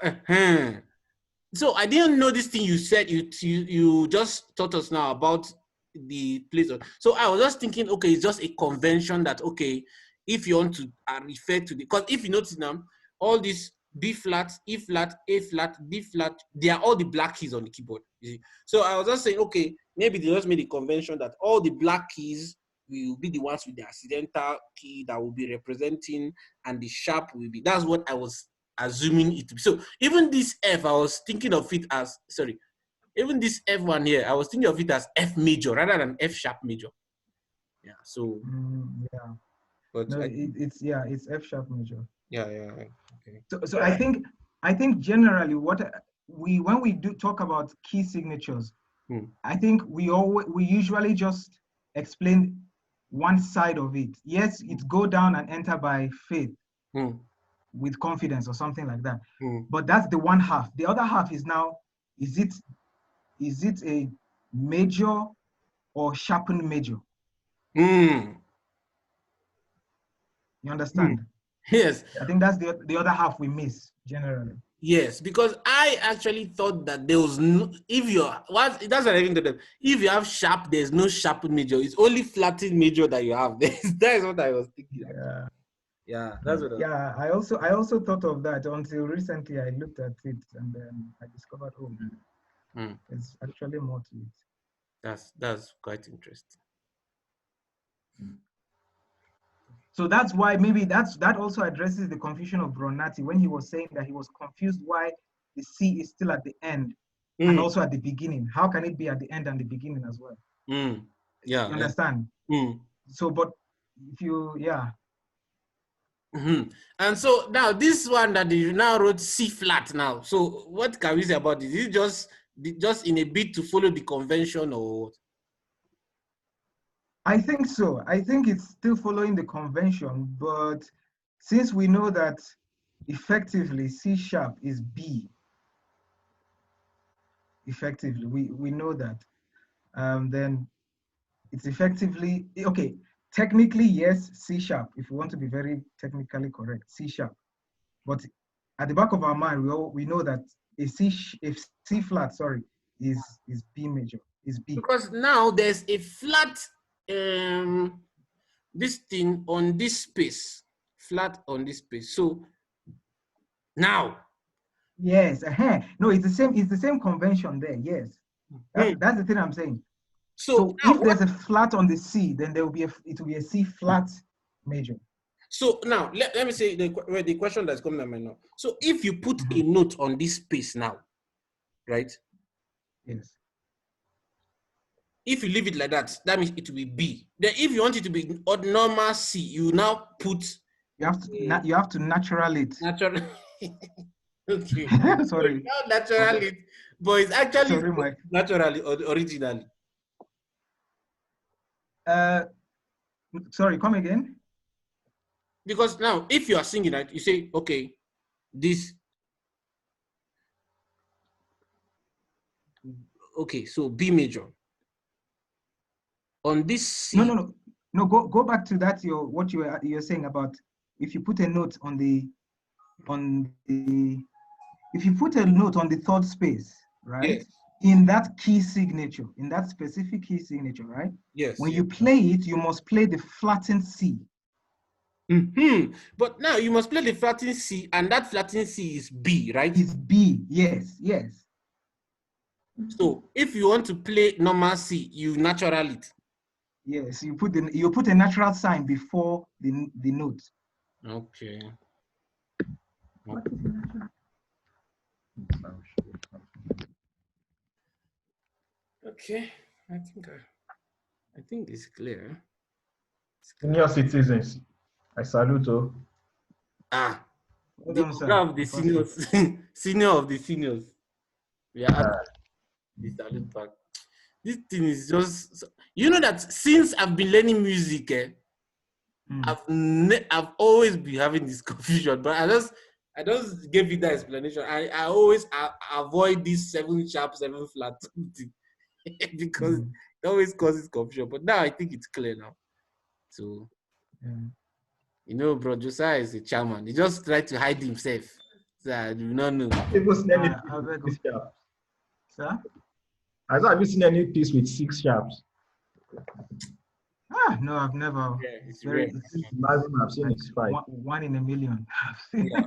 Speaker 1: so I didn't know this thing you said. You just taught us now about the place. So I was just thinking, okay, it's just a convention that, okay, if you want to refer to the, because if you notice now, all these B flat, E flat, A flat, D flat, they are all the black keys on the keyboard. You see? So I was just saying, okay, maybe they just made a convention that all the black keys will be the ones with the accidental key that will be representing, and the sharp will be. That's what I was assuming it to be. So even this F, I was thinking of it as, even this F1 here, I was thinking of it as F major rather than F sharp major. Yeah. So.
Speaker 3: Yeah.
Speaker 1: But
Speaker 3: no, it's F sharp major.
Speaker 1: Yeah. Okay.
Speaker 3: So I think generally when we do talk about key signatures, I think we usually just explain one side of it. Yes, it's go down and enter by faith with confidence or something like that. But that's the one half. The other half is now, is it a major or sharpened major? You understand?
Speaker 1: Yes.
Speaker 3: I think that's the other half we miss generally.
Speaker 1: Yes, because I actually thought that there was no, that's what I think that if you have sharp, there's no sharpened major. It's only flattened major that you have. That is what I was thinking. Yeah, that's what.
Speaker 3: I also thought of that until recently. I looked at it and then I discovered, there's actually more to it.
Speaker 1: That's quite interesting.
Speaker 3: So that's why maybe that also addresses the confusion of Bronati when he was saying that he was confused why the C is still at the end and also at the beginning. How can it be at the end and the beginning as well?
Speaker 1: Yeah.
Speaker 3: You understand? So, but if you,
Speaker 1: And so now this one that you now wrote C flat now. So what can we say about this? Is it just in a bid to follow the convention or what?
Speaker 3: I think so. I think it's still following the convention, but since we know that effectively C sharp is B, effectively, we know that, then it's effectively, okay, technically, yes, C sharp, if we want to be very technically correct, C sharp. But at the back of our mind, we know that if C flat, is B major, is B.
Speaker 1: Because now there's a flat, this thing on this space, flat on this space. So now.
Speaker 3: Yes, no, it's the same convention there. Yes, that's the thing I'm saying. So if there's a flat on the C, then it will be a C flat major.
Speaker 1: So now let me say the question that's coming to my mind now. So if you put a note on this space now, right?
Speaker 3: Yes.
Speaker 1: If you leave it like that, that means it will be B. Then if you want it to be normal C, you now put.
Speaker 3: You have to natural it.
Speaker 1: Natural. Okay.
Speaker 3: Sorry.
Speaker 1: Not naturally, but it's actually naturally or originally.
Speaker 3: Sorry, come again.
Speaker 1: because now if you are singing, right, you say, okay, this. Okay, so B major. On this C.
Speaker 3: No. Go back to that. What you're saying about if you put a note if you put a note on the third space, right?
Speaker 1: Yes.
Speaker 3: In that key signature, in that specific key signature, right?
Speaker 1: Yes.
Speaker 3: When you play it, you must play the flattened C.
Speaker 1: But now you must play the flattened C, and that flattened C is B, right?
Speaker 3: It's B. Yes.
Speaker 1: So if you want to play normal C, you natural it.
Speaker 3: Yes, you put a natural sign before the note.
Speaker 1: Okay.
Speaker 10: What is natural?
Speaker 1: Okay, I think it's clear.
Speaker 6: Senior citizens, I salute you.
Speaker 1: The program of the seniors, senior of the seniors. We are the salute back. This thing is just, you know that since I've been learning music, I've always been having this confusion, but I just gave you that explanation. I always avoid this 7 sharp 7 flat thing because it always causes confusion. But now I think it's clear now. So you know, bro, Josiah is a chairman. He just tried to hide himself. So I do not know.
Speaker 6: People seen any piece with 6 sharps? Sir? Have you seen any piece with 6 sharps?
Speaker 3: No, I've never.
Speaker 1: Yeah, it's rare.
Speaker 6: I've seen it's 5.
Speaker 3: One in a million.
Speaker 1: Yeah.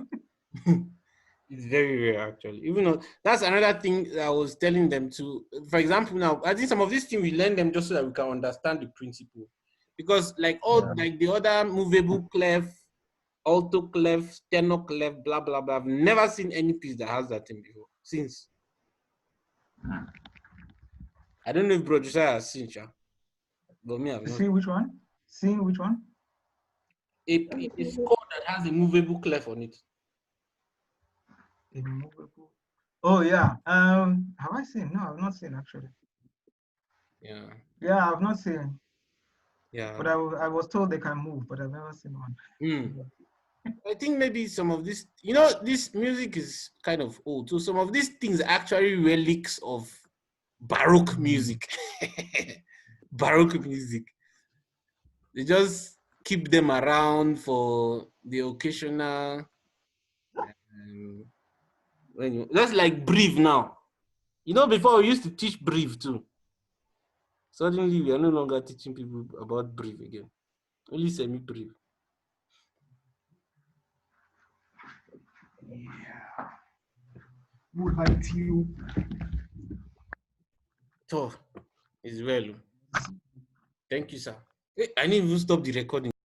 Speaker 1: It's very rare, actually. Even though that's another thing that I was telling them to. For example, now I think some of these things we learn them just so that we can understand the principle. Because like like the other movable clef, alto clef, tenor clef, blah blah blah. I've never seen any piece that has that thing before. Since I don't know if Bro Josiah has seen, but me I've not.
Speaker 3: See which one? Seeing which one?
Speaker 1: A score that has a movable clef on it.
Speaker 3: Immovable. Oh yeah. Have I seen? No, I've not seen actually.
Speaker 1: Yeah.
Speaker 3: Yeah, I've not seen.
Speaker 1: Yeah.
Speaker 3: But I was told they can move, but I've never seen one.
Speaker 1: I think maybe some of this, you know, this music is kind of old. So some of these things are actually relics of Baroque music. Baroque music. They just keep them around for the occasional. Just like Breve now. You know, before we used to teach Breve too. Suddenly we are no longer teaching people about Breve again. Only semi-Breve.
Speaker 3: Yeah. Would like to.
Speaker 1: So, it's well. Thank you, sir. I didn't even stop the recording.